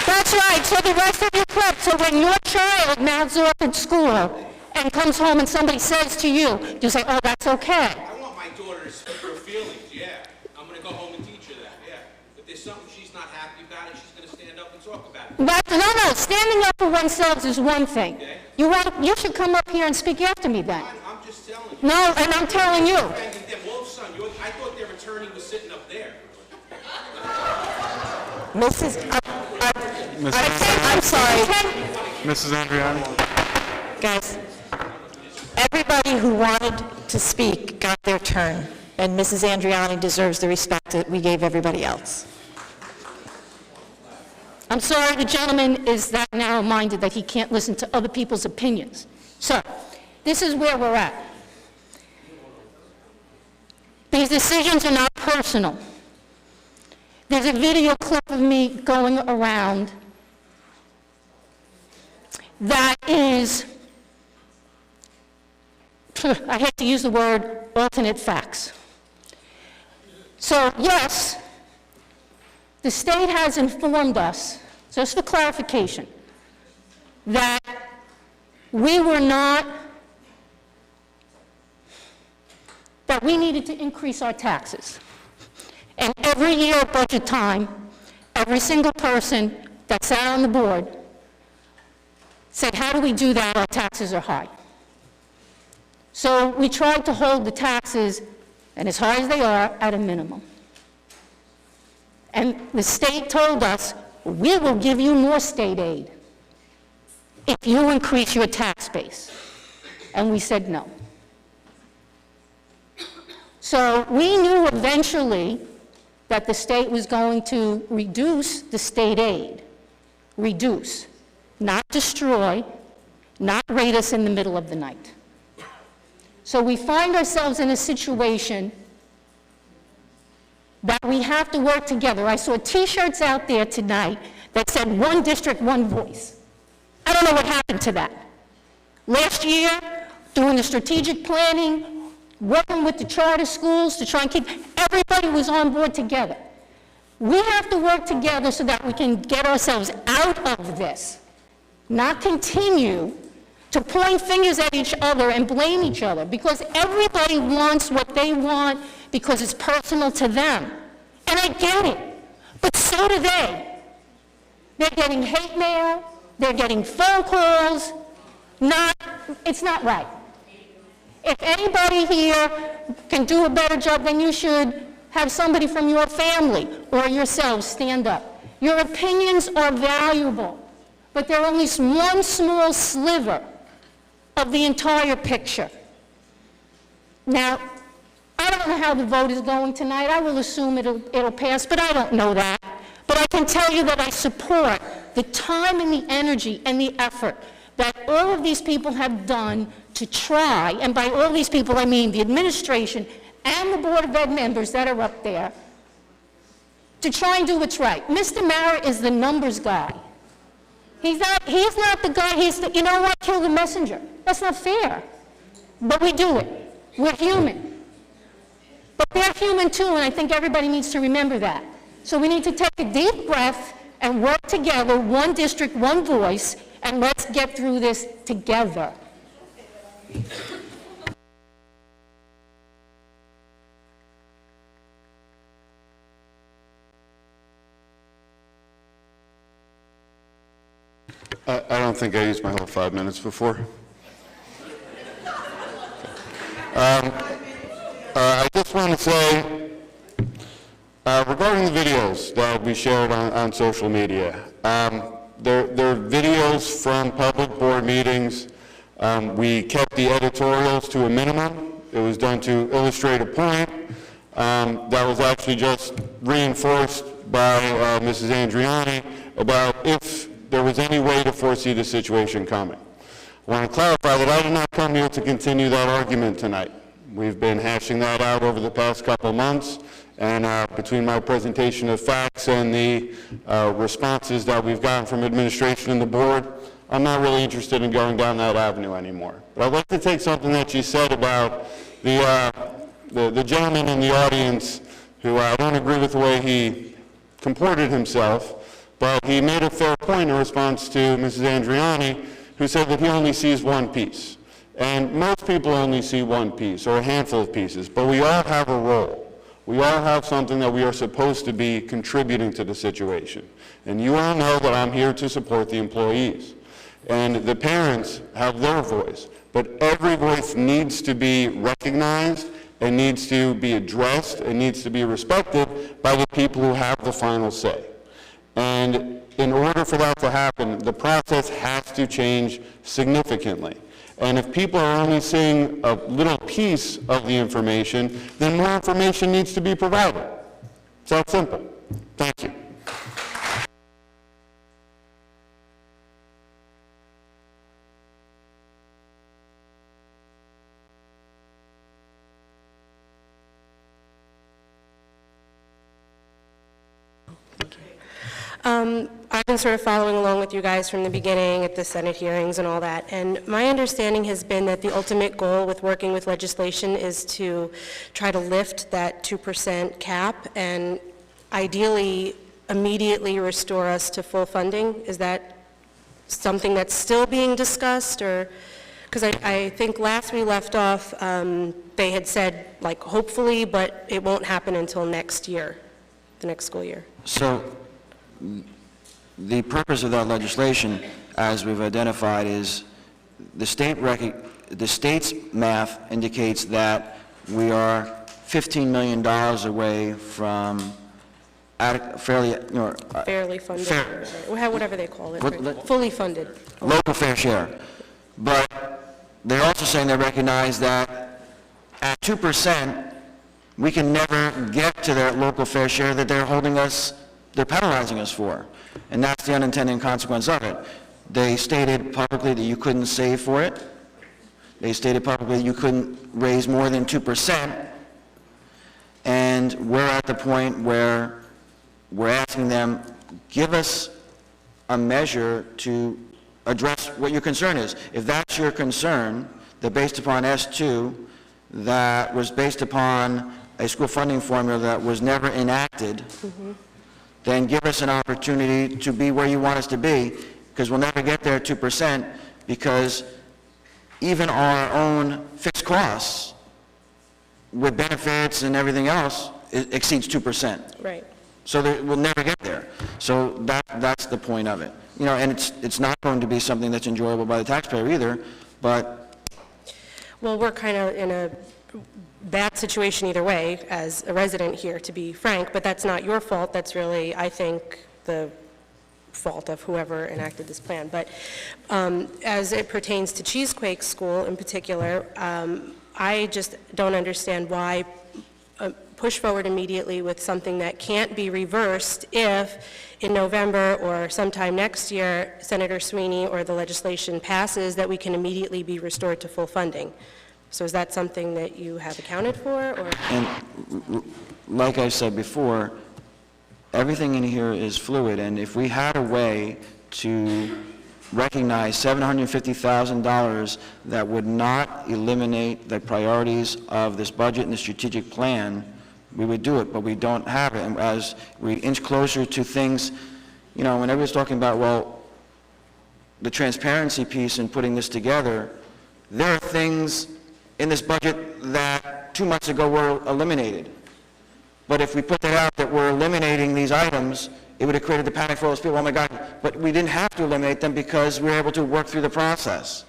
That's right. So the rest of you clap. So when your child mouths off at school and comes home and somebody says to you, you say, oh, that's okay. I want my daughter to speak her feelings, yeah. I'm going to go home and teach her that, yeah. If there's something she's not happy about, and she's going to stand up and talk about it. No, standing up for oneself is one thing. Okay. You should come up here and speak after me then. I'm just telling you. No, and I'm telling you. Well, son, I thought their attorney was sitting up there. I'm sorry. Mrs. Andriani? Guys, everybody who wanted to speak got their turn, and Mrs. Andriani deserves the respect that we gave everybody else. I'm sorry the gentleman is that narrow-minded that he can't listen to other people's opinions. So, this is where we're at. These decisions are not personal. There's a video clip of me going around that is, I hate to use the word, alternate facts. So, yes, the state has informed us, just for clarification, that we needed to increase our taxes. And every year at budget time, every single person that sat on the board said, how do we do that? Our taxes are high. So we tried to hold the taxes, and as high as they are, at a minimum. And the state told us, we will give you more state aid if you increase your tax base. And we said no. So we knew eventually that the state was going to reduce the state aid. Reduce. Not destroy, not raid us in the middle of the night. So we find ourselves in a situation that we have to work together. I saw T-shirts out there tonight that said, one district, one voice. I don't know what happened to that. Last year, doing the strategic planning, working with the charter schools to try and keep, everybody was on board together. We have to work together so that we can get ourselves out of this, not continue to point fingers at each other and blame each other, because everybody wants what they want because it's personal to them. And I get it, but so do they. They're getting hate mail, they're getting phone calls, it's not right. If anybody here can do a better job, then you should have somebody from your family or yourselves stand up. Your opinions are valuable, but they're only one small sliver of the entire picture. Now, I don't know how the vote is going tonight. I will assume it'll pass, but I don't know that. But I can tell you that I support the time and the energy and the effort that all of these people have done to try, and by all these people I mean the administration and the Board of Ed members that are up there, to try and do what's right. Mr. Mara is the numbers guy. He's not the guy, you know what, kill the messenger. That's not fair. But we do it. We're human. But they're human too, and I think everybody needs to remember that. So we need to take a deep breath and work together, one district, one voice, and let's get through this together. I don't think I used my whole 5 minutes before. I just want to say, regarding the videos that we shared on social media, they're videos from public board meetings. We kept the editorials to a minimum. It was done to illustrate a point that was actually just reinforced by Mrs. Andriani about if there was any way to foresee the situation coming. I want to clarify that I did not come here to continue that argument tonight. We've been hashing that out over the past couple months, and between my presentation of facts and the responses that we've gotten from administration and the board, I'm not really interested in going down that avenue anymore. But I'd like to take something that you said about the gentleman in the audience who I don't agree with the way he comported himself, but he made a fair point in response to Mrs. Andriani, who said that he only sees one piece. And most people only see one piece, or a handful of pieces, but we all have a role. We all have something that we are supposed to be contributing to the situation. And you all know that I'm here to support the employees. And the parents have their voice, but every voice needs to be recognized and needs to be addressed and needs to be respected by the people who have the final say. And in order for that to happen, the process has to change significantly. And if people are only seeing a little piece of the information, then more information needs to be provided. It's that simple. Thank you. I've been sort of following along with you guys from the beginning at the Senate hearings and all that, and my understanding has been that the ultimate goal with working with legislation is to try to lift that 2% cap and ideally immediately restore us to full funding. Is that something that's still being discussed, or, because I think last we left off, they had said, like, hopefully, but it won't happen until next year, the next school year. So the purpose of that legislation, as we've identified, is the state's math indicates that we are $15 million away from fairly funded, whatever they call it, right? Fully funded. Local fair share. But they're also saying they recognize that at 2%, we can never get to their local fair share that they're penalizing us for. And that's the unintended consequence of it. They stated publicly that you couldn't save for it. They stated publicly you couldn't raise more than 2%. And we're at the point where we're asking them, give us a measure to address what your concern is. If that's your concern, that based upon S2, that was based upon a school funding formula that was never enacted, then give us an opportunity to be where you want us to be, because we'll never get there at 2%, because even our own fixed costs with benefits and everything else exceeds 2%. Right. So we'll never get there. So that's the point of it. You know, and it's not going to be something that's enjoyable by the taxpayer either, but... Well, we're kind of in a bad situation either way as a resident here, to be frank, but that's not your fault. That's really, I think, the fault of whoever enacted this plan. But as it pertains to Cheesequake School in particular, I just don't understand why push forward immediately with something that can't be reversed if in November or sometime next year, Senator Sweeney or the legislation passes, that we can immediately be restored to full funding. So is that something that you have accounted for, or? And like I said before, everything in here is fluid, and if we had a way to recognize $750,000 that would not eliminate the priorities of this budget and the strategic plan, we would do it, but we don't have it. And as we inch closer to things, you know, when everybody's talking about, well, the transparency piece in putting this together, there are things in this budget that 2 months ago were eliminated. But if we put that out that we're eliminating these items, it would have created the panic for all those people, oh my God, but we didn't have to eliminate them because we were able to work through the process.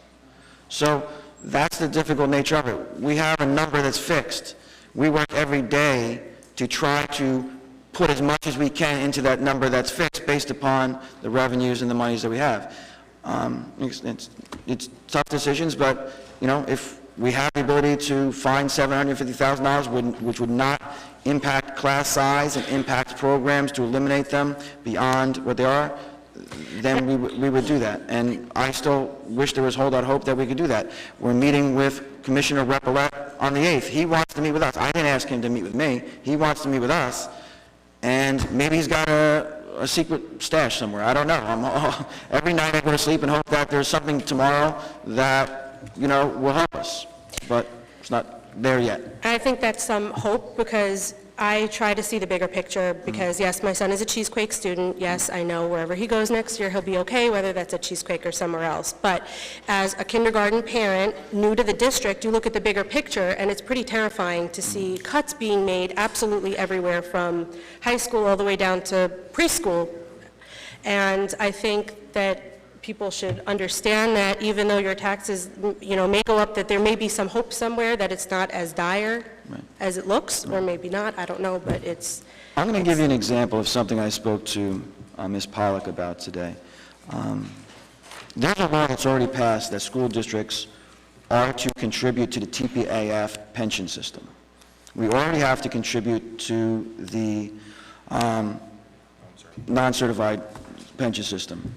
So that's the difficult nature of it. We have a number that's fixed. We work every day to try to put as much as we can into that number that's fixed based upon the revenues and the monies that we have. It's tough decisions, but you know, if we have the ability to find $750,000, which would not impact class size and impact programs, to eliminate them beyond what they are, then we would do that. And I still wish there was holdout hope that we could do that. We're meeting with Commissioner Repollet on the 8th. He wants to meet with us. I didn't ask him to meet with me. He wants to meet with us. And maybe he's got a secret stash somewhere. I don't know. Every night I go to sleep and hope that there's something tomorrow that, you know, will help us. But it's not there yet. I think that's some hope, because I try to see the bigger picture, because yes, my son is a Cheesequake student. Yes, I know wherever he goes next year, he'll be okay, whether that's at Cheesequake or somewhere else. But as a kindergarten parent, new to the district, you look at the bigger picture, and it's pretty terrifying to see cuts being made absolutely everywhere, from high school all the way down to preschool. And I think that people should understand that even though your taxes, you know, may go up, that there may be some hope somewhere that it's not as dire as it looks, or maybe not, I don't know, but it's... I'm going to give you an example of something I spoke to Ms. Pollack about today. There's a law that's already passed that school districts are to contribute to the TPAF pension system. We already have to contribute to the non-certified pension system.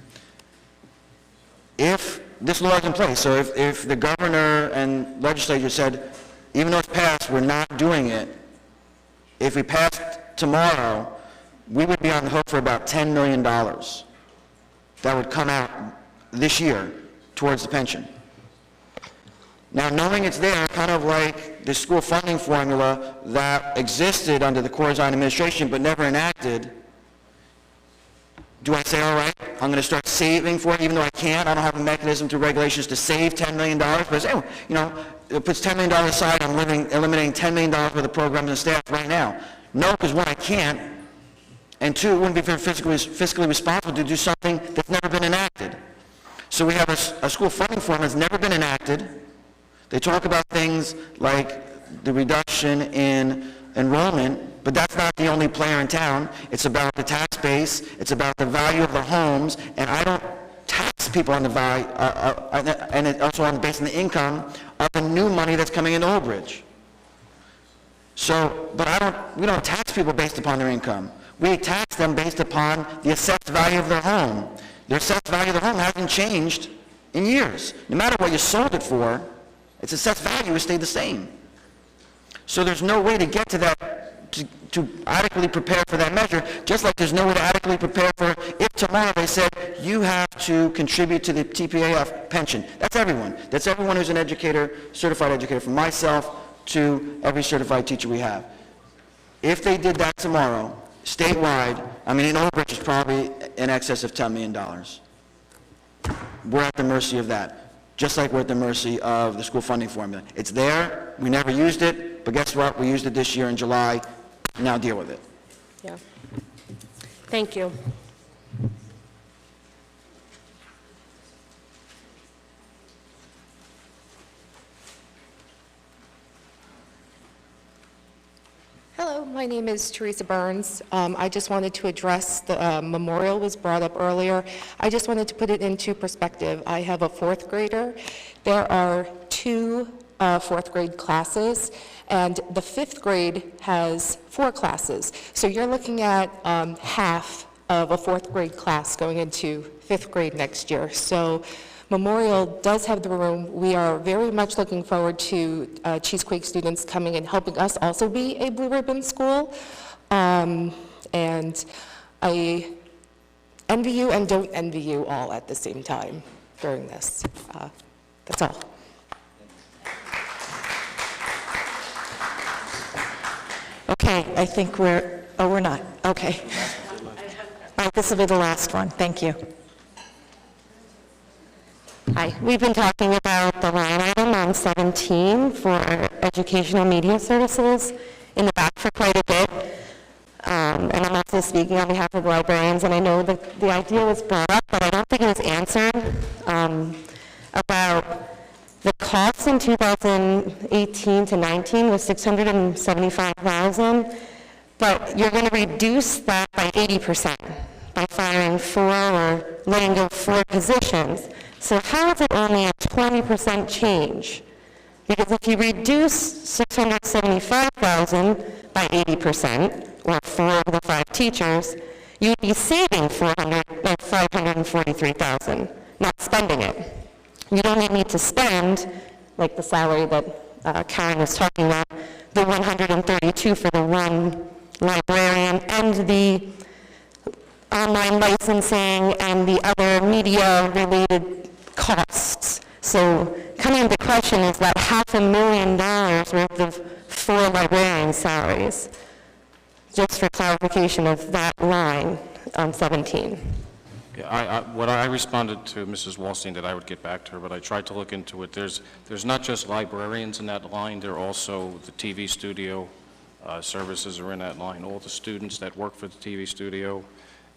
If this law is in place, so if the governor and legislature said, even though it's passed, we're not doing it, if we passed tomorrow, we would be on the hook for about $10 million that would come out this year towards the pension. Now, knowing it's there, kind of like the school funding formula that existed under the Corzine administration but never enacted, do I say, all right, I'm going to start saving for it, even though I can't? I don't have a mechanism through regulations to save $10 million. But I say, oh, you know, it puts $10 million aside, I'm eliminating $10 million worth of programs and staff right now. No, because one, I can't. And two, it wouldn't be very fiscally responsible to do something that's never been enacted. So we have a school funding formula that's never been enacted. They talk about things like the reduction in enrollment, but that's not the only player in town. It's about the tax base, it's about the value of the homes, and I don't tax people on the value, and it's also based on the income of the new money that's coming into Old Bridge. So, but we don't tax people based upon their income. We tax them based upon the assessed value of their home. Their assessed value of their home hasn't changed in years. No matter what you sold it for, its assessed value has stayed the same. So there's no way to get to that, to adequately prepare for that measure, just like there's no way to adequately prepare for if tomorrow they said, you have to contribute to the TPAF pension. That's everyone. That's everyone who's an educator, certified educator, from myself to every certified teacher we have. If they did that tomorrow, statewide, I mean, in Old Bridge is probably in excess of $10 million. We're at the mercy of that, just like we're at the mercy of the school funding formula. It's there, we never used it, but guess what? We used it this year in July. Now deal with it. Yeah. Thank you. Hello, my name is Teresa Burns. I just wanted to address the memorial was brought up earlier. I just wanted to put it into perspective. I have a fourth grader. There are 2 fourth grade classes, and the fifth grade has 4 classes. So you're looking at half of a fourth grade class going into fifth grade next year. So Memorial does have the room. We are very much looking forward to Cheesequake students coming and helping us also be a Blue Ribbon school. And I envy you and don't envy you all at the same time during this. That's all. Okay, I think we're not. Okay. All right, this will be the last one. Thank you. Hi, we've been talking about the line item on 17 for educational media services in the back for quite a bit. And I'm also speaking on behalf of librarians, and I know that the idea was brought up, but I don't think it was answered, about the cost in 2018 to 19 was $675,000, but you're going to reduce that by 80% by firing 4 or letting go 4 positions. So how is it only a 20% change? Because if you reduce $675,000 by 80%, or 4 of the 5 teachers, you'd be saving $543,000, not spending it. You don't need to spend, like the salary that Karen was talking about, the $132 for the one librarian and the online licensing and the other media-related costs. So coming into question is that $500,000 worth of 4 librarian salaries, just for clarification of that line on 17. Yeah, what I responded to Mrs. Wallstein that I would get back to her, but I tried to look into it. There's not just librarians in that line, there are also the TV studio services are in that line, all the students that work for the TV studio,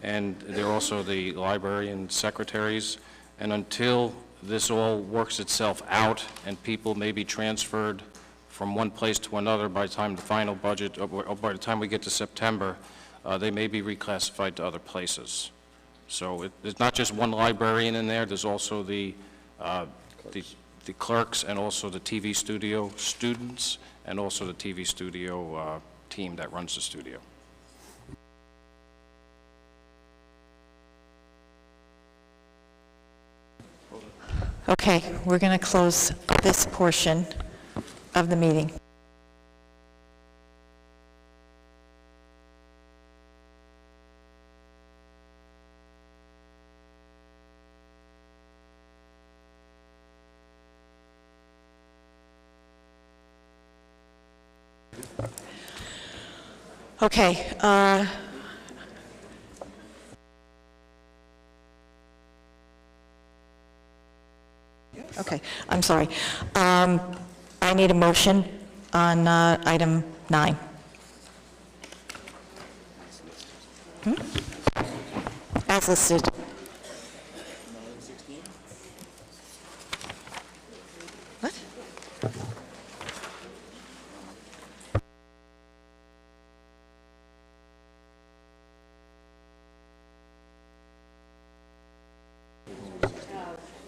and there are also the librarian secretaries. And until this all works itself out and people may be transferred from one place to another by the time the final budget, or by the time we get to September, they may be reclassified to other places. So there's not just one librarian in there, there's also the clerks and also the TV studio students and also the TV studio team that runs the studio. Okay, we're going to close this portion of the meeting. Okay. Okay, I'm sorry. I need a motion on item 9. As listed. What?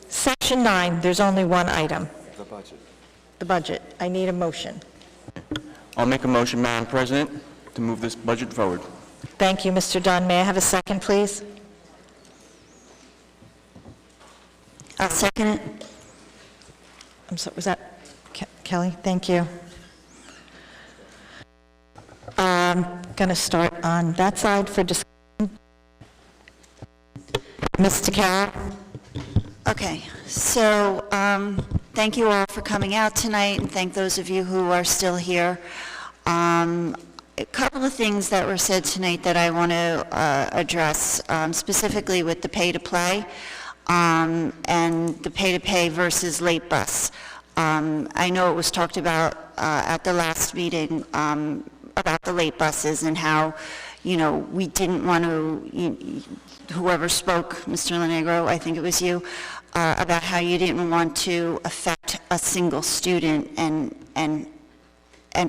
Section 9, there's only one item. The budget. The budget. I need a motion. I'll make a motion, Madam President, to move this budget forward. Thank you, Mr. Dunn. May I have a second, please? I'll second it. I'm sorry, was that Kelly? Thank you. I'm going to start on that side for discussion. Mr. Carroll? Okay, so thank you all for coming out tonight, and thank those of you who are still here. A couple of things that were said tonight that I want to address, specifically with the pay-to-play and the pay-to-pay versus late bus. I know it was talked about at the last meeting about the late buses and how, you know, we didn't want to, whoever spoke, Mr. Lenegro, I think it was you, about how you didn't want to affect a single student and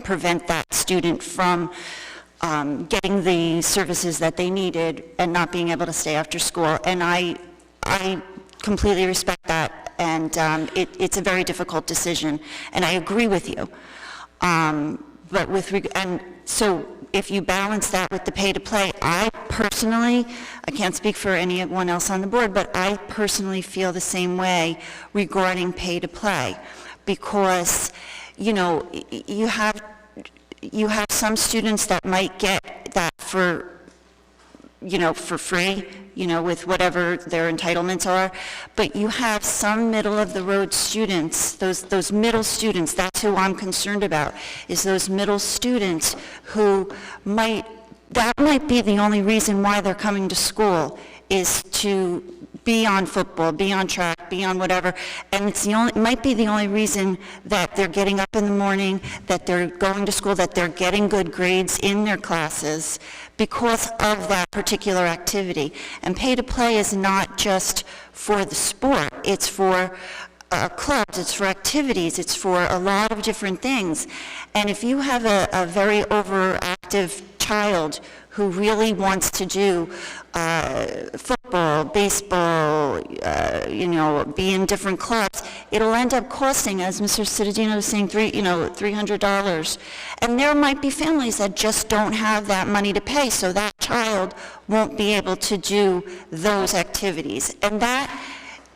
prevent that student from getting the services that they needed and not being able to stay after school. And I completely respect that, and it's a very difficult decision, and I agree with you. But and so if you balance that with the pay-to-play, I personally, I can't speak for anyone else on the board, but I personally feel the same way regarding pay-to-play, because, you know, you have some students that might get that for, you know, for free, you know, with whatever their entitlements are, but you have some middle-of-the-road students, those middle students, that's who I'm concerned about, is those middle students who that might be the only reason why they're coming to school, is to be on football, be on track, be on whatever, and it might be the only reason that they're getting up in the morning, that they're going to school, that they're getting good grades in their classes, because of that particular activity. And pay-to-play is not just for the sport, it's for clubs, it's for activities, it's for a lot of different things. And if you have a very overactive child who really wants to do football, baseball, you know, be in different clubs, it'll end up costing, as Mr. Cittadino was saying, $300. And there might be families that just don't have that money to pay, so that child won't be able to do those activities. And that,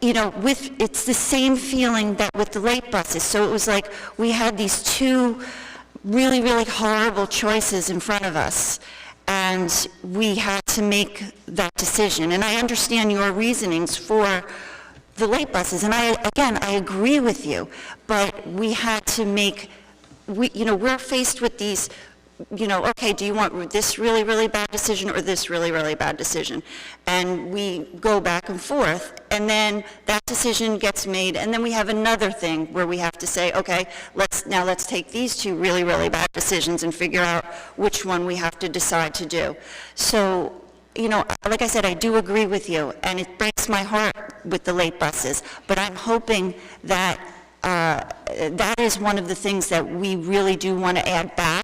you know, it's the same feeling that with the late buses. So it was like we had these two really, really horrible choices in front of us, and we had to make that decision. And I understand your reasonings for the late buses, and I agree with you, but we had to make, we're faced with these, okay, do you want this really, really bad decision or this really, really bad decision? And we go back and forth, and then that decision gets made, and then we have another thing where we have to say, okay, let's take these two really, really bad decisions and figure out which one we have to decide to do. So, like I said, I do agree with you, and it breaks my heart with the late buses, but I'm hoping that that is one of the things that we really do want to add back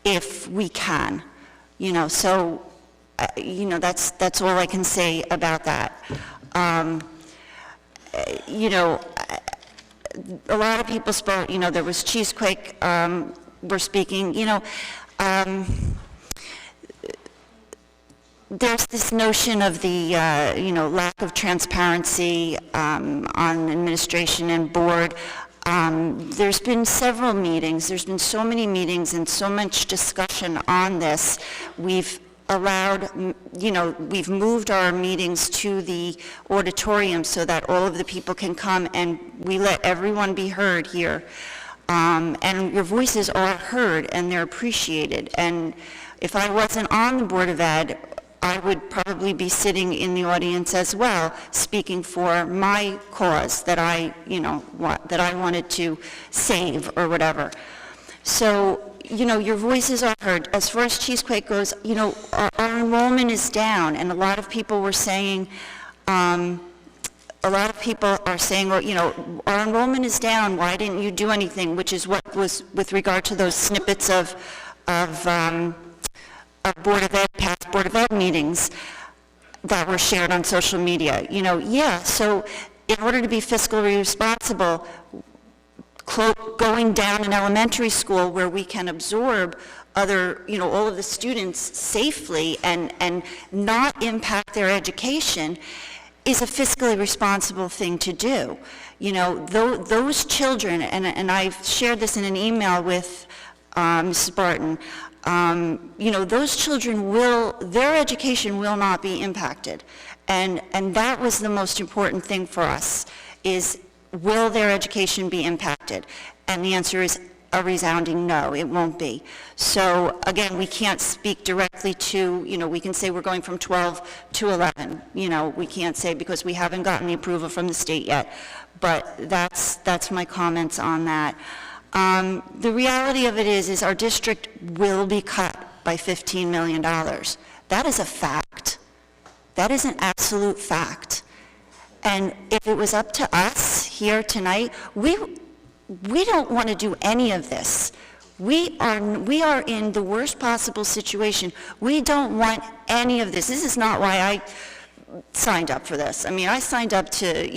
if we can, so, that's all I can say about that. A lot of people spoke, there was Cheesequake, were speaking, there's this notion of the, lack of transparency on administration and board. There's been several meetings, there's been so many meetings and so much discussion on this. We've allowed, we've moved our meetings to the auditorium so that all of the people can come, and we let everyone be heard here. And your voices are heard and they're appreciated. And if I wasn't on the Board of Ed, I would probably be sitting in the audience as well, speaking for my cause that I, that I wanted to save or whatever. So, your voices are heard. As far as Cheesequake goes, our enrollment is down, and a lot of people were saying, well, our enrollment is down, why didn't you do anything? Which is what was with regard to those snippets of Board of Ed, past Board of Ed meetings that were shared on social media. So in order to be fiscally responsible, going down in elementary school where we can absorb other, all of the students safely and not impact their education is a fiscally responsible thing to do. Those children, and I've shared this in an email with Mrs. Barton, those children their education will not be impacted. And that was the most important thing for us, is will their education be impacted? And the answer is a resounding no, it won't be. So again, we can't speak directly to, we can say we're going from 12 to 11. We can't say because we haven't gotten the approval from the state yet. But that's my comments on that. The reality of it is our district will be cut by $15 million. That is a fact. That is an absolute fact. And if it was up to us here tonight, we don't want to do any of this. We are in the worst possible situation. We don't want any of this. This is not why I signed up for this. I mean, I signed up to,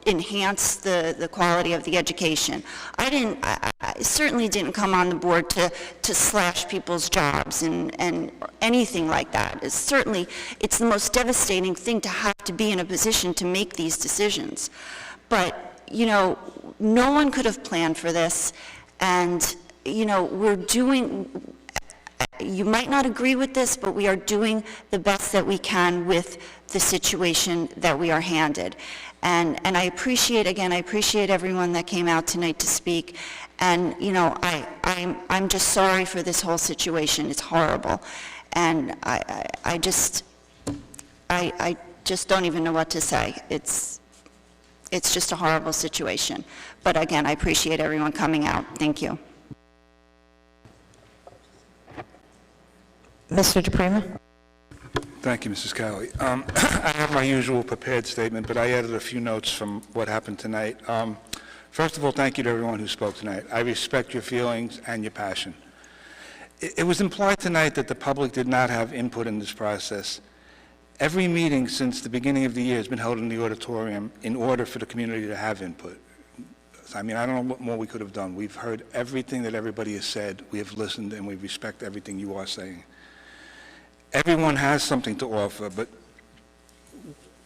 enhance the quality of the education. I certainly didn't come on the board to slash people's jobs and anything like that. It's the most devastating thing to have to be in a position to make these decisions. But, you know, no one could have planned for this, and, you know, you might not agree with this, but we are doing the best that we can with the situation that we are handed. And I appreciate everyone that came out tonight to speak. And, you know, I'm just sorry for this whole situation. It's horrible. And I just don't even know what to say. It's just a horrible situation. But again, I appreciate everyone coming out. Thank you. Mr. DePrima? Thank you, Mrs. Cowley. I have my usual prepared statement, but I added a few notes from what happened tonight. First of all, thank you to everyone who spoke tonight. I respect your feelings and your passion. It was implied tonight that the public did not have input in this process. Every meeting since the beginning of the year has been held in the auditorium in order for the community to have input. I mean, I don't know what more we could have done. We've heard everything that everybody has said. We have listened, and we respect everything you are saying. Everyone has something to offer, but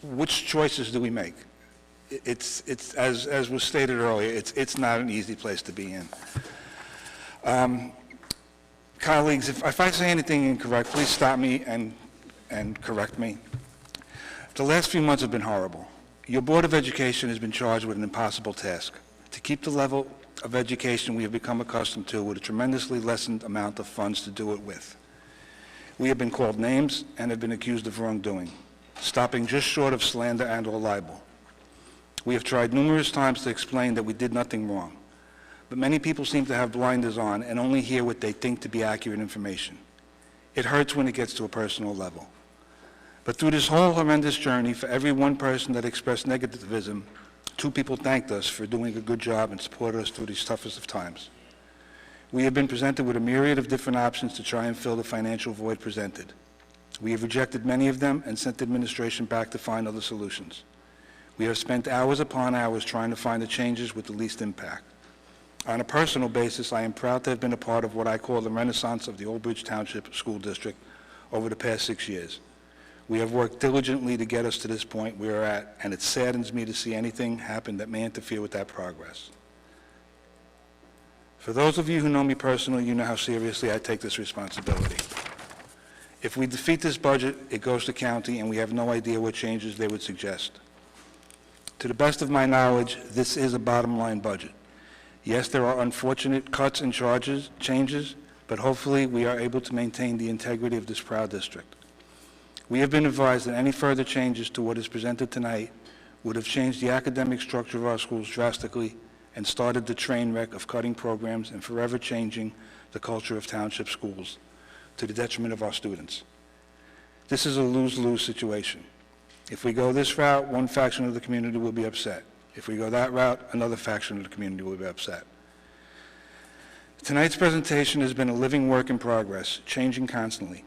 which choices do we make? It's as was stated earlier, it's not an easy place to be in. Colleagues, if I say anything incorrect, please stop me and correct me. The last few months have been horrible. Your Board of Education has been charged with an impossible task: to keep the level of education we have become accustomed to with a tremendously lessened amount of funds to do it with. We have been called names and have been accused of wrongdoing, stopping just short of slander and or libel. We have tried numerous times to explain that we did nothing wrong, but many people seem to have blinders on and only hear what they think to be accurate information. It hurts when it gets to a personal level. But through this whole horrendous journey, for every one person that expressed negativism, 2 people thanked us for doing a good job and supported us through these toughest of times. We have been presented with a myriad of different options to try and fill the financial void presented. We have rejected many of them and sent the administration back to find other solutions. We have spent hours upon hours trying to find the changes with the least impact. On a personal basis, I am proud to have been a part of what I call the renaissance of the Old Bridge Township School District over the past 6 years. We have worked diligently to get us to this point we are at, and it saddens me to see anything happen that may interfere with that progress. For those of you who know me personally, you know how seriously I take this responsibility. If we defeat this budget, it goes to county, and we have no idea what changes they would suggest. To the best of my knowledge, this is a bottom-line budget. Yes, there are unfortunate cuts and changes, but hopefully we are able to maintain the integrity of this proud district. We have been advised that any further changes to what is presented tonight would have changed the academic structure of our schools drastically and started the train wreck of cutting programs and forever changing the culture of township schools to the detriment of our students. This is a lose-lose situation. If we go this route, one faction of the community will be upset. If we go that route, another faction of the community will be upset. Tonight's presentation has been a living work in progress, changing constantly.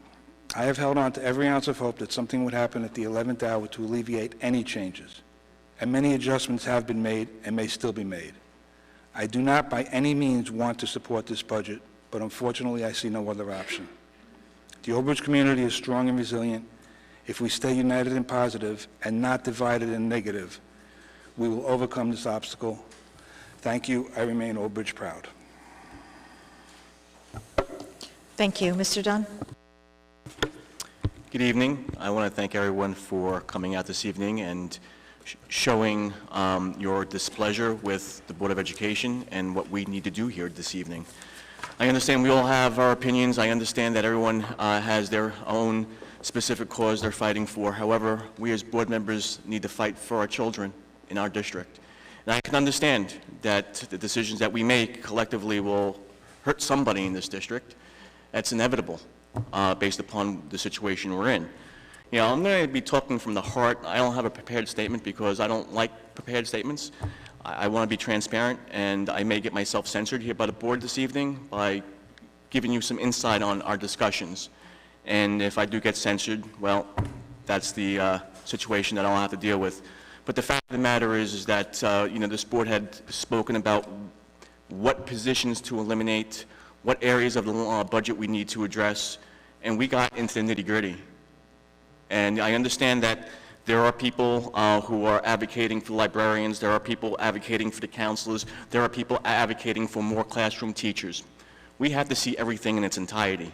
I have held on to every ounce of hope that something would happen at the 11th hour to alleviate any changes, and many adjustments have been made and may still be made. I do not by any means want to support this budget, but unfortunately I see no other option. The Old Bridge community is strong and resilient. If we stay united and positive and not divided and negative, we will overcome this obstacle. Thank you. I remain Old Bridge proud. Thank you. Mr. Dunn? Good evening. I want to thank everyone for coming out this evening and showing your displeasure with the Board of Education and what we need to do here this evening. I understand we all have our opinions. I understand that everyone has their own specific cause they're fighting for. However, we as board members need to fight for our children in our district. And I can understand that the decisions that we make collectively will hurt somebody in this district. That's inevitable based upon the situation we're in. You know, I'm going to be talking from the heart. I don't have a prepared statement because I don't like prepared statements. I want to be transparent, and I may get myself censored here by the board this evening by giving you some insight on our discussions. And if I do get censored, well, that's the situation that I'll have to deal with. But the fact of the matter is that, this board had spoken about what positions to eliminate, what areas of the budget we need to address, and we got into the nitty-gritty. And I understand that there are people who are advocating for librarians, there are people advocating for the counselors, there are people advocating for more classroom teachers. We have to see everything in its entirety.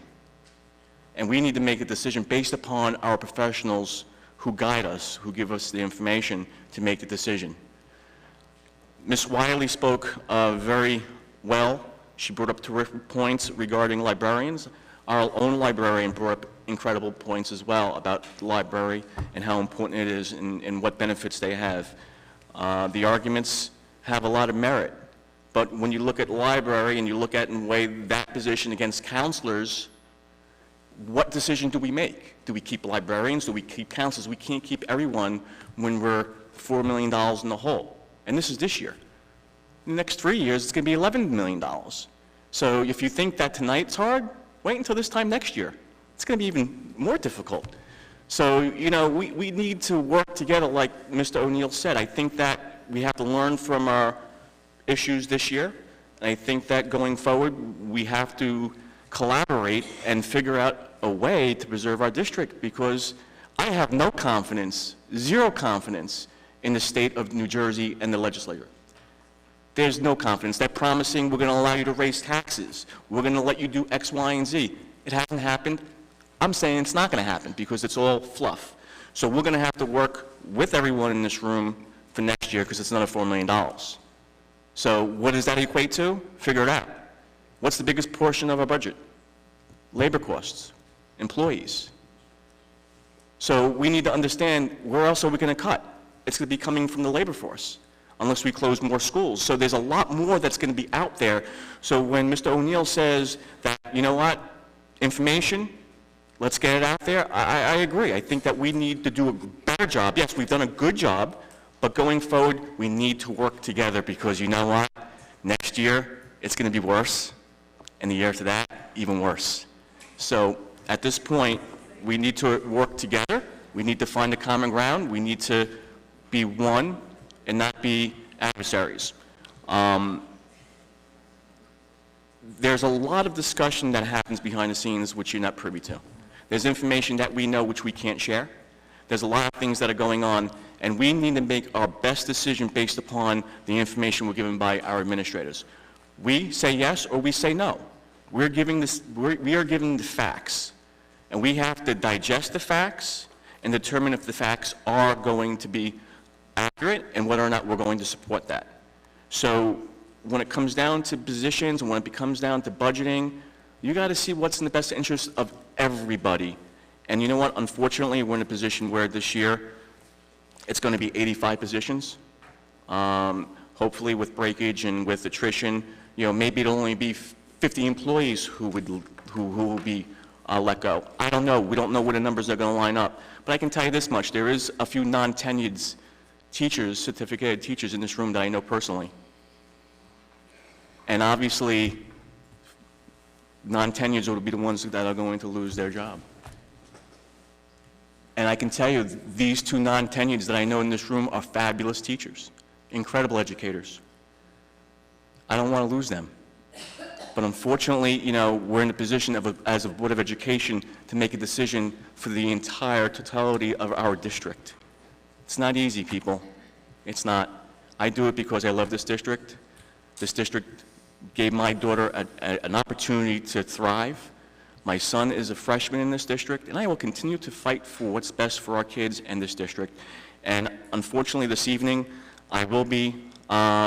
And we need to make a decision based upon our professionals who guide us, who give us the information to make the decision. Ms. Wiley spoke very well. She brought up terrific points regarding librarians. Our own librarian brought up incredible points as well about the library and how important it is and what benefits they have. The arguments have a lot of merit, but when you look at library and you look at and weigh that position against counselors, what decision do we make? Do we keep librarians? Do we keep counselors? We can't keep everyone when we're $4 million in the hole. And this is this year. In the next 3 years, it's going to be $11 million. So if you think that tonight's hard, wait until this time next year. It's going to be even more difficult. So, we need to work together like Mr. O'Neill said. I think that we have to learn from our issues this year. And I think that going forward, we have to collaborate and figure out a way to preserve our district, because I have no confidence, zero confidence in the state of New Jersey and the legislature. There's no confidence. They're promising we're going to allow you to raise taxes. We're going to let you do X, Y, and Z. It hasn't happened. I'm saying it's not going to happen because it's all fluff. So we're going to have to work with everyone in this room for next year because it's another $4 million. So what does that equate to? Figure it out. What's the biggest portion of our budget? Labor costs, employees. So we need to understand where else are we going to cut? It's going to be coming from the labor force, unless we close more schools. So there's a lot more that's going to be out there. So when Mr. O'Neill says that, you know what, information, let's get it out there, I agree. I think that we need to do a better job. Yes, we've done a good job, but going forward, we need to work together because you know what? Next year, it's going to be worse, and the year after that, even worse. So at this point, we need to work together. We need to find a common ground. We need to be one and not be adversaries. There's a lot of discussion that happens behind the scenes which you're not privy to. There's information that we know which we can't share. There's a lot of things that are going on, and we need to make our best decision based upon the information we're given by our administrators. We say yes or we say no. We are given the facts, and we have to digest the facts and determine if the facts are going to be accurate and whether or not we're going to support that. So when it comes down to positions and when it comes down to budgeting, you got to see what's in the best interest of everybody. And you know what? Unfortunately, we're in a position where this year it's going to be 85 positions. Hopefully with breakage and with attrition, maybe it'll only be 50 employees who will be let go. I don't know. We don't know where the numbers are going to line up. But I can tell you this much. There is a few non-tenured teachers, certificated teachers in this room that I know personally. And obviously, non-tenures will be the ones that are going to lose their job. And I can tell you, these two non-tenures that I know in this room are fabulous teachers, incredible educators. I don't want to lose them. But unfortunately, we're in a position as a Board of Education to make a decision for the entire totality of our district. It's not easy, people. It's not. I do it because I love this district. This district gave my daughter an opportunity to thrive. My son is a freshman in this district, and I will continue to fight for what's best for our kids and this district. And unfortunately, this evening, I will be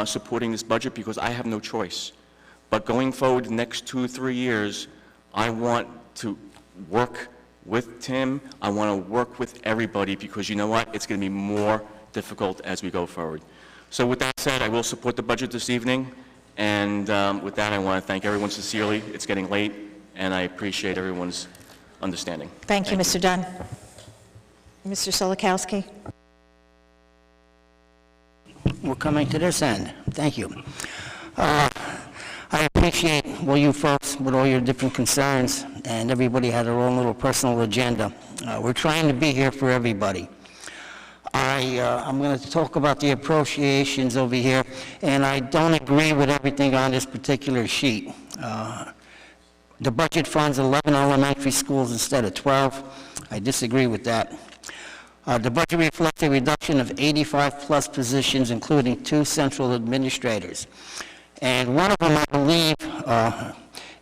supporting this budget because I have no choice. But going forward the next 2 or 3 years, I want to work with Tim. I want to work with everybody because you know what? It's going to be more difficult as we go forward. So with that said, I will support the budget this evening. And with that, I want to thank everyone sincerely. It's getting late, and I appreciate everyone's understanding. Thank you, Mr. Dunn. Mr. Solikowski. We're coming to this end. Thank you. I appreciate you folks with all your different concerns, and everybody had their own little personal agenda. We're trying to be here for everybody. I'm going to talk about the appropriations over here, and I don't agree with everything on this particular sheet. The budget funds 11 elementary schools instead of 12. I disagree with that. The budget reflects a reduction of 85-plus positions, including 2 central administrators. And one of them, I believe,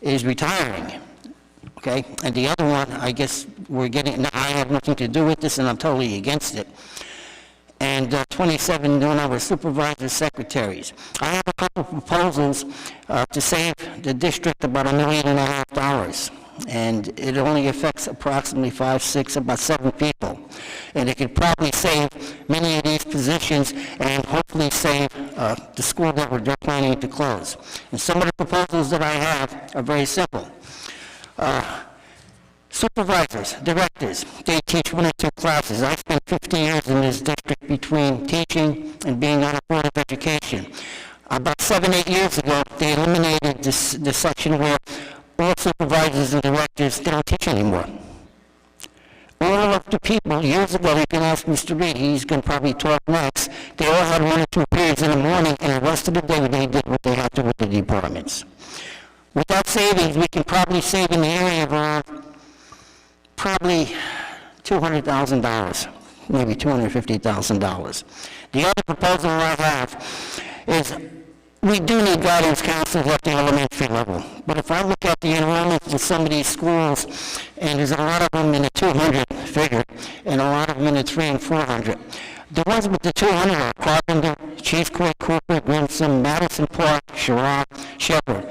is retiring, okay? And the other one, I guess I have nothing to do with this, and I'm totally against it. And 27 new-number supervisor secretaries. I have a couple of proposals to save the district about $1.5 million. And it only affects approximately 5, 6, about 7 people. And it could probably save many of these positions and hopefully save the school that they're planning to close. And some of the proposals that I have are very simple. Supervisors, directors, they teach 1 or 2 classes. I spent 50 years in this district between teaching and being on a board of education. About 7, 8 years ago, they eliminated the section where all supervisors and directors, they don't teach anymore. All of the people, years ago, you can ask Mr. Reed, he's going to probably talk next, they all had 1 or 2 periods in the morning, and the rest of the day they did what they had to with the departments. Without savings, we can probably save in the area of around probably $200,000, maybe $250,000. The other proposal I have is we do need guidance counselors at the elementary level. But if I look at the enrollment in some of these schools, and there's a lot of them in the 200 figure, and a lot of them in the 300 and 400. The ones with the 200 are Carpenter, Chief Quake, Cooper, Grimson, Madison Park, Sherrod, Shepherd.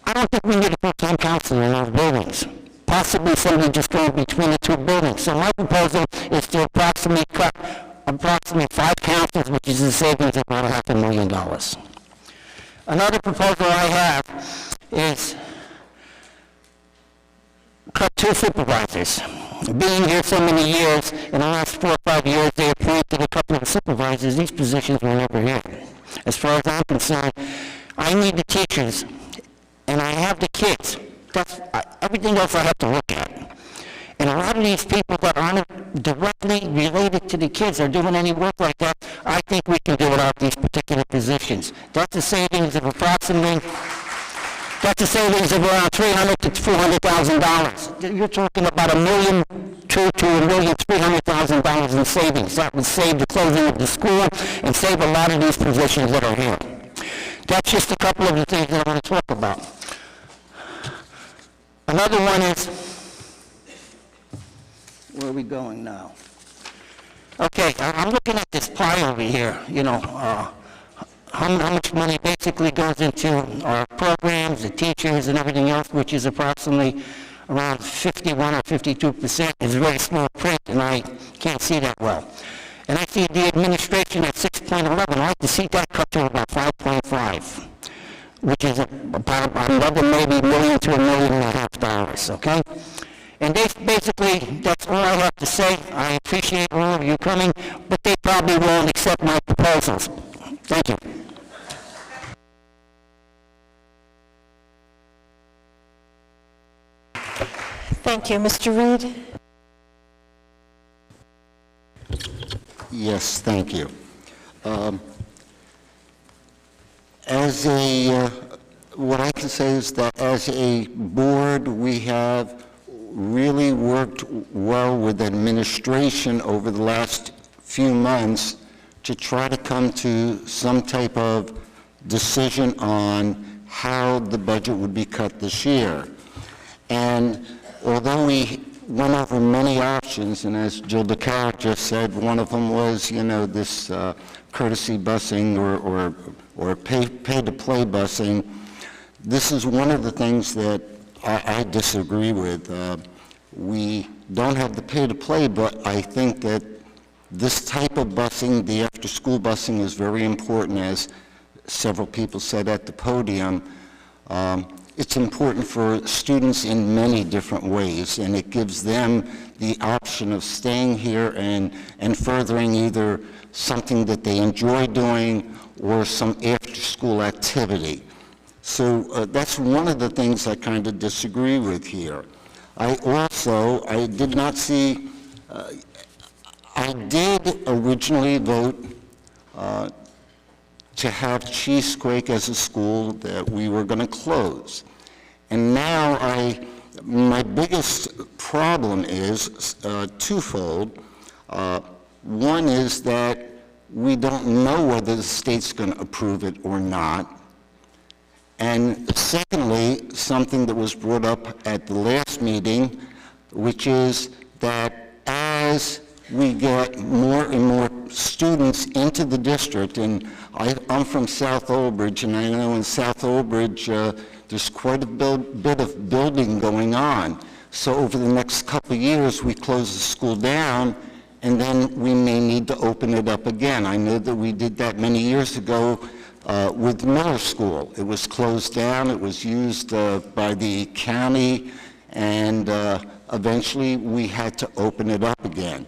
I don't think we need a full-time counselor in those buildings. Possibly somebody just going between the 2 buildings. So my proposal is to approximately cut approximately 5 counselors, which is a savings of about $500,000. Another proposal I have is cut 2 supervisors. Being here so many years, in the last 4 or 5 years, they appointed a couple of supervisors. These positions were never here. As far as I'm concerned, I need the teachers, and I have the kids. Everything else I have to look at. And a lot of these people that aren't directly related to the kids are doing any work like that. I think we can do without these particular positions. That's a savings of approximately, that's a savings of around $300,000 to $400,000. You're talking about $1.2 million to $1,300,000 in savings. That would save the closing of the school and save a lot of these positions that are here. That's just a couple of the things that I want to talk about. Another one is, where are we going now? Okay, I'm looking at this pie over here, you know, how much money basically goes into our programs, the teachers and everything else, which is approximately around 51 or 52%. It's very small print, and I can't see that well. And I see the administration at 6.11. I'd like to see that cut to about 5.5. Which is about another maybe $1 million to $1.5 million, okay? And basically, that's all I have to say. I appreciate all of you coming, but they probably won't accept my proposals. Thank you. Thank you. Mr. Reed? Yes, thank you. What I can say is that as a board, we have really worked well with administration over the last few months to try to come to some type of decision on how the budget would be cut this year. And although we went over many options, and as Jill DeCaro just said, one of them was, you know, this courtesy busing or pay-to-play busing. This is one of the things that I disagree with. We don't have the pay-to-play, but I think that this type of busing, the after-school busing, is very important, as several people said at the podium. It's important for students in many different ways, and it gives them the option of staying here and furthering either something that they enjoy doing or some after-school activity. So that's one of the things I kind of disagree with here. I did not see, I did originally vote to have Cheesequake as a school that we were going to close. And now my biggest problem is twofold. One is that we don't know whether the state's going to approve it or not. And secondly, something that was brought up at the last meeting, which is that as we get more and more students into the district, and I'm from South Old Bridge, and I know in South Old Bridge there's quite a bit of building going on. So over the next couple of years, we close the school down, and then we may need to open it up again. I know that we did that many years ago with Miller School. It was closed down, it was used by the county, and eventually we had to open it up again.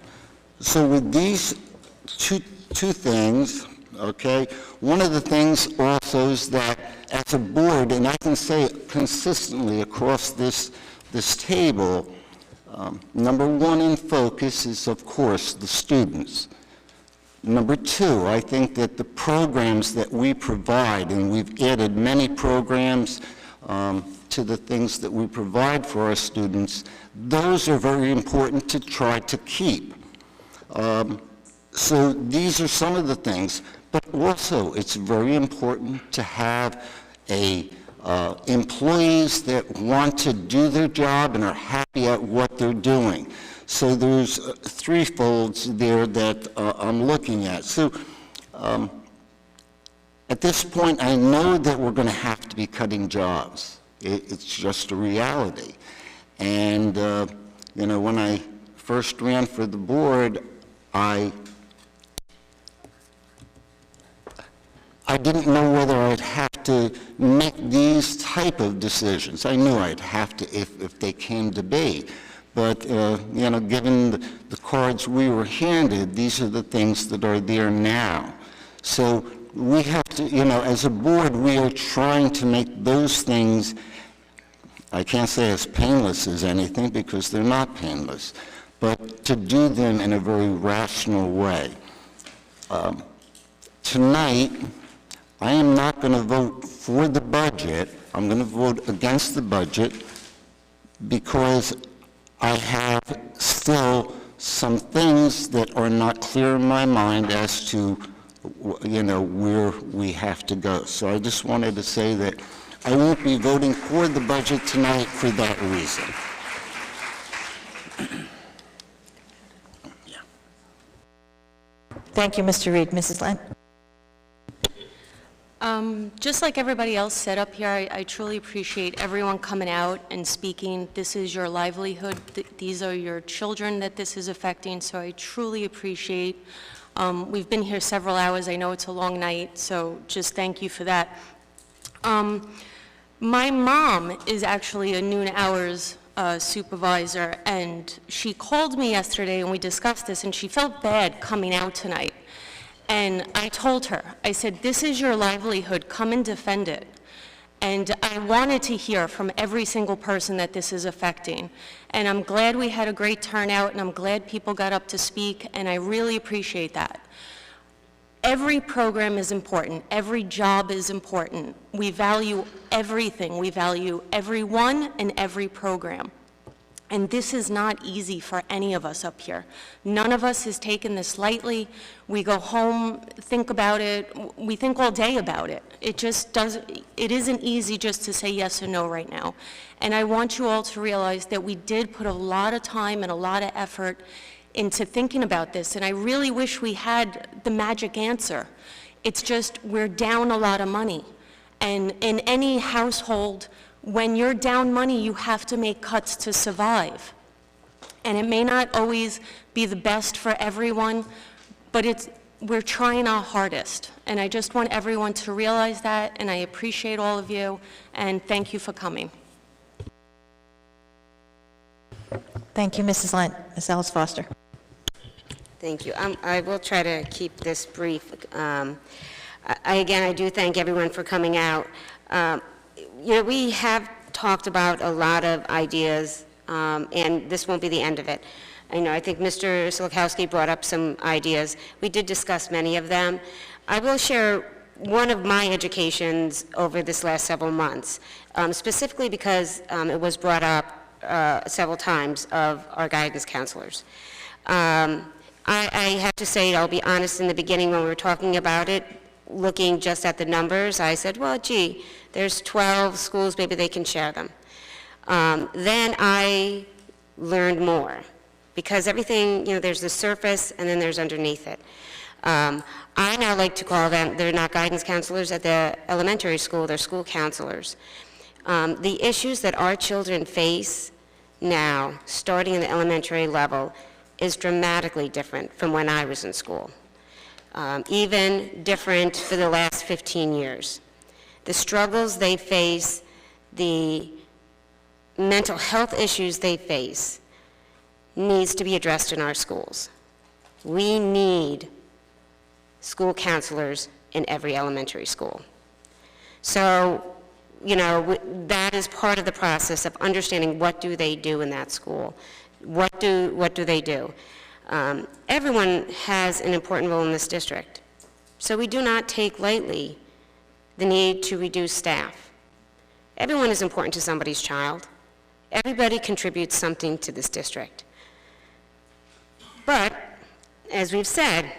So with these two things, okay, one of the things also is that as a board, and I can say it consistently across this table, number one in focus is, of course, the students. Number two, I think that the programs that we provide, and we've added many programs to the things that we provide for our students, those are very important to try to keep. So these are some of the things, but also it's very important to have employees that want to do their job and are happy at what they're doing. So there's three folds there that I'm looking at. So at this point, I know that we're going to have to be cutting jobs. It's just a reality. And when I first ran for the board, I didn't know whether I'd have to make these type of decisions. I knew I'd have to if they came to be. But, given the cards we were handed, these are the things that are there now. So we have to, as a board, we are trying to make those things, I can't say as painless as anything because they're not painless, but to do them in a very rational way. Tonight, I am not going to vote for the budget. I'm going to vote against the budget because I have still some things that are not clear in my mind as to, where we have to go. So I just wanted to say that I won't be voting for the budget tonight for that reason. Thank you, Mr. Reed. Mrs. Lynn? Just like everybody else said up here, I truly appreciate everyone coming out and speaking. This is your livelihood. These are your children that this is affecting, so I truly appreciate. We've been here several hours. I know it's a long night, so just thank you for that. My mom is actually a noon hours supervisor, and she called me yesterday and we discussed this, and she felt bad coming out tonight. And I told her, I said, this is your livelihood, come and defend it. And I wanted to hear from every single person that this is affecting. And I'm glad we had a great turnout, and I'm glad people got up to speak, and I really appreciate that. Every program is important. Every job is important. We value everything. We value everyone and every program. And this is not easy for any of us up here. None of us has taken this lightly. We go home, think about it. We think all day about it. It isn't easy just to say yes or no right now. And I want you all to realize that we did put a lot of time and a lot of effort into thinking about this. And I really wish we had the magic answer. It's just we're down a lot of money. And in any household, when you're down money, you have to make cuts to survive. And it may not always be the best for everyone, but we're trying our hardest. And I just want everyone to realize that, and I appreciate all of you, and thank you for coming. Thank you, Mrs. Lent. Ms. Ellis Foster. Thank you. I will try to keep this brief. Again, I do thank everyone for coming out. We have talked about a lot of ideas, and this won't be the end of it. I think Mr. Silikowski brought up some ideas. We did discuss many of them. I will share one of my educations over this last several months, specifically because it was brought up several times of our guidance counselors. I have to say, I'll be honest, in the beginning when we were talking about it, looking just at the numbers, I said, well, gee, there's 12 schools, maybe they can share them. Then I learned more, because everything, there's the surface and then there's underneath it. I now like to call them, they're not guidance counselors at the elementary school, they're school counselors. The issues that our children face now, starting in the elementary level, is dramatically different from when I was in school. Even different for the last 15 years. The struggles they face, the mental health issues they face, needs to be addressed in our schools. We need school counselors in every elementary school. So, that is part of the process of understanding what do they do in that school. What do they do? Everyone has an important role in this district. So we do not take lightly the need to reduce staff. Everyone is important to somebody's child. Everybody contributes something to this district. But, as we've said,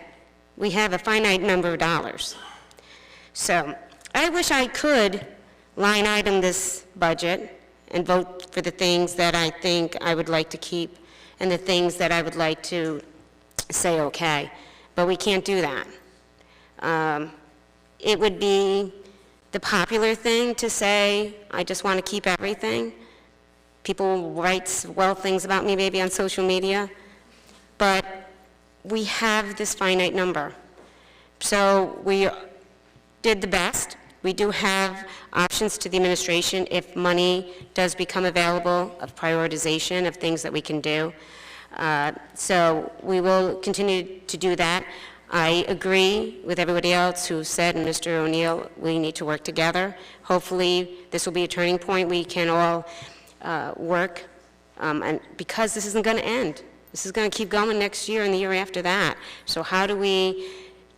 we have a finite number of dollars. So I wish I could line item this budget and vote for the things that I think I would like to keep and the things that I would like to say okay, but we can't do that. It would be the popular thing to say, I just want to keep everything. People write swell things about me maybe on social media, but we have this finite number. So we did the best. We do have options to the administration if money does become available, of prioritization of things that we can do. So we will continue to do that. I agree with everybody else who said, and Mr. O'Neill, we need to work together. Hopefully, this will be a turning point. We can all work, and because this isn't going to end. This is going to keep going next year and the year after that. So how do we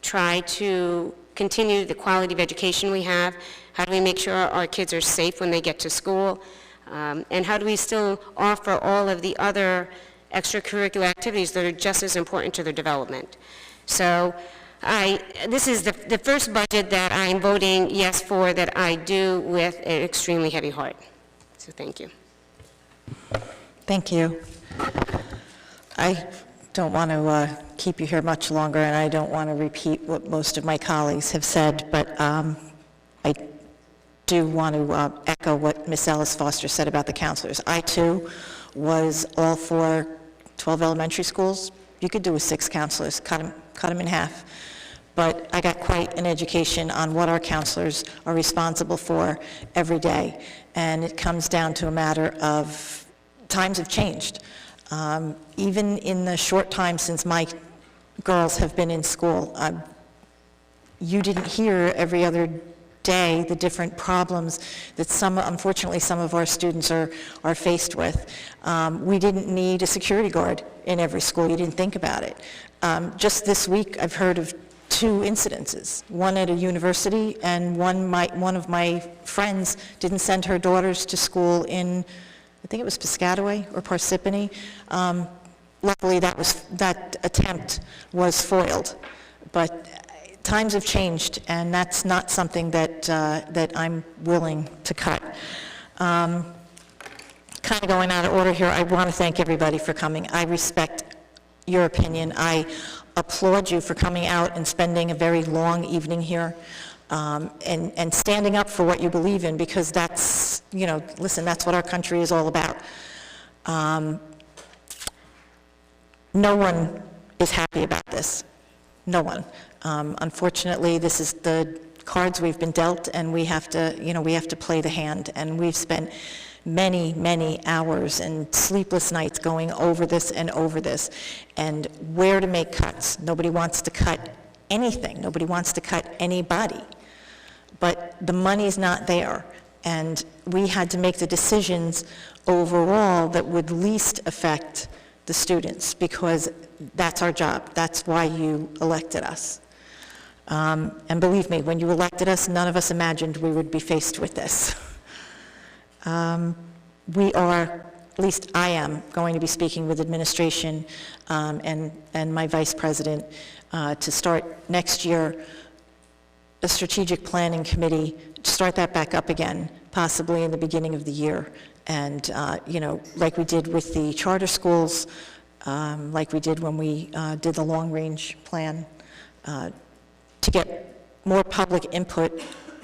try to continue the quality of education we have? How do we make sure our kids are safe when they get to school? And how do we still offer all of the other extracurricular activities that are just as important to their development? So this is the first budget that I'm voting yes for that I do with an extremely heavy heart. So thank you. Thank you. I don't want to keep you here much longer, and I don't want to repeat what most of my colleagues have said, but I do want to echo what Ms. Ellis Foster said about the counselors. I, too, was all for 12 elementary schools. You could do with 6 counselors, cut them in half. But I got quite an education on what our counselors are responsible for every day, and it comes down to a matter of times have changed. Even in the short time since my girls have been in school, you didn't hear every other day the different problems that unfortunately some of our students are faced with. We didn't need a security guard in every school. You didn't think about it. Just this week, I've heard of 2 incidences, one at a university, and one of my friends didn't send her daughters to school in, I think it was Piscataway or Parsippany. Luckily, that attempt was foiled. But times have changed, and that's not something that I'm willing to cut. Kind of going out of order here, I want to thank everybody for coming. I respect your opinion. I applaud you for coming out and spending a very long evening here. And standing up for what you believe in, because that's, listen, that's what our country is all about. No one is happy about this. No one. Unfortunately, this is the cards we've been dealt, and we have to play the hand. And we've spent many, many hours and sleepless nights going over this and where to make cuts. Nobody wants to cut anything. Nobody wants to cut anybody. But the money's not there, and we had to make the decisions overall that would least affect the students, because that's our job. That's why you elected us. And believe me, when you elected us, none of us imagined we would be faced with this. We are, at least I am, going to be speaking with administration and my vice president to start next year a strategic planning committee, to start that back up again, possibly in the beginning of the year. And, like we did with the charter schools, like we did when we did the long-range plan, to get more public input.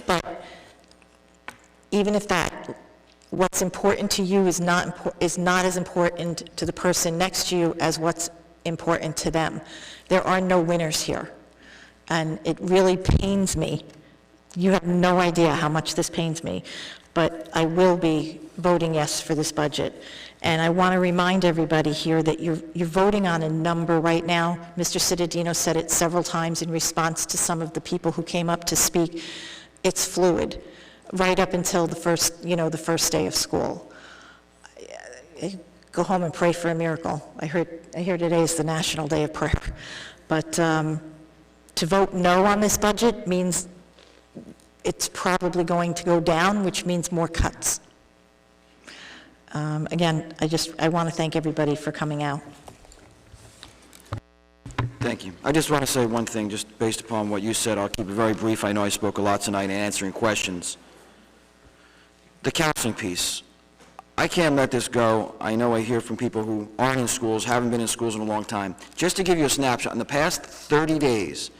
But even if that, what's important to you is not as important to the person next to you as what's important to them. There are no winners here. And it really pains me. You have no idea how much this pains me. But I will be voting yes for this budget. And I want to remind everybody here that you're voting on a number right now. Mr. Cittadino said it several times in response to some of the people who came up to speak. It's fluid, right up until the first day of school. Go home and pray for a miracle. I hear today is the National Day of Prayer. But to vote no on this budget means it's probably going to go down, which means more cuts. Again, I want to thank everybody for coming out. Thank you. I just want to say one thing, just based upon what you said. I'll keep it very brief. I know I spoke a lot tonight in answering questions. The counseling piece. I can't let this go. I know I hear from people who aren't in schools, haven't been in schools in a long time. Just to give you a snapshot, in the past 30 days,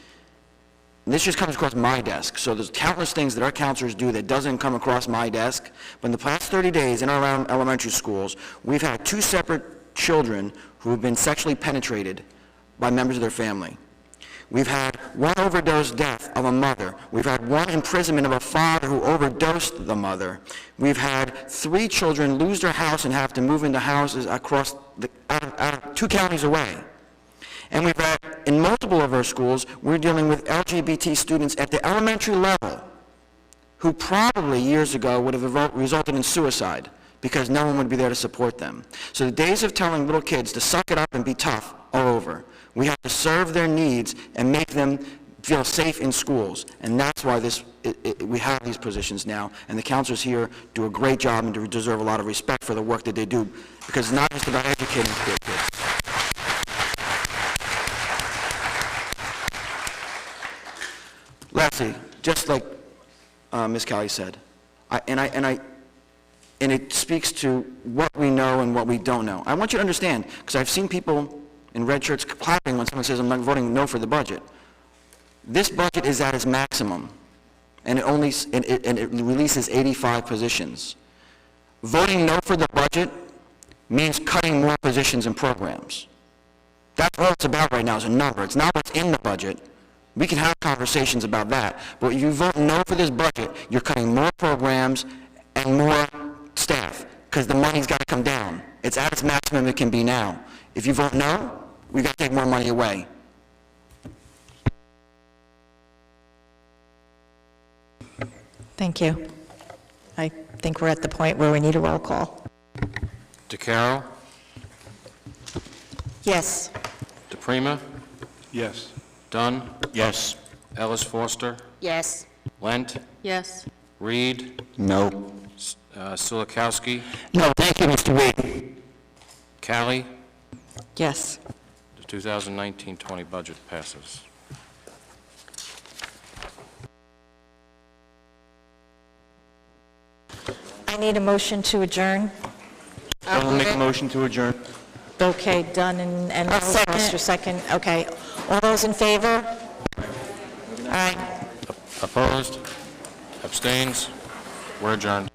and this just comes across my desk, so there's countless things that our counselors do that doesn't come across my desk, but in the past 30 days in or around elementary schools, we've had 2 separate children who have been sexually penetrated by members of their family. We've had 1 overdose death of a mother. We've had 1 imprisonment of a father who overdosed the mother. We've had 3 children lose their house and have to move into houses across out of 2 counties away. And we've had, in multiple of our schools, we're dealing with LGBT students at the elementary level who probably years ago would have resulted in suicide because no one would be there to support them. So the days of telling little kids to suck it up and be tough are over. We have to serve their needs and make them feel safe in schools. And that's why we have these positions now. And the counselors here do a great job and deserve a lot of respect for the work that they do, because it's not just about educating kids. Lastly, just like Ms. Callie said, and it speaks to what we know and what we don't know. I want you to understand, because I've seen people in red shirts clapping when someone says, I'm not voting no for the budget. This budget is at its maximum, and it releases 85 positions. Voting no for the budget means cutting more positions and programs. That's all it's about right now, is a number. It's not what's in the budget. We can have conversations about that, but if you vote no for this budget, you're cutting more programs and more staff, because the money's got to come down. It's at its maximum it can be now. If you vote no, we've got to take more money away. Thank you. I think we're at the point where we need a roll call. DeCaro? Yes. DePrima? Yes. Dunn? Yes. Ellis Foster? Yes. Lent? Yes. Reed? No. Silikowski? No, thank you, Mr. Reed. Callie? Yes. The 2019-20 budget passes. I need a motion to adjourn. I will make a motion to adjourn. Okay, done, and Foster second. Okay, all those in favor? Aye. Opposed? Abstains? We're adjourned.